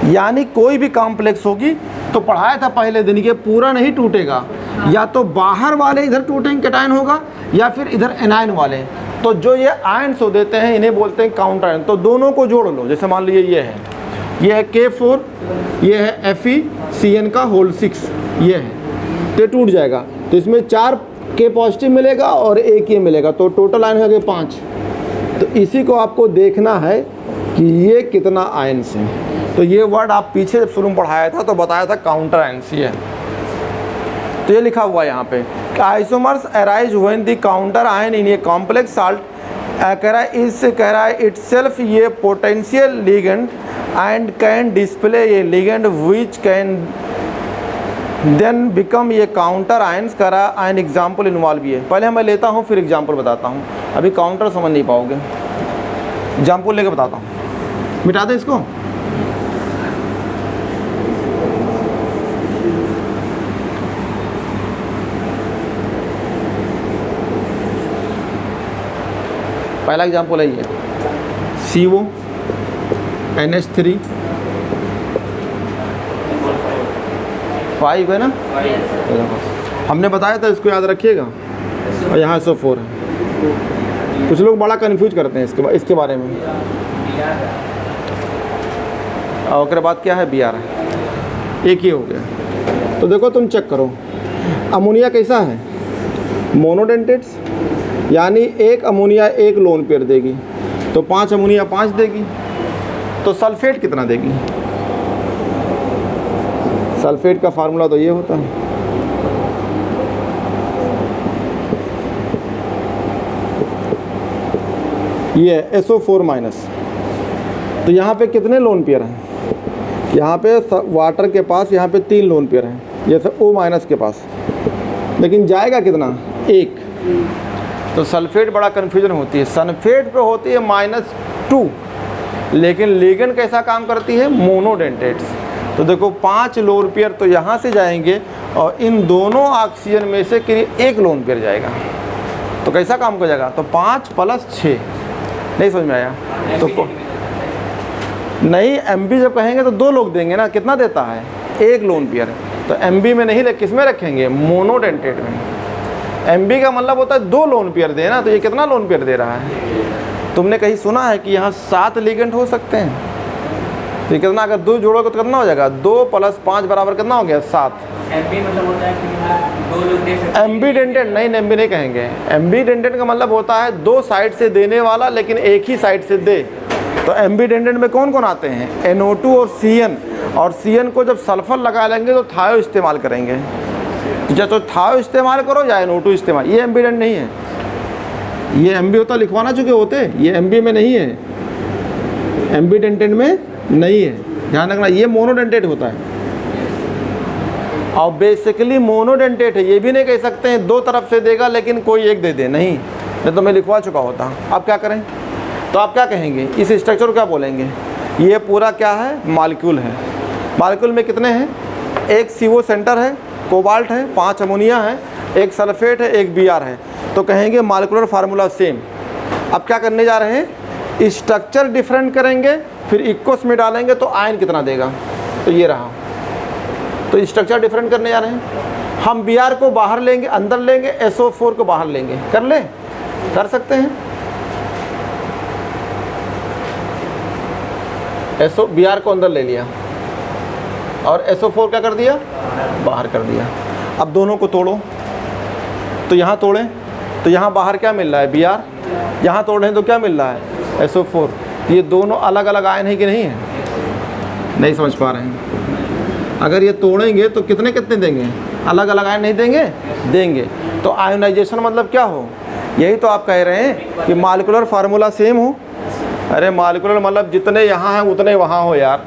यानी कोई भी कॉम्प्लेक्स होगी, तो पढ़ाया था पहले दिन के, पूरा नहीं टूटेगा, या तो बाहर वाले इधर टूटेंगे कैटायन होगा, या फिर इधर एनायन वाले। तो जो ये आयन्स हो देते हैं इन्हें बोलते हैं काउंटर आयन। तो दोनों को जोड़ लो, जैसे मान लीजिए ये है K4, ये है FeCN का होल 6, ये है, तो टूट जाएगा, तो इसमें 4 K पॉजिटिव मिलेगा और 1 ये मिलेगा, तो टोटल आयन हो गए 5। तो इसी को आपको देखना है कि ये कितना आयन्स है। तो ये वर्ड आप पीछे जब शुरू में पढ़ाया था तो बताया था काउंटर आयन्स, ये तो ये लिखा हुआ है यहाँ पे, isomers arise when the counter ion in a complex salt कह रहा है इटसेल्फ ये potential ligand and can display a ligand which can then become ये काउंटर आयंस करा एन एग्जाम्पल इन्वॉल्व ये। पहले मैं लेता हूँ फिर एग्जाम्पल बताता हूँ, अभी काउंटर समझ नहीं पाओगे, एग्जाम्पल लेके बताता हूँ। मिटा दे इसको। पहला एग्जाम्पल है ये CO NH3 5 है ना, हमने बताया था, इसको याद रखिएगा। और यहाँ SO4 है। कुछ लोग बड़ा कंफ्यूज करते हैं इसके बारे में। और उसके बाद क्या है BR है, एक ही हो गया। तो देखो तुम चेक करो, अमोनिया कैसा है, मोनोडेंटेट्स, यानी एक अमोनिया एक लोन पेयर देगी, तो 5 अमोनिया 5 देगी। तो सल्फेट कितना देगी, सल्फेट का फार्मूला तो ये होता है, ये SO4 माइनस। तो यहाँ पे कितने लोन पेयर हैं, यहाँ पे वाटर के पास यहाँ पे 3 लोन पेयर हैं, जैसे O माइनस के पास, लेकिन जाएगा कितना, 1। तो सल्फेट बड़ा कन्फ्यूजन होती है, सल्फेट पे होती है -2, लेकिन लिगेंड कैसा काम करती है, मोनोडेंटेट्स। तो देखो 5 लोन पेयर तो यहाँ से जाएंगे और इन दोनों ऑक्सीजन में से करीब 1 लोन पेयर जाएगा। तो कैसा काम कर जाएगा, तो 5 + 6, नहीं समझ में आया तो नहीं, MB जब कहेंगे तो 2 लोग देंगे ना, कितना देता है, 1 लोन पेयर। तो MB में नहीं, किस में रखेंगे, मोनोडेंटेट में। MB का मतलब होता है 2 लोन पेयर दे ना, तो ये कितना लोन पेयर दे रहा है। तुमने कहीं सुना है कि यहाँ 7 लिगेंड हो सकते हैं, तो कितना, अगर 2 जोड़ोगे तो कितना हो जाएगा, 2 + 5 बराबर कितना हो गया, 7। MB मतलब होता है कि 2 लोग दे सकते हैं। MB डेंटेड नहीं, MB नहीं कहेंगे। MB डेंटेड का मतलब होता है 2 साइड से देने वाला लेकिन एक ही साइड से दे। तो MB डेंटेड में कौन कौन आते हैं, NO2 और CN। और CN को जब सल्फर लगा लेंगे तो थायो इस्तेमाल करेंगे, तो थायो इस्तेमाल करो या NO2 इस्तेमाल। ये MB डेंट नहीं है, ये MB होता लिखवाना चुके होते, ये MB में नहीं है, MB डेंटेड में नहीं है, ध्यान रखना। ये मोनोडेंटेट होता है और बेसिकली मोनोडेंटेट है। ये भी नहीं कह सकते हैं 2 तरफ से देगा लेकिन कोई एक दे दे, नहीं तो मैं लिखवा चुका होता। आप क्या करें, तो आप क्या कहेंगे, इस स्ट्रक्चर को क्या बोलेंगे, ये पूरा क्या है, मॉलिक्यूल है। मॉलिक्यूल में कितने हैं, एक CO सेंटर है, कोबाल्ट है, 5 अमोनिया है, एक सल्फेट है, एक BR है। तो कहेंगे मॉलिक्यूलर फार्मूला सेम। अब क्या करने जा रहे हैं, स्ट्रक्चर डिफरेंट करेंगे, फिर इक्वस में डालेंगे तो आयन कितना देगा, तो ये रहा। तो स्ट्रक्चर डिफरेंट करने जा रहे हैं। हम BR को बाहर लेंगे, अंदर लेंगे, SO4 को बाहर लेंगे, कर ले, कर सकते हैं। BR को अंदर ले लिया और SO4 क्या कर दिया, बाहर कर दिया। अब दोनों को तोड़ो, तो यहाँ तोड़ें तो यहाँ बाहर क्या मिल रहा है, BR, यहाँ तोड़ें तो क्या मिल रहा है, SO4। ये दोनों अलग अलग आयन है कि नहीं है, नहीं समझ पा रहे हैं। अगर ये तोड़ेंगे तो कितने कितने देंगे, अलग अलग आयन नहीं देंगे, देंगे। तो आयोनाइजेशन मतलब क्या हो, यही तो आप कह रहे हैं कि मॉलिक्यूलर फार्मूला सेम हो। अरे मॉलिक्यूलर मतलब जितने यहाँ हैं उतने वहाँ हो यार।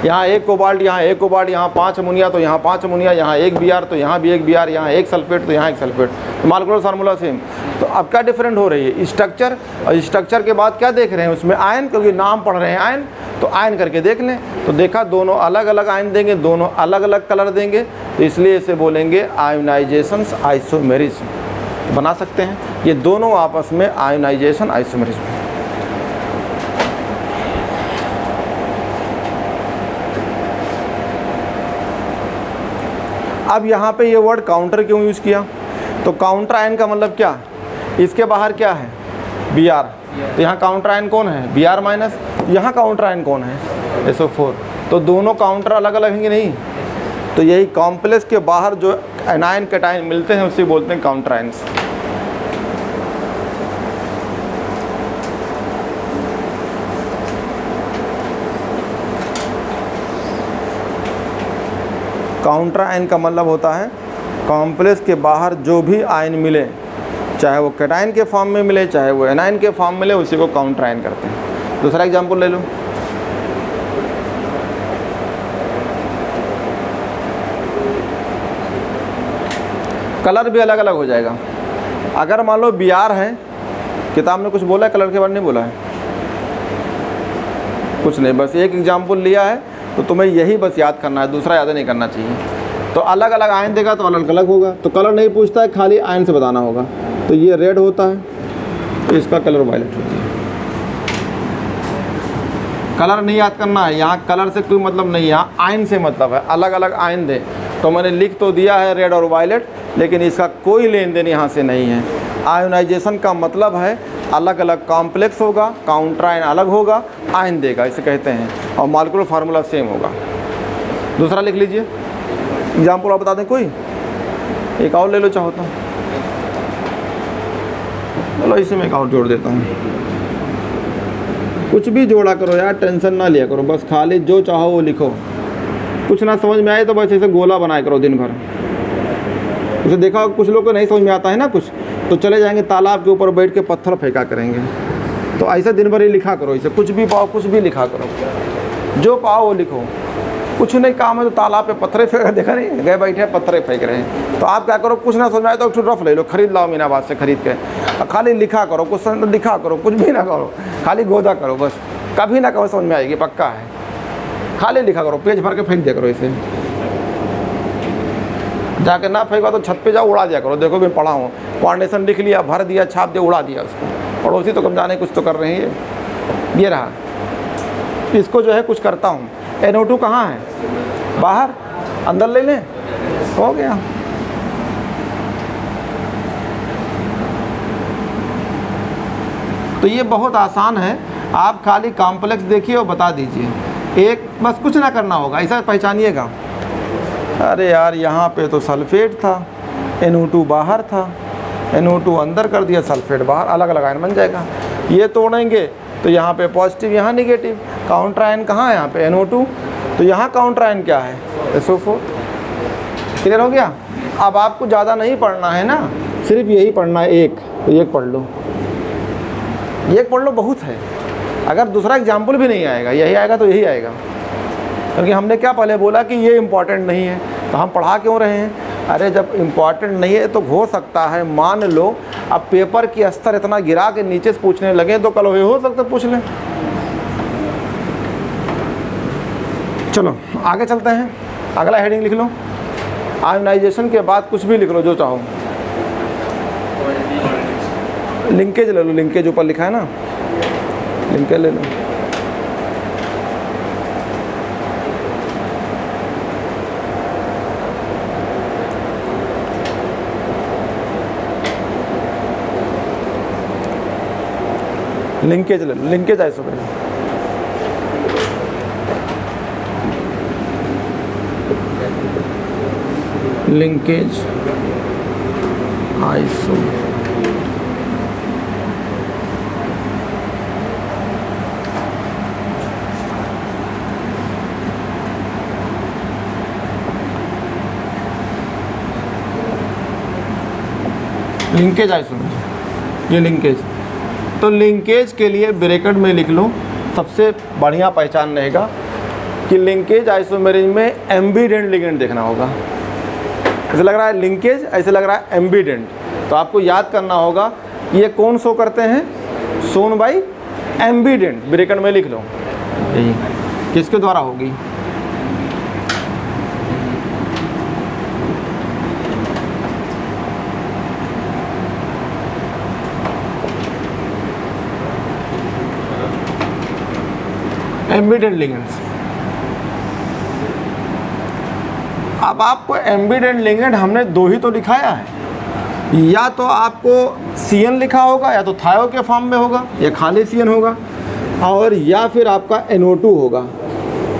यहाँ एक कोबाल्ट, यहाँ एक कोबाल्ट, यहाँ 5 अमोनिया तो यहाँ 5 अमोनिया, यहाँ एक BR तो यहाँ भी एक BR, यहाँ एक सल्फेट तो यहाँ एक सल्फेट। तो मॉलिक्यूलर फार्मूला सेम। तो अब क्या डिफरेंट हो रही है, स्ट्रक्चर। और स्ट्रक्चर के बाद क्या देख रहे हैं उसमें, आयन, क्योंकि नाम पढ़ रहे हैं आयन, तो आयन करके देख लें। तो देखा दोनों अलग अलग आयन देंगे, दोनों अलग अलग कलर देंगे, तो इसलिए इसे बोलेंगे आयोनाइजेशन आइसोमेरिज्म बना सकते हैं। ये दोनों आपस में आयोनाइजेशन आइसोमेरिज्म। अब यहाँ पे ये वर्ड काउंटर क्यों यूज़ किया, तो काउंटर आयन का मतलब क्या, इसके बाहर क्या है, BR। तो यहाँ काउंटर आयन कौन है, BR माइनस। यहाँ काउंटर आयन कौन है, SO4। तो दोनों काउंटर अलग अलग हैं कि नहीं। तो यही कॉम्प्लेक्स के बाहर जो एनायन कैटायन मिलते हैं उसे बोलते हैं काउंटर आयन्स। काउंटर आयन का मतलब होता है कॉम्प्लेक्स के बाहर जो भी आयन मिले, चाहे वो कैटायन के फॉर्म में मिले चाहे वो एनायन के फॉर्म में मिले, उसी को काउंटर आयन करते हैं। दूसरा एग्जांपल ले लो, कलर भी अलग अलग हो जाएगा। अगर मान लो Br है, किताब में कुछ बोला है कलर के बारे में? नहीं बोला है, कुछ नहीं, बस एक एग्जांपल लिया है तो तुम्हें यही बस याद करना है, दूसरा याद नहीं करना चाहिए। तो अलग अलग आयन देगा तो अलग अलग होगा, तो कलर नहीं पूछता है, खाली आयन से बताना होगा। तो ये रेड होता है तो इसका कलर वायलेट होता है। कलर नहीं याद करना है, यहाँ कलर से कोई मतलब नहीं है, यहाँ आयन से मतलब है। अलग अलग आयन दे तो मैंने लिख तो दिया है रेड और वायलेट, लेकिन इसका कोई लेन देन यहाँ से नहीं है। आयोनाइजेशन का मतलब है अलग अलग कॉम्प्लेक्स होगा, काउंटर आयन अलग होगा, आयन देगा, इसे कहते हैं, और मॉलिक्यूलर फार्मूला सेम होगा। दूसरा लिख लीजिए, एग्जाम्पल आप बता दें कोई, एक और ले लो चाहो तो, चलो इसी में एक और जोड़ देता हूँ। कुछ भी जोड़ा करो यार, टेंशन ना लिया करो, बस खाली जो चाहो वो लिखो। कुछ ना समझ में आए तो बस ऐसे गोला बनाया करो दिन भर। उसे देखा कुछ लोग को नहीं समझ में आता है ना कुछ, तो चले जाएंगे तालाब के ऊपर बैठ के पत्थर फेंका करेंगे। तो ऐसे दिन भर ही लिखा करो, इसे कुछ भी पाओ कुछ भी लिखा करो, जो पाओ वो लिखो। कुछ नहीं काम है तो तालाब पे पत्थरे फेंक, देखा नहीं गए बैठे पत्थरे फेंक रहे हैं। तो आप क्या करो, कुछ ना समझ में आए तो रफ ले लो, खरीद लाओ मीनाबाद से खरीद के, खाली लिखा करो, कुछ लिखा करो, कुछ भी ना करो, खाली गोदा करो बस, कभी ना कभी समझ में आएगी, पक्का है। खाली लिखा करो, पेज भर के फेंक दिया करो इसे। जाके ना फेंका तो छत पे जाओ उड़ा दिया करो, देखो मैं पढ़ा हूँ, कोऑर्डिनेशन लिख लिया, भर दिया, छाप दिया, उड़ा दिया उसको। पड़ोसी तो कम जाने कुछ तो कर रहे हैं। ये रहा, इसको जो है कुछ करता हूँ। NO2 कहाँ है? बाहर, अंदर ले लें, हो गया। तो ये बहुत आसान है, आप खाली कॉम्प्लेक्स देखिए और बता दीजिए। एक बस कुछ ना करना होगा, ऐसा पहचानिएगा, अरे यार यहाँ पे तो सल्फेट था, NO2 बाहर था, NO2 अंदर कर दिया, सल्फेट बाहर, अलग अलग आयन बन जाएगा। ये तोड़ेंगे तो यहाँ पे पॉजिटिव, यहाँ निगेटिव, काउंटर आयन कहाँ है? यहाँ पे NO2, तो यहाँ काउंटर आयन क्या है? SO4। क्लियर हो गया? अब आपको ज़्यादा नहीं पढ़ना है ना, सिर्फ यही पढ़ना है, एक, तो एक पढ़ लो, एक पढ़ लो, बहुत है। अगर दूसरा एग्जाम्पल भी नहीं आएगा, यही आएगा तो यही आएगा, क्योंकि हमने क्या पहले बोला कि ये इम्पॉर्टेंट नहीं है, तो हम पढ़ा क्यों रहे हैं? अरे जब इम्पॉर्टेंट नहीं है तो हो सकता है, मान लो अब पेपर की स्तर इतना गिरा के नीचे से पूछने लगे तो कल हो सकता है पूछ लें। चलो आगे चलते हैं, अगला हेडिंग लिख लो। आयोनाइजेशन के बाद कुछ भी लिख लो जो चाहो। लिंकेज ले लो, लिंकेज ऊपर लिखा है ना, लिंकेज ले लो। लिंकेज ले लो, linkage isomerism. Linkage isomerism. Linkage isomerism, ये लिंकेज। तो लिंकेज के लिए ब्रैकेट में लिख लो, सबसे बढ़िया पहचान रहेगा कि लिंकेज आइसोमेरिज्म में एम्बिडेंट लिगेंड देखना होगा। ऐसे लग रहा है लिंकेज, ऐसे लग रहा है एम्बिडेंट, तो आपको याद करना होगा ये कौन शो करते हैं? शोन बाई एम्बिडेंट, ब्रैकेट में लिख लो। यही किसके द्वारा होगी? Ambient ligands. अब आपको एम्बिडेंट लिगेंड हमने दो ही तो दिखाया है, या तो आपको CN लिखा होगा, या तो थायो के फॉर्म में होगा, या खाली CN होगा, और या फिर आपका NO2 होगा।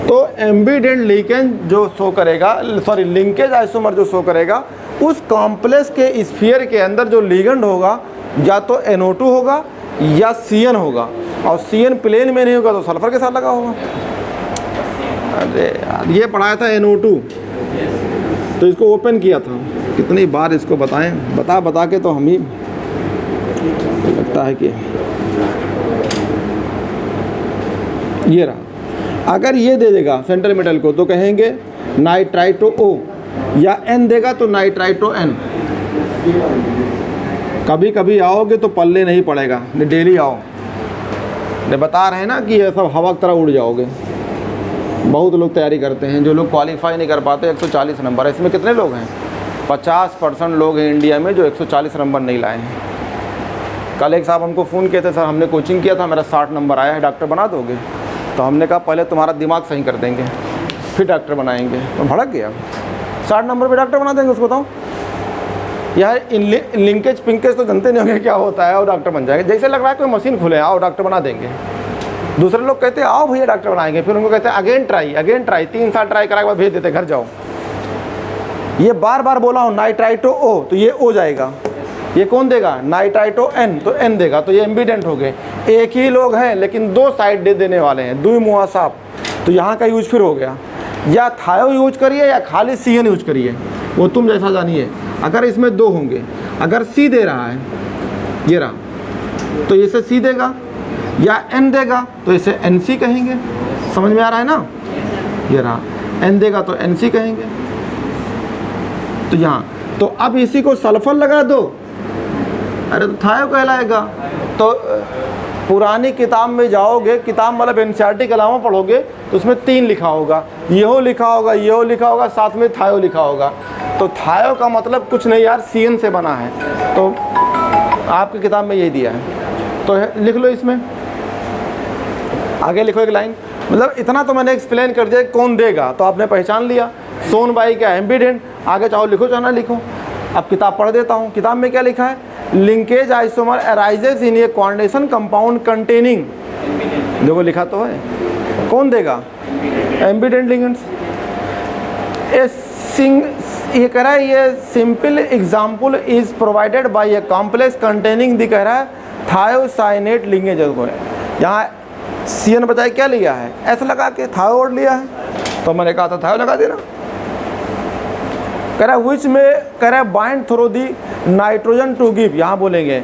तो एम्बिडेंट लिगेंड जो शो करेगा, सॉरी लिंकेज आइसोमर जो शो करेगा, उस कॉम्प्लेक्स के स्फीयर के अंदर जो लिगेंड होगा या तो NO2 होगा या CN होगा, और CN प्लेन में नहीं होगा तो सल्फर के साथ लगा होगा। अरे यार ये पढ़ाया था NO2, तो इसको ओपन किया था। कितनी बार इसको बताएं, बता बता के तो हम ही लगता है कि ये रहा। अगर ये दे देगा सेंट्रल मेटल को तो कहेंगे नाइट्राइटो ओ, या एन देगा तो नाइट्राइटो एन। कभी कभी आओगे तो पल्ले नहीं पड़ेगा, डेली आओ। ने बता रहे हैं ना कि ये सब हवा की तरह उड़ जाओगे। बहुत लोग तैयारी करते हैं, जो लोग क्वालिफाई नहीं कर पाते 140 नंबर। इसमें कितने लोग हैं? 50% लोग हैं इंडिया में जो 140 नंबर नहीं लाए हैं। कल एक साहब हमको फ़ोन किए थे, सर हमने कोचिंग किया था, मेरा 60 नंबर आया है, डॉक्टर बना दोगे? तो हमने कहा पहले तुम्हारा दिमाग सही कर देंगे फिर डॉक्टर बनाएंगे। तो भड़क गया, 60 नंबर पे डॉक्टर बना देंगे उसको? बताओ यार, लिंकेज पिंकेज तो जानते नहीं होंगे क्या होता है, और डॉक्टर बन जाएंगे। जैसे लग रहा है कोई मशीन खुले, आओ डॉक्टर बना देंगे। दूसरे लोग कहते हैं आओ भैया डॉक्टर बनाएंगे, फिर उनको कहते हैं अगेन ट्राई, 3 साल ट्राई करा के बाद भेज देते घर जाओ। ये बार बार बोला हूँ नाइट्राइटो ओ, तो ये ओ जाएगा। ये कौन देगा? नाइट्राइटो एन, तो एन देगा। तो ये एम्बिडेंट हो गए। एक ही लोग हैं लेकिन 2 साइड दे देने वाले हैं, दुई मुआ साफ। तो यहाँ का यूज फिर हो गया, या थायो यूज करिए या खाली सी एन यूज करिए, वो तुम जैसा जानिए। अगर इसमें 2 होंगे, अगर सी दे रहा है ये रहा, तो इसे सी देगा, या एन देगा तो इसे एन सी कहेंगे। समझ में आ रहा है ना? ये रहा, एन देगा तो एन सी कहेंगे। तो यहाँ तो अब इसी को सल्फर लगा दो, अरे तो थायो कहलाएगा। तो पुरानी किताब में जाओगे, किताब मतलब एनसीईआरटी के अलावा पढ़ोगे तो उसमें 3 लिखा होगा, येहो लिखा होगा, येहो लिखा होगा, साथ में थायो लिखा होगा। तो थायो का मतलब कुछ नहीं यार, सी एन से बना है। तो आपकी किताब में यही दिया है, तो लिख लो इसमें। आगे लिखो एक लाइन, मतलब इतना तो मैंने एक्सप्लेन कर दिया कौन देगा, तो आपने पहचान लिया। सोन बाई क्या एम्बिडेंट, आगे चाहो लिखो चाहो ना लिखो। अब किताब पढ़ देता हूँ। किताब में क्या लिखा है? Linkage isomer arises in a coordination compound containing, देखो लिखा तो है। कौन देगा? Ambidentate ligands. ये कह रहा है ये simple example is provided by a complex containing the, कह रहा है थायोसाइनेट लिंकेज को। यहाँ सी एन बजाय क्या लिया है? ऐसा लगा के थायोड लिया है, तो मैंने कहा था थायो लगा देना। कह रहा है विच में, कह रहा है bind through the nitrogen to give, यहाँ बोलेंगे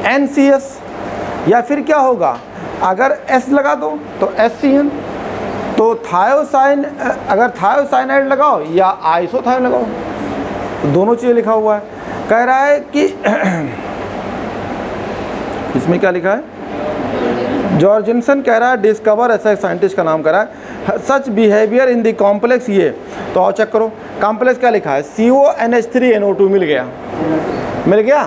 NCS, या फिर क्या होगा अगर S लगा दो तो SCN। तो थायोसाइन, अगर थायोसाइनाइड लगाओ या आइसोथायो लगाओ, तो दोनों चीज़ें लिखा हुआ है। कह रहा है कि इसमें क्या लिखा है? जॉर्जेंसन कह रहा है डिस्कवर, ऐसा साइंटिस्ट का नाम कह रहा है, सच बिहेवियर इन दी कॉम्प्लेक्स। ये तो आओ चेक करो, कॉम्प्लेक्स क्या लिखा है? CONH3NO2 मिल गया, मिल गया।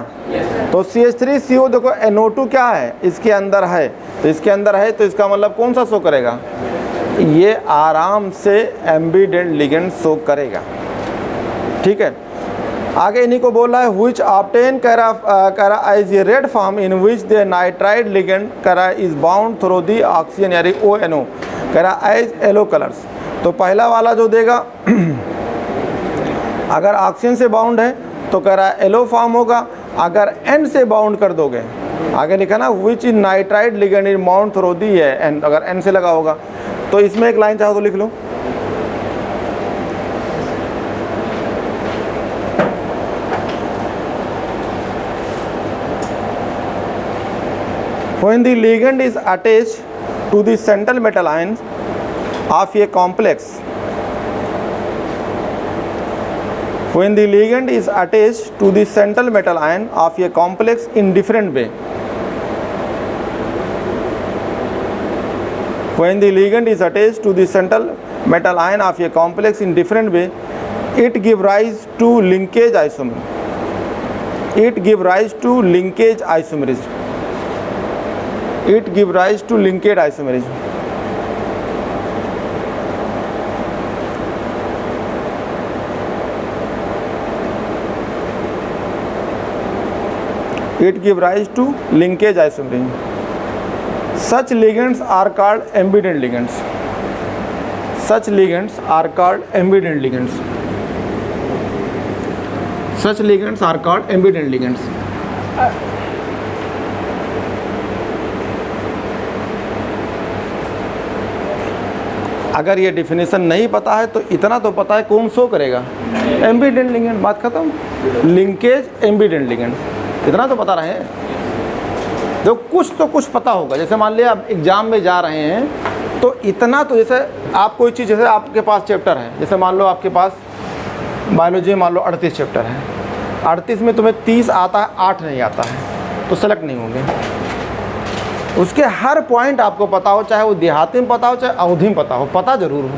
तो CH3CO देखो, NO2 क्या है? इसके अंदर है, तो इसके अंदर है, तो इसका मतलब कौन सा शो करेगा? ये आराम से एम्बिडेंट लिगेंड शो करेगा। ठीक है, आगे इन्हीं को बोल रहा है विच ऑब्टेन, कह रहा as a red form in which the nitride ligand, कह रहा is bound through the oxygen, यानी ONO, कह रहा एज येलो कलर्स। तो पहला वाला जो देगा अगर ऑक्सीजन से बाउंड है तो कह रहा है येलो फॉर्म होगा। अगर N से बाउंड कर दोगे, आगे लिखा ना which in nitride ligand is bound through the है N, अगर N से लगा होगा। तो इसमें एक लाइन चाहो तो लिख लो, when the ligand is attached to the central metal ions of a complex, when the ligand is attached to the central metal ion of a complex in different way, when the ligand is attached to the central metal ion of a complex in different way, it give rise to linkage isomer, it give rise to linkage isomerism, it give rise to linkage isomerism. It give rise to linkage isomerism. Such ligands are called embedent ligands. Such ligands are called embedent ligands. Such ligands are called embedent ligands. अगर ये definition नहीं पता है तो इतना तो पता है कौन शो करेगा, एम्बिडेंट लिगेंड, बात खत्म। लिंकेज एम्बिडेंट लिगेंड, इतना तो पता रहे। तो कुछ पता होगा। जैसे मान लिया आप एग्ज़ाम में जा रहे हैं तो इतना तो, जैसे आप कोई चीज़, जैसे आपके पास चैप्टर है, जैसे मान लो आपके पास बायोलॉजी मान लो 38 चैप्टर है, 38 में तुम्हें 30 आता है, 8 नहीं आता है, तो सेलेक्ट नहीं होंगे। उसके हर पॉइंट आपको पता हो, चाहे वो देहाती में पता हो चाहे अवधि में पता हो, पता ज़रूर हो,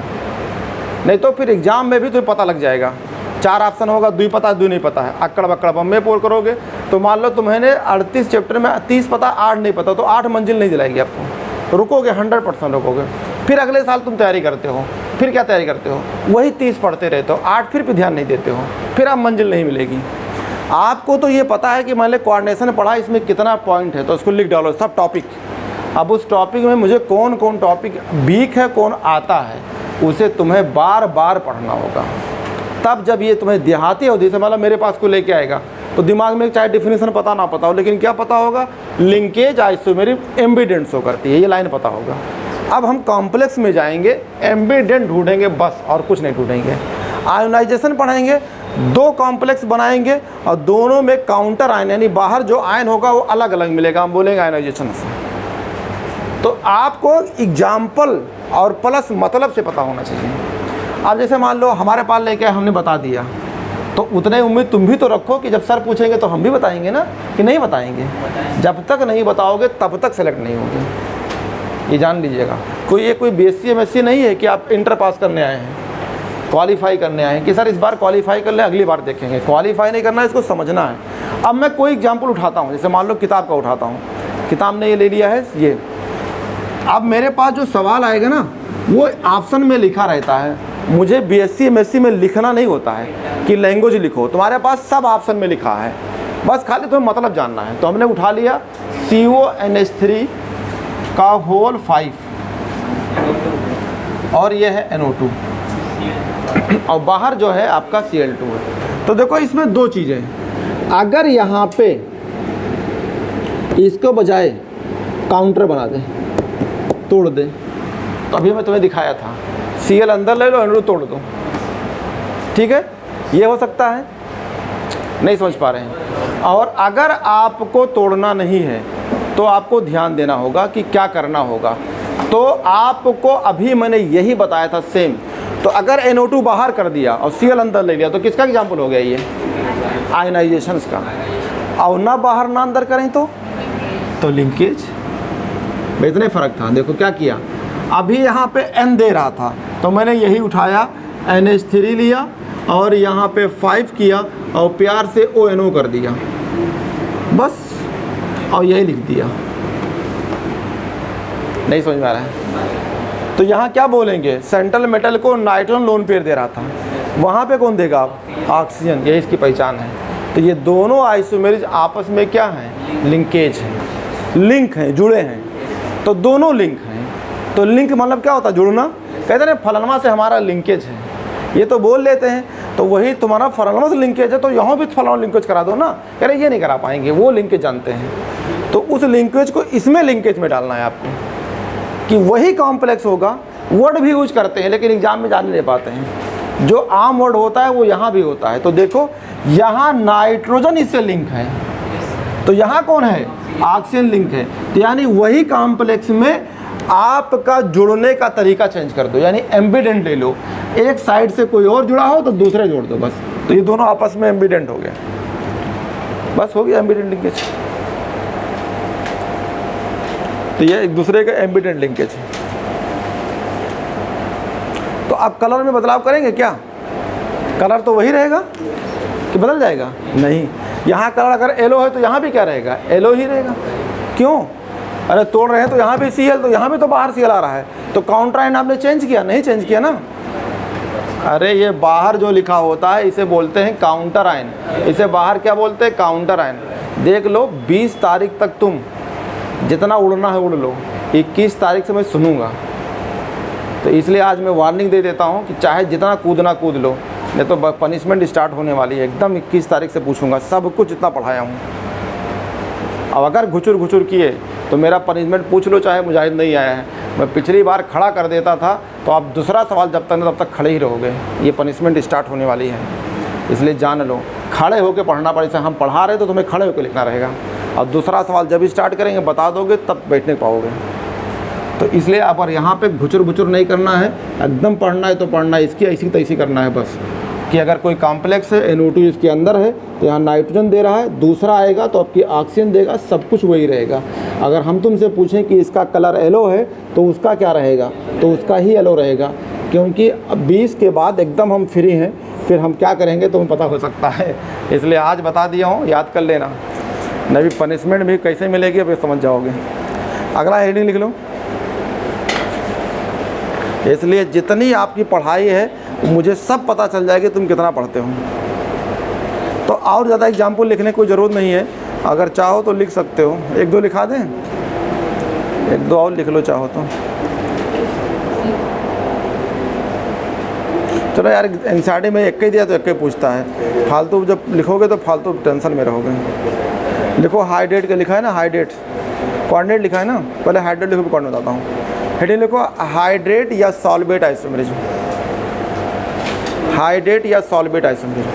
नहीं तो फिर एग्ज़ाम में भी तुम्हें पता लग जाएगा। 4 ऑप्शन होगा, 2 पता है 2 नहीं पता है, अक्कड़ बक्कड़ बम्बे पोर करोगे तो मान लो तुम्हें 38 चैप्टर में 30 पता 8 नहीं पता, तो 8 मंजिल नहीं दिलाएगी आपको, रुकोगे 100% रुकोगे। फिर अगले साल तुम तैयारी करते हो, फिर क्या तैयारी करते हो, वही 30 पढ़ते रहते हो, 8 फिर भी ध्यान नहीं देते हो, फिर आप मंजिल नहीं मिलेगी। आपको तो ये पता है कि मैंने कोऑर्डिनेशन पढ़ा, इसमें कितना पॉइंट है, तो उसको लिख डालो सब टॉपिक। अब उस टॉपिक में मुझे कौन कौन टॉपिक वीक है, कौन आता है, उसे तुम्हें बार बार पढ़ना होगा। तब जब ये तुम्हें देहाती अवधि से मतलब मेरे पास को लेके आएगा तो दिमाग में चाहे डिफिनेशन पता ना पता हो, लेकिन क्या पता होगा, लिंकेज आइसोमेरिक एम्बिडेंट शो करती है, ये लाइन पता होगा। अब हम कॉम्प्लेक्स में जाएंगे, एम्बिडेंट ढूंढेंगे बस, और कुछ नहीं ढूंढेंगे। आयोनाइजेशन पढ़ाएंगे, 2 कॉम्प्लेक्स बनाएंगे और दोनों में काउंटर आयन, यानी बाहर जो आयन होगा वो अलग अलग मिलेगा, हम बोलेंगे आयोनाइजेशन से। तो आपको एग्जाम्पल और प्लस मतलब से पता होना चाहिए। अब जैसे मान लो हमारे पास लेके हमने बता दिया, तो उतने उम्मीद तुम भी तो रखो कि जब सर पूछेंगे तो हम भी बताएंगे ना, कि नहीं बताएंगे। जब तक नहीं बताओगे तब तक सेलेक्ट नहीं होगे, ये जान लीजिएगा। कोई ये कोई BSc MSc नहीं है कि आप इंटर पास करने आए हैं, क्वालिफाई करने आए हैं कि सर इस बार क्वालिफाई कर ले, अगली बार देखेंगे। क्वालिफाई नहीं करना है, इसको समझना है। अब मैं कोई एग्जाम्पल उठाता हूँ, जैसे मान लो किताब का उठाता हूँ, किताब ने ये ले लिया है ये। अब मेरे पास जो सवाल आएगा ना, वो ऑप्शन में लिखा रहता है। मुझे BSc MSc में लिखना नहीं होता है कि लैंग्वेज लिखो, तुम्हारे पास सब ऑप्शन में लिखा है, बस खाली तुम्हें मतलब जानना है। तो हमने उठा लिया CONH3 का होल 5 और ये है NO2 और बाहर जो है आपका Cl2 है। तो देखो इसमें 2 चीज़ें, अगर यहाँ पे इसको बजाय काउंटर बना दे, तोड़ दे, तो अभी मैं तुम्हें दिखाया था, Cl अंदर ले लो, NO2 तोड़ दो, ठीक है, ये हो सकता है, नहीं समझ पा रहे हैं। और अगर आपको तोड़ना नहीं है तो आपको ध्यान देना होगा कि क्या करना होगा। तो आपको अभी मैंने यही बताया था सेम। तो अगर NO2 बाहर कर दिया और Cl अंदर ले लिया तो किसका एग्जाम्पल हो गया ये, आयनाइजेशंस का। और ना बाहर ना अंदर करें तो लिंकेज। इतने फ़र्क था। देखो क्या किया, अभी यहाँ पे N दे रहा था तो मैंने यही उठाया NH3 लिया और यहाँ पे 5 किया और प्यार से ONO कर दिया बस, और यही लिख दिया। नहीं समझ में आ रहा है तो यहाँ क्या बोलेंगे, सेंट्रल मेटल को नाइट्रोजन लोन पेयर दे रहा था, वहाँ पे कौन देगा आप, ऑक्सीजन, यही इसकी पहचान है। तो ये दोनों आइसोमेरिज आपस में क्या हैं, लिंकेज हैं, लिंक हैं, जुड़े हैं। तो दोनों लिंक हैं। तो लिंक मतलब क्या होता है, जुड़ना। कहते हैं फलानमा से हमारा लिंकेज है, ये तो बोल लेते हैं, तो वही तुम्हारा फलानमा से लिंकेज है तो यहाँ भी फलाना लिंकेज करा दो ना। कह रहे ये नहीं करा पाएंगे, वो लिंकेज जानते हैं। तो उस लिंकेज को इसमें लिंकेज में डालना है आपको, कि वही कॉम्प्लेक्स होगा। वर्ड भी यूज करते हैं लेकिन एग्जाम में जान नहीं पाते हैं, जो आम वर्ड होता है वो यहाँ भी होता है। तो देखो यहाँ नाइट्रोजन इससे लिंक है, तो यहाँ कौन है, ऑक्सीजन लिंक है। तो यानी वही कॉम्प्लेक्स में आपका जुड़ने का तरीका चेंज कर दो, यानी एम्बिडेंट ले लो, एक साइड से कोई और जुड़ा हो तो दूसरे जोड़ दो बस। तो ये दोनों आपस में एम्बिडेंट हो गए, बस हो गया एम्बिडेंट लिंकेज। तो ये एक दूसरे का एम्बिडेंट लिंकेज है। तो आप कलर में बदलाव करेंगे क्या, कलर तो वही रहेगा कि बदल जाएगा, नहीं। यहाँ कलर अगर येलो है तो यहाँ भी क्या रहेगा, येलो ही रहेगा। क्यों, अरे तोड़ रहे हैं तो यहाँ भी Cl, तो यहाँ भी तो बाहर Cl आ रहा है, तो काउंटर आयन आपने चेंज किया, नहीं चेंज किया ना। अरे ये बाहर जो लिखा होता है इसे बोलते हैं काउंटर आयन, इसे बाहर क्या बोलते हैं, काउंटर आयन। देख लो 20 तारीख तक तुम जितना उड़ना है उड़ लो, 21 तारीख से मैं सुनूंगा। तो इसलिए आज मैं वार्निंग दे देता हूँ कि चाहे जितना कूदना कूद लो, नहीं तो पनिशमेंट स्टार्ट होने वाली है। एकदम 21 तारीख से पूछूंगा सब कुछ जितना पढ़ाया हूँ। अब अगर घुचुर घुचुर किए तो मेरा पनिशमेंट पूछ लो, चाहे मुजाहिद नहीं आया है, मैं पिछली बार खड़ा कर देता था तो आप दूसरा सवाल जब तक खड़े ही रहोगे। ये पनिशमेंट स्टार्ट होने वाली है, इसलिए जान लो खड़े होकर पढ़ना पड़े। जैसे हम पढ़ा रहे तो तुम्हें खड़े होकर लिखना रहेगा, और दूसरा सवाल जब स्टार्ट करेंगे बता दोगे तब बैठने पाओगे। तो इसलिए आप और यहाँ पे घुचुर घुचुर नहीं करना है, एकदम पढ़ना है तो पढ़ना है, इसकी ऐसी तैसी करना है बस। कि अगर कोई कॉम्प्लेक्स है, NO2 इसके अंदर है तो यहाँ नाइट्रोजन दे रहा है, दूसरा आएगा तो आपकी ऑक्सीजन देगा, सब कुछ वही रहेगा। अगर हम तुमसे पूछें कि इसका कलर येलो है तो उसका क्या रहेगा, तो उसका ही येलो रहेगा, क्योंकि 20 के बाद एकदम हम फ्री हैं, फिर हम क्या करेंगे तुम्हें पता हो सकता है। इसलिए आज बता दिया हूँ, याद कर लेना, नहीं पनिशमेंट भी कैसे मिलेगी अब समझ जाओगे। अगला हेडिंग लिख लो। इसलिए जितनी आपकी पढ़ाई है मुझे सब पता चल जाएगी तुम कितना पढ़ते हो। तो और ज़्यादा एग्जाम्पल लिखने की कोई ज़रूरत नहीं है, अगर चाहो तो लिख सकते हो। 1-2 लिखा दें, 1-2 और लिख लो चाहो तो। चलो यार, एनसीईआरटी में एक ही दिया तो एक ही पूछता है, फालतू जब लिखोगे तो फालतू टेंशन में रहोगे। लिखो हाइड्रेट का लिखा है ना, हाइड्रेट कोऑर्डिनेट लिखा है ना, पहले हाइड्रेट लिखो, कोऑर्डिनेट बताता हूँ। हेडिंग लिखो हाइड्रेट या सॉल्वेट आइसोमेरिज्म, हाइड्रेट या सॉल्वेट आइसोमेरिज्म।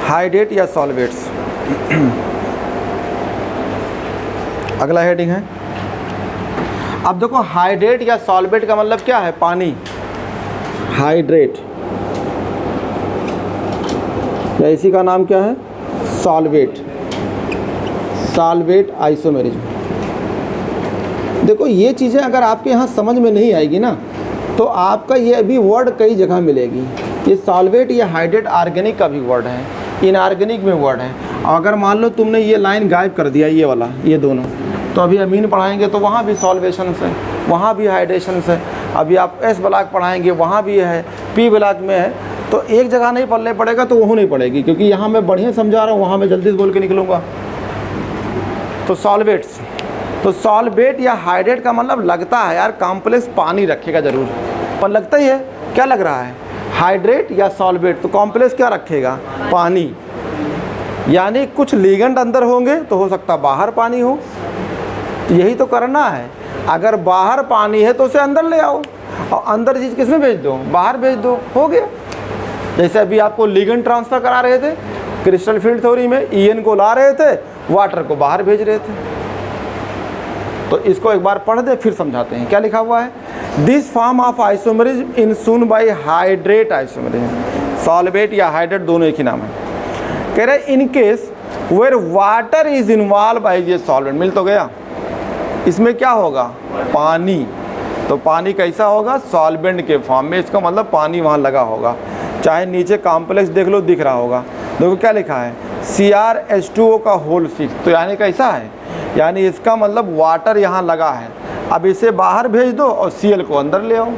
हाइड्रेट या सॉल्वेट्स। अगला हेडिंग है, अब देखो हाइड्रेट या सॉल्वेट का मतलब क्या है, पानी। हाइड्रेट या इसी का नाम क्या है, सॉल्वेट, सॉल्वेट आइसोमेरिज्म। देखो ये चीज़ें अगर आपके यहाँ समझ में नहीं आएगी ना तो आपका ये अभी वर्ड कई जगह मिलेगी। ये सॉल्वेट या हाइड्रेट ऑर्गेनिक का भी वर्ड है, इनऑर्गेनिक में वर्ड है। अगर मान लो तुमने ये लाइन गायब कर दिया, ये वाला, ये दोनों, तो अभी अमीन पढ़ाएंगे तो वहाँ भी सॉल्वेशन है, वहाँ भी हाइड्रेशन है। अभी आप S ब्लॉक पढ़ाएंगे वहाँ भी है, P ब्लॉक में है, तो एक जगह नहीं पढ़ने पड़ेगा तो वहाँ नहीं पड़ेगी, क्योंकि यहाँ मैं बढ़िया समझा रहा हूँ, वहाँ मैं जल्दी से बोल के निकलूँगा। तो सॉल्वेट्स, तो सॉल्वेट या हाइड्रेट का मतलब लगता है यार कॉम्प्लेक्स पानी रखेगा ज़रूर, पर लगता ही है, क्या लग रहा है, हाइड्रेट या सॉल्वेट, तो कॉम्प्लेक्स क्या रखेगा, पानी। यानी कुछ लिगेंड अंदर होंगे तो हो सकता बाहर पानी हो, तो यही तो करना है। अगर बाहर पानी है तो उसे अंदर ले आओ, और अंदर चीज़ किसमें भेज दो, बाहर भेज दो, हो गया। जैसे अभी आपको लिगेंड ट्रांसफ़र करा रहे थे क्रिस्टल फील्ड थ्योरी में, EN को ला रहे थे, वाटर को बाहर भेज रहे थे। तो इसको एक बार पढ़ दे फिर समझाते हैं। क्या लिखा हुआ है, this form of isomerism in soon by hydrate isomerism, solvate या हाइड्रेट दोनों एक ही नाम है। कह रहे in case where water is involve by ये सॉल्वेंट, मिल तो गया। इसमें क्या होगा, पानी, तो पानी कैसा होगा, सॉल्वेंट के फॉर्म में, इसका मतलब पानी वहाँ लगा होगा। चाहे नीचे कॉम्प्लेक्स देख लो, दिख रहा होगा, देखो क्या लिखा है, CrH2O का होल 6, तो यानी कैसा है, यानी इसका मतलब वाटर यहाँ लगा है। अब इसे बाहर भेज दो और Cl को अंदर ले आओ,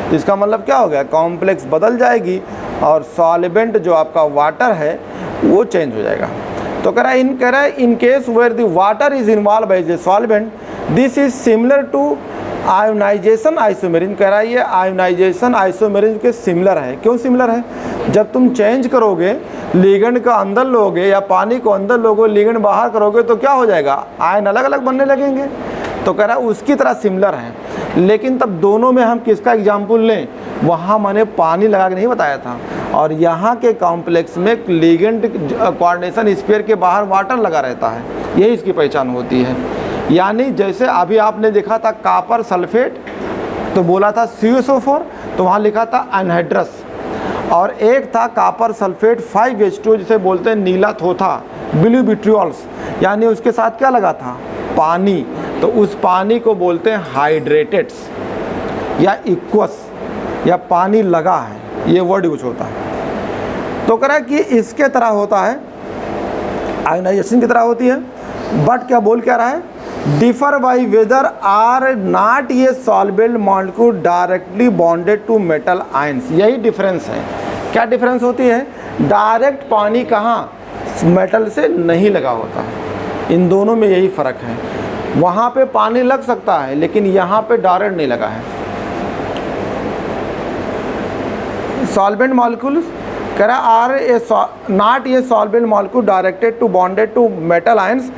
तो इसका मतलब क्या हो गया, कॉम्प्लेक्स बदल जाएगी और सॉल्वेंट जो आपका वाटर है वो चेंज हो जाएगा। तो कह रहा है in case where the water is involve by the solvent this is similar to ionization isomerism. कह रहा है ये आयोनाइजेशन आइसोमेरिज्म के सिमिलर है। क्यों सिमिलर है, जब तुम चेंज करोगे, लिगेंड का अंदर लोगे या पानी को अंदर लोगे, लिगेंड बाहर करोगे तो क्या हो जाएगा, आयन अलग अलग बनने लगेंगे। तो कह रहा है उसकी तरह सिमिलर है, लेकिन तब दोनों में हम किसका एग्जाम्पल लें, वहाँ मैंने पानी लगा के नहीं बताया था, और यहाँ के कॉम्प्लेक्स में लिगेंड कोऑर्डिनेशन स्फीयर के बाहर वाटर लगा रहता है, यही इसकी पहचान होती है। यानी जैसे अभी आपने देखा था कॉपर सल्फेट, तो बोला था CuSO4, तो वहाँ लिखा था अनहाइड्रस, और एक था कॉपर सल्फेट 5H2 जिसे बोलते हैं नीला थोथा, ब्लू विट्रियोल्स, यानी उसके साथ क्या लगा था, पानी, तो उस पानी को बोलते हैं हाइड्रेटेड्स या इक्वस, या पानी लगा है, ये वर्ड यूज होता है। तो कह रहा है कि इसके तरह होता है, आयोनाइजेशन की तरह होती है, बट क्या बोल क्या रहा है, differ by whether or not ये solvable molecule directly bonded to metal ions, यही डिफरेंस है। क्या डिफरेंस होती है, डायरेक्ट पानी कहाँ, मेटल से नहीं लगा होता है, इन दोनों में यही फ़र्क है। वहाँ पे पानी लग सकता है लेकिन यहाँ पे डायरेक्ट नहीं लगा है। सॉल्वेंट मॉलिक्यूल्स कह रहा are a not a solvent molecule directed to bonded to metal ions,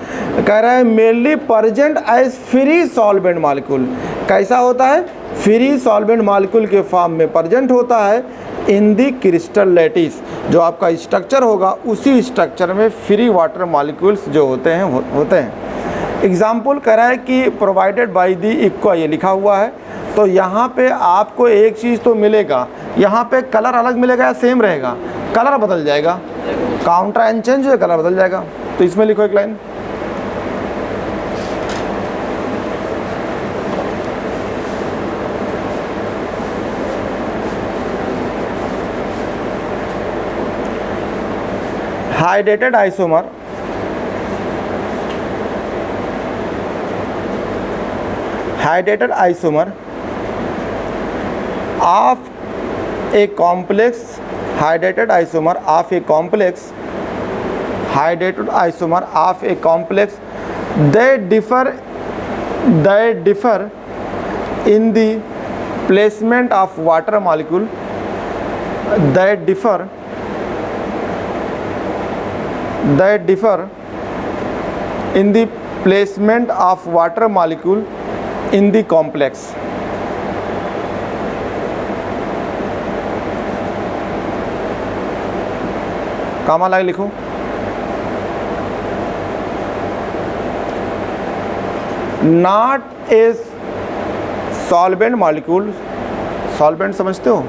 कह रहा है mainly present as free solvent molecule. कैसा होता है? फ्री सॉल्वेंट मॉलिक्यूल के फॉर्म में प्रेजेंट होता है इन दी क्रिस्टल लैटिस। जो आपका स्ट्रक्चर होगा उसी स्ट्रक्चर में फ्री वाटर मॉलिक्यूल्स जो होते हैं एग्जाम्पल कह रहा है कि प्रोवाइडेड बाय दी इक्वा, ये लिखा हुआ है। तो यहाँ पे आपको एक चीज़ तो मिलेगा, यहाँ पे कलर अलग मिलेगा या सेम रहेगा? कलर बदल जाएगा, काउंटर एंड चेंज है, कलर बदल जाएगा। तो इसमें लिखो एक line, hydrated isomer of a complex hydrated isomer of a complex they differ in the placement of water molecule, they differ in the placement of water molecule in the complex। Comma line लिखो, not a solvent molecule, solvent समझते हो?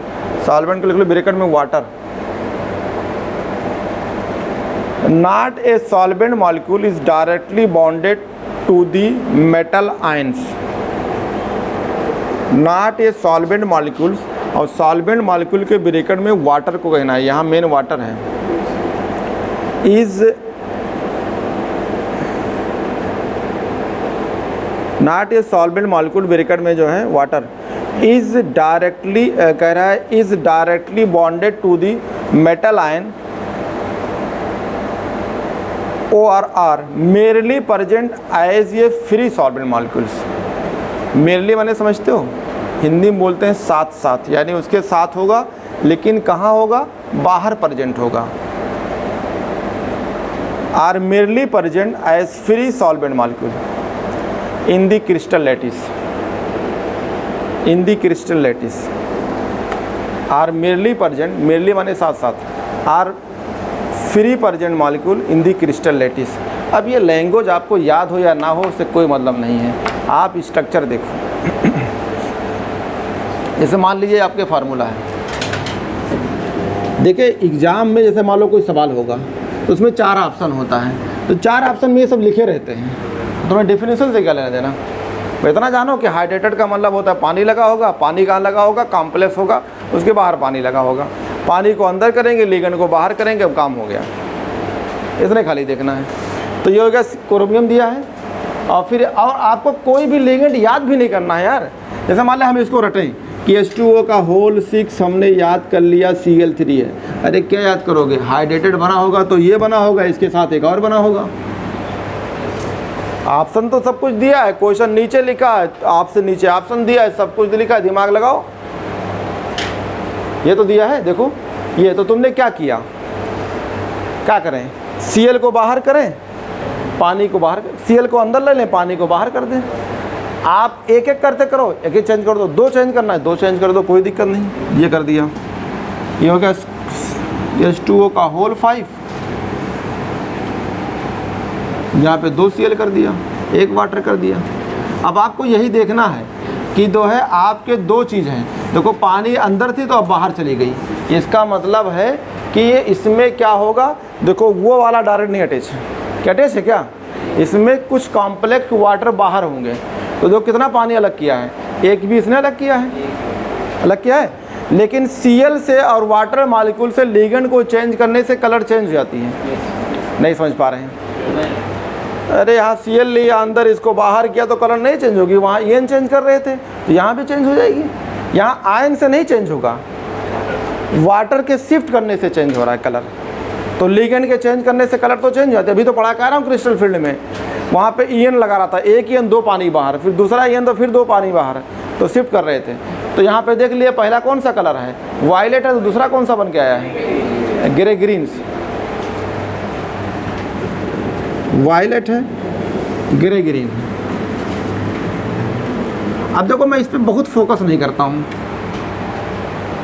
Solvent को लिख लो bracket में water. Not a solvent molecule is directly bonded to the metal ions. Not a solvent molecules, और solvent molecule के bracket में वाटर को कहना है, यहाँ मेन वाटर है। Is not a solvent molecule bracket में जो है वाटर इज डायरेक्टली कह रहा है is directly bonded to the metal ion OR merely present as ये फ्री सॉल्वेंट मॉलिक्यूल्स। मेरली माने समझते हो? हिंदी में बोलते हैं साथ साथ, यानी उसके साथ होगा लेकिन कहाँ होगा? बाहर प्रेजेंट होगा। Are merely present as free solvent molecule in the crystal lattice. Are merely present, merely माने साथ साथ, are free present molecule in the crystal lattice. अब ये लैंग्वेज आपको याद हो या ना हो उससे कोई मतलब नहीं है, आप स्ट्रक्चर देखो। जैसे मान लीजिए आपके फार्मूला है, देखिए एग्ज़ाम में जैसे मान लो कोई सवाल होगा तो उसमें 4 ऑप्शन होता है, तो 4 ऑप्शन में ये सब लिखे रहते हैं। तो मैं डेफिनेशन से क्या लेना देना? इतना जानो कि हाइड्रेटेड का मतलब होता है पानी लगा होगा, पानी कहाँ लगा होगा? कॉम्प्लेक्स होगा, उसके बाहर पानी लगा होगा, पानी को अंदर करेंगे, लिगेंड को बाहर करेंगे, अब काम हो गया। इतने खाली देखना है। तो ये हो गया क्रोमियम दिया है, और फिर और आपको कोई भी लिगेंड याद भी नहीं करना है यार। जैसे मान लें हम इसको रटें कि H2O का होल 6 हमने याद कर लिया Cl3 है। अरे क्या याद करोगे? हाइड्रेटेड बना होगा तो ये बना होगा, इसके साथ एक और बना होगा। ऑप्शन तो सब कुछ दिया है, क्वेश्चन नीचे लिखा है, आपसे नीचे ऑप्शन दिया है, सब कुछ लिखा है, दिमाग लगाओ। ये तो दिया है, देखो ये तो तुमने क्या किया? क्या करें? Cl को बाहर करें, पानी को बाहर, Cl को अंदर ले लें, पानी को बाहर कर दें। आप एक एक करते करो, एक एक चेंज कर दो, 2 चेंज करना है 2 चेंज कर दो, कोई दिक्कत नहीं। ये कर दिया, ये हो गया H2O का होल 5, यहाँ पे 2 Cl कर दिया, 1 वाटर कर दिया। अब आपको यही देखना है कि जो है आपके 2 चीज़ हैं। देखो पानी अंदर थी तो अब बाहर चली गई, इसका मतलब है कि ये इसमें क्या होगा? देखो वो वाला डायरेक्ट नहीं अटैच है, क्या अटैच है क्या? इसमें कुछ कॉम्प्लेक्स वाटर बाहर होंगे। तो जो कितना पानी अलग किया है? एक भी इसने अलग किया है, लेकिन Cl से और वाटर मॉलिक्यूल से लिगेंड को चेंज करने से कलर चेंज हो जाती है। नहीं समझ पा रहे हैं? अरे यहाँ Cl लिया अंदर, इसको बाहर किया तो कलर नहीं चेंज होगी। वहाँ आयन चेंज कर रहे थे तो यहाँ भी चेंज हो जाएगी। यहाँ आयन से नहीं चेंज होगा, वाटर के शिफ्ट करने से चेंज हो रहा है कलर। तो लिगेंड के चेंज करने से कलर तो चेंज हो जाते हैं। अभी तो पढ़ा कह रहा हूँ क्रिस्टल फील्ड में, वहाँ पे ईएन लगा रहा था, एक ईएन 2 पानी बाहर, फिर दूसरा ईएन तो फिर 2 पानी बाहर, तो शिफ्ट कर रहे थे। तो यहाँ पे देख लिए पहला कौन सा कलर है? वायलेट है, तो दूसरा कौन सा बन के आया है? ग्रे ग्रीन्स, वायलेट है, ग्रे ग्रीन। अब देखो मैं इस पे बहुत फोकस नहीं करता हूँ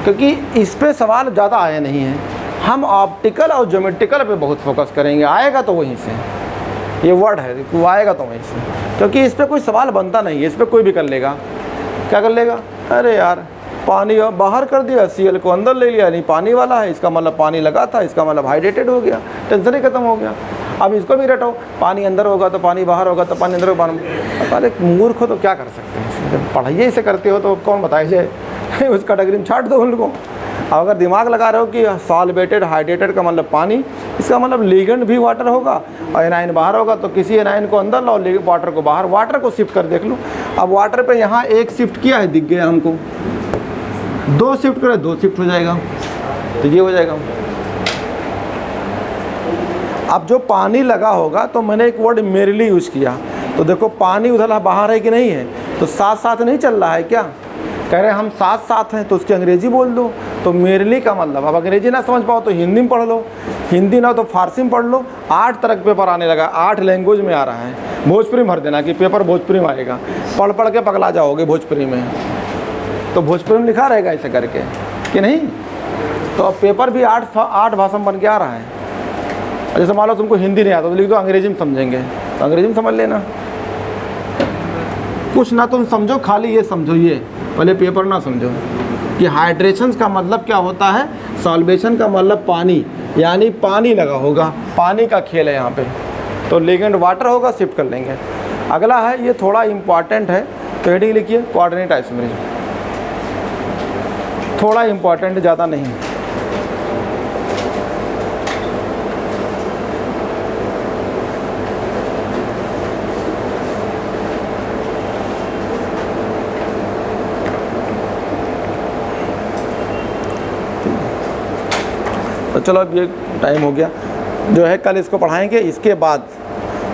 क्योंकि इस पे सवाल ज़्यादा आए नहीं हैं। हम ऑप्टिकल और ज्योमेट्रिकल पे बहुत फोकस करेंगे, आएगा तो वहीं से, ये वर्ड है वो आएगा तो वहीं से, क्योंकि इस पे कोई सवाल बनता नहीं है। इस पे कोई भी कर लेगा, क्या कर लेगा, अरे यार पानी बाहर कर दिया, Cl को अंदर ले लिया, नहीं पानी वाला है, इसका मतलब पानी लगा था, इसका मतलब हाइड्रेटेड हो गया, टेंशन ही खत्म हो गया। अब इसको भी रटो, पानी अंदर होगा तो पानी बाहर होगा तो पानी अंदर होगा। अरे मूर्ख हो तो क्या कर सकते हैं, जब पढ़ाइए इसे करते हो तो कौन बताए जाए उस कैटेगरी में छाट दो उन लोगों। अब अगर दिमाग लगा रहे हो कि सॉल्वेटेड हाइड्रेटेड का मतलब पानी, इसका मतलब लिगेंड भी वाटर होगा और एनाइन बाहर होगा, तो किसी एनाइन को अंदर लाओ, वाटर को बाहर, वाटर को शिफ्ट कर देख लो। अब वाटर पे यहाँ एक शिफ्ट किया है, दिख गया हमको, दो शिफ्ट करे, दो शिफ्ट हो जाएगा, तो ये हो जाएगा। अब जो पानी लगा होगा तो मैंने एक वर्ड मेरली यूज़ किया, तो देखो पानी उधर बाहर है कि नहीं है, तो साथ साथ नहीं चल रहा है क्या, कह रहे हम साथ साथ हैं तो उसकी अंग्रेजी बोल दो। तो मेरली का मतलब, अब अंग्रेजी ना समझ पाओ तो हिंदी में पढ़ लो, हिंदी ना तो फारसी में पढ़ लो। 8 तरह के पेपर आने लगा, 8 लैंग्वेज में आ रहा है। भोजपुरी में भर देना कि पेपर भोजपुरी में आएगा, पढ़ पढ़ के पगला जाओगे भोजपुरी में, तो भोजपुरी में लिखा रहेगा ऐसे करके कि नहीं। तो अब पेपर भी 8 भाषा में बन के आ रहा है। जैसे मान लो तुमको हिंदी नहीं आता तो लिख दो अंग्रेजी में समझेंगे, तो अंग्रेजी में समझ लेना। कुछ ना तुम समझो, खाली ये समझो, ये पहले पेपर ना समझो कि हाइड्रेशन का मतलब क्या होता है, सॉल्वेशन का मतलब पानी, यानी पानी लगा होगा, पानी का खेल है यहाँ पे। तो लिगेंड वाटर होगा, शिफ्ट कर लेंगे। अगला है, ये थोड़ा इम्पॉर्टेंट है, तो हेडिंग लिखिए कोऑर्डिनेट आइसोमेरिज्म, थोड़ा इम्पॉर्टेंट, ज़्यादा नहीं। तो चलो अब ये टाइम हो गया, जो है कल इसको पढ़ाएंगे। इसके बाद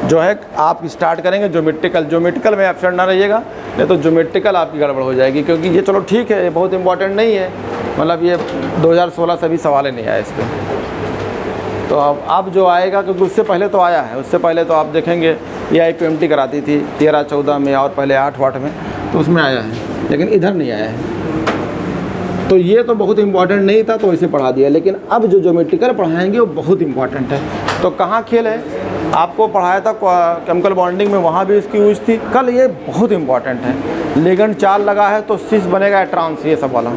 जो है आप स्टार्ट करेंगे ज्योमेट्रिकल में एब्सेंट ना रहिएगा, नहीं तो ज्योमेट्रिकल आपकी गड़बड़ हो जाएगी, क्योंकि ये चलो ठीक है, ये बहुत इंपॉर्टेंट नहीं है, मतलब ये 2016 से भी सवाल ही नहीं आया इस पर। तो अब जो आएगा, क्योंकि उससे पहले तो आया है, उससे पहले तो आप देखेंगे ये IPMT कराती थी 13-14 में और पहले 8-8 में, तो उसमें आया है, लेकिन इधर नहीं आया है। तो ये तो बहुत इंपॉर्टेंट नहीं था तो इसे पढ़ा दिया, लेकिन अब जो ज्योमेट्रिकल पढ़ाएंगे वो बहुत इंपॉर्टेंट है। तो कहाँ खेल है, आपको पढ़ाया था केमिकल बॉन्डिंग में, वहाँ भी इसकी यूज थी। कल ये बहुत इंपॉर्टेंट है, लिगेंड चार्ज लगा है तो सिस बनेगा ट्रांस, ये सब वाला।